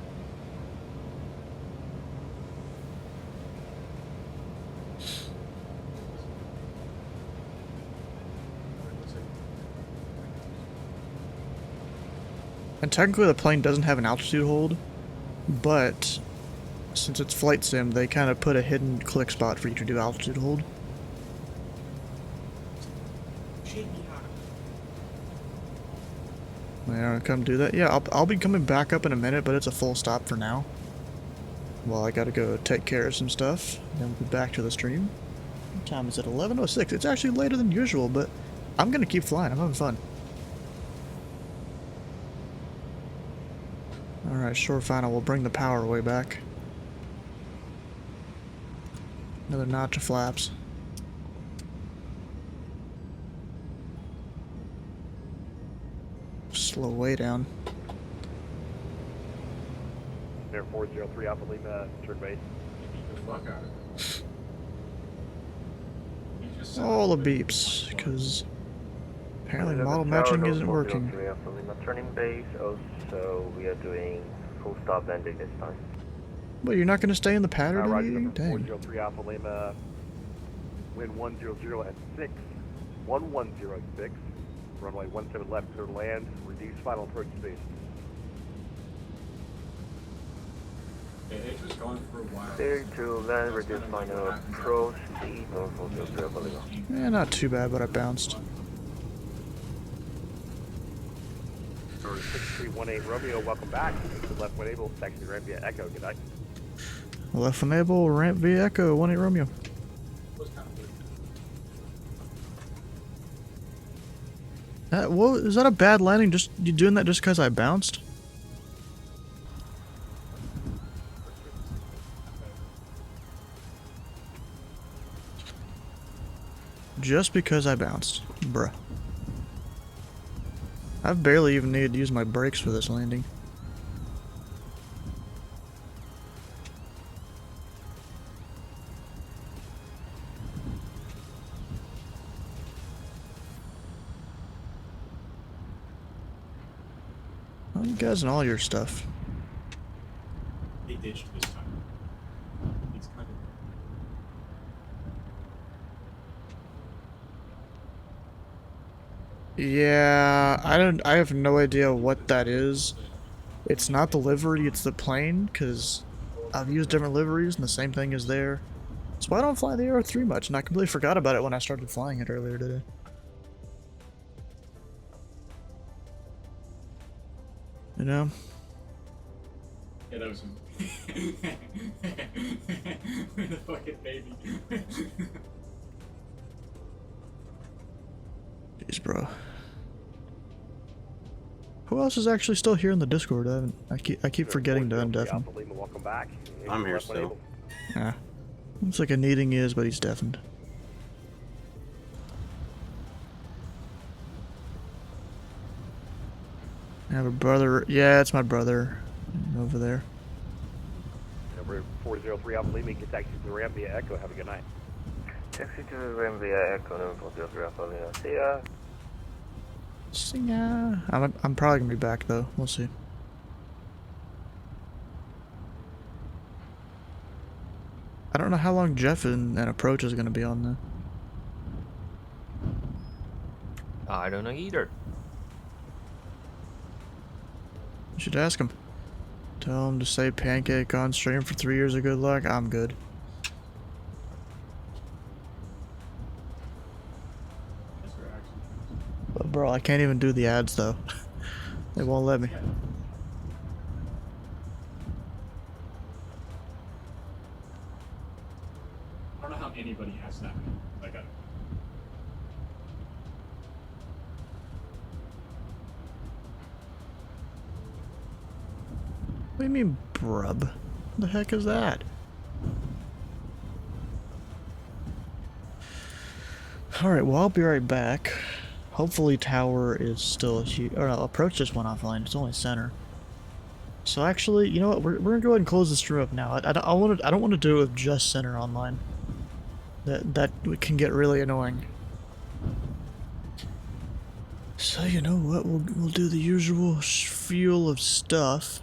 Speaker 1: And technically the plane doesn't have an altitude hold, but since it's flight sim, they kind of put a hidden click spot for you to do altitude hold. Yeah, come do that. Yeah, I'll be coming back up in a minute, but it's a full stop for now. Well, I gotta go take care of some stuff, then we'll be back to the stream. What time is it? 11:06. It's actually later than usual, but I'm gonna keep flying. I'm having fun. Alright, short final. We'll bring the power way back. Another notch of flaps. Slow way down.
Speaker 5: Air 403 Alpha Lima, turn base.
Speaker 1: All the beeps, because apparently model matching isn't working.
Speaker 22: Alpha Lima, turning base. Also, we are doing full stop landing this time.
Speaker 1: But you're not going to stay in the pattern?
Speaker 5: Roger,
Speaker 1: Dang.
Speaker 5: 403 Alpha Lima, wind 100 at 6, 110 at 6, runway 17 left, clear to land, reduce final approach speed.
Speaker 20: It was going for a while.
Speaker 22: Clear to land, reduce final approach speed, north 403 Alpha Lima.
Speaker 1: Yeah, not too bad, but I bounced.
Speaker 5: 6318 Romeo, welcome back. Left when able, taxi ramp via Echo, good night.
Speaker 1: Left enable, ramp via Echo, 18 Romeo. Whoa, is that a bad landing? Just you doing that just because I bounced? Just because I bounced, bruh. I've barely even needed to use my brakes for this landing. Oh, you guys and all your stuff.
Speaker 20: They ditched this time. It's kind of...
Speaker 1: Yeah, I have no idea what that is. It's not the livery, it's the plane, because I've used different liveries and the same thing is there. That's why I don't fly the Aero 3 much, and I completely forgot about it when I started flying it earlier today. You know?
Speaker 20: Yeah, that was him. The fucking baby.
Speaker 1: Jeez, bro. Who else is actually still here in the Discord? I keep forgetting to undeafen.
Speaker 5: Welcome back.
Speaker 18: I'm here still.
Speaker 1: Yeah. Looks like a needing is, but he's deafened. I have a brother. Yeah, it's my brother over there.
Speaker 5: Number 403 Alpha Lima, get taxi to the ramp via Echo. Have a good night.
Speaker 22: Taxi to the ramp via Echo, number 403 Alpha Lima. See ya.
Speaker 1: See ya. I'm probably gonna be back though. We'll see. I don't know how long Jeff and Approach is gonna be on though.
Speaker 3: I don't know either.
Speaker 1: You should ask him. Tell him to say pancake on stream for 3 years of good luck. I'm good. Bro, I can't even do the ads though. They won't let me.
Speaker 20: I don't know how anybody has that. Like a
Speaker 1: What do you mean, brub? The heck is that? Alright, well, I'll be right back. Hopefully tower is still huge. Or no, approach just went offline. It's only center. So actually, you know what? We're gonna go ahead and close the stream up now. I don't want to do it with just center online. That can get really annoying. So you know what? We'll do the usual spiel of stuff.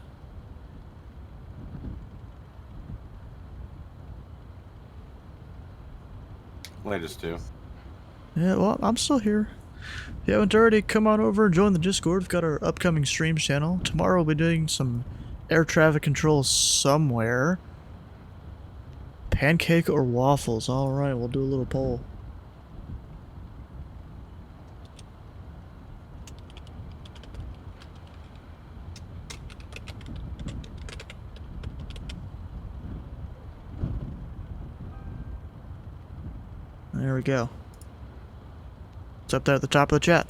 Speaker 18: Latest two.
Speaker 1: Yeah, well, I'm still here. If you haven't already, come on over and join the Discord. We've got our upcoming streams channel. Tomorrow we'll be doing some air traffic control somewhere. Pancake or waffles? Alright, we'll do a little poll. There we go. It's up there at the top of the chat.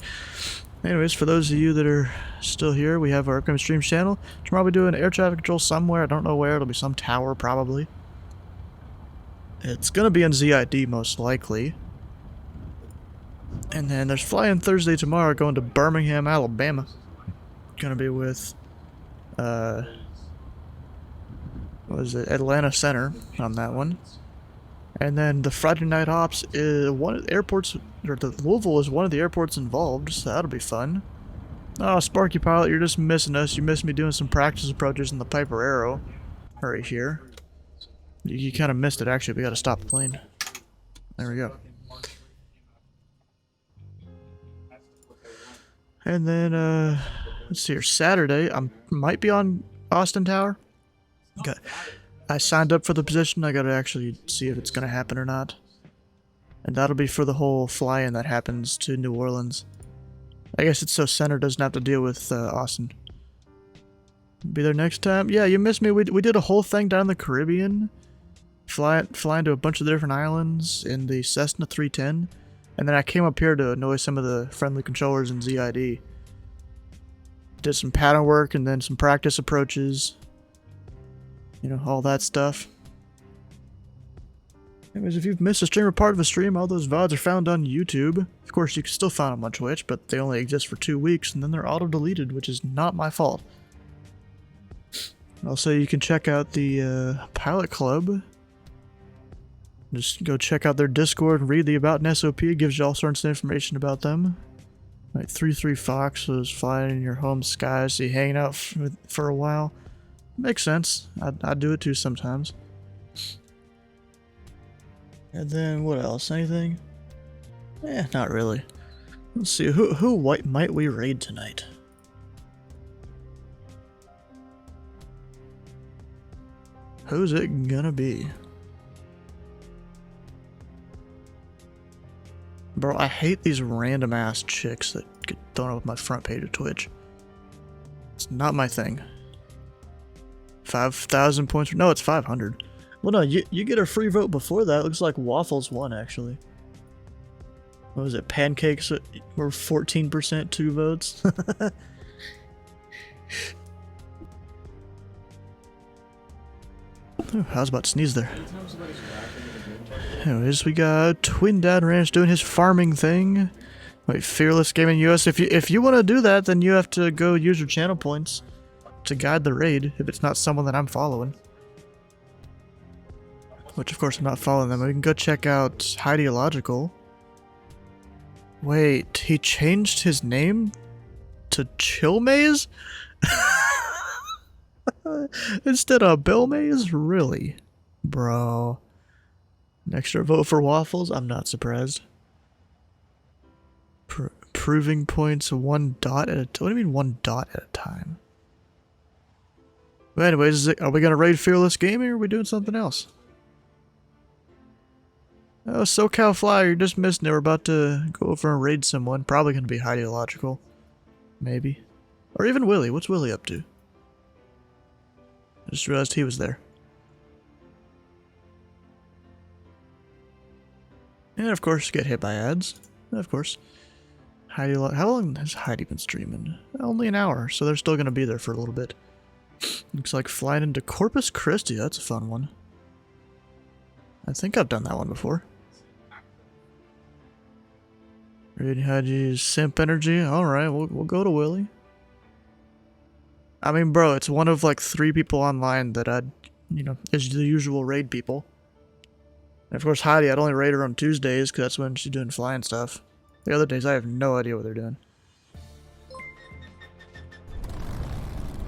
Speaker 1: Anyways, for those of you that are still here, we have our upcoming streams channel. Tomorrow we'll be doing air traffic control somewhere. I don't know where. It'll be some tower, probably. It's gonna be in ZID, most likely. And then there's Flying Thursday tomorrow, going to Birmingham, Alabama. Gonna be with, what is it, Atlanta Center on that one. And then the Friday Night Ops is one of the airports, or the Louisville is one of the airports involved, so that'll be fun. Oh, Sparky Pilot, you're just missing us. You missed me doing some practice approaches in the Piper Arrow. Right here. You kind of missed it, actually. We gotta stop the plane. There we go. And then, let's see here. Saturday, I might be on Austin Tower. Okay. I signed up for the position. I gotta actually see if it's gonna happen or not. And that'll be for the whole fly-in that happens to New Orleans. I guess it's so Center doesn't have to deal with Austin. Be there next time? Yeah, you missed me. We did a whole thing down in the Caribbean. Flying to a bunch of different islands in the Cessna 310. And then I came up here to annoy some of the friendly controllers in ZID. Did some pattern work and then some practice approaches. You know, all that stuff. Anyways, if you've missed a stream or part of a stream, all those VODs are found on YouTube. Of course, you can still find them on Twitch, but they only exist for 2 weeks, and then they're auto-deleted, which is not my fault. Also, you can check out the Pilot Club. Just go check out their Discord and read the About an SOP. It gives you all sorts of information about them. Like 33 Fox was flying in your home skies, so you hanging out for a while. Makes sense. I'd do it too sometimes. And then what else? Anything? Eh, not really. Let's see. Who might we raid tonight? Who's it gonna be? Bro, I hate these random ass chicks that get thrown up my front page of Twitch. It's not my thing. 5,000 points. No, it's 500. Well, no, you get a free vote before that. Looks like Waffles won, actually. What was it? Pancakes were 14%, 2 votes. Ooh, I was about to sneeze there. Anyways, we got Twin Dad Ranch doing his farming thing. Wait, Fearless Gaming US. If you want to do that, then you have to go use your channel points to guide the raid if it's not someone that I'm following. Which, of course, I'm not following them. We can go check out Ideological. Wait, he changed his name to Chill Maze? Instead of Bill Maze? Really? Bro. An extra vote for Waffles? I'm not surprised. Proving points 1 dot at a time. What do you mean 1 dot at a time? But anyways, are we gonna raid Fearless Gaming or are we doing something else? Oh, SoCal Flyer, you're just missing it. We're about to go over and raid someone. Probably going to be ideological. Maybe. Or even Willie. What's Willie up to? I just realized he was there. And of course, get hit by ads. Of course. Heidi, how long has Heidi been streaming? Only an hour, so they're still going to be there for a little bit. Looks like flying into Corpus Christi. That's a fun one. I think I've done that one before. Reading Heidi's Simp Energy. Alright, we'll go to Willie. I mean, bro, it's one of like 3 people online that I'd, you know, is the usual raid people. And of course, Heidi, I'd only raid her on Tuesdays because that's when she's doing flying stuff. The other days, I have no idea what they're doing.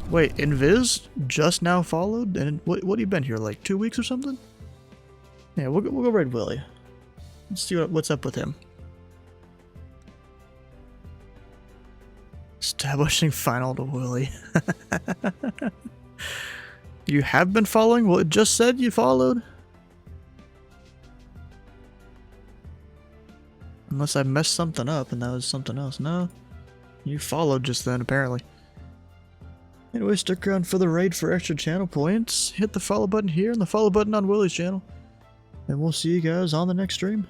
Speaker 1: Wait, Invis just now followed? And what have you been here, like 2 weeks or something? Yeah, we'll go raid Willie. Let's see what's up with him. Establishing final to Willie. You have been following? Well, it just said you followed. Unless I messed something up and that was something else. No. You followed just then, apparently. Anyway, stick around for the raid for extra channel points. Hit the follow button here and the follow button on Willie's channel. And we'll see you guys on the next stream.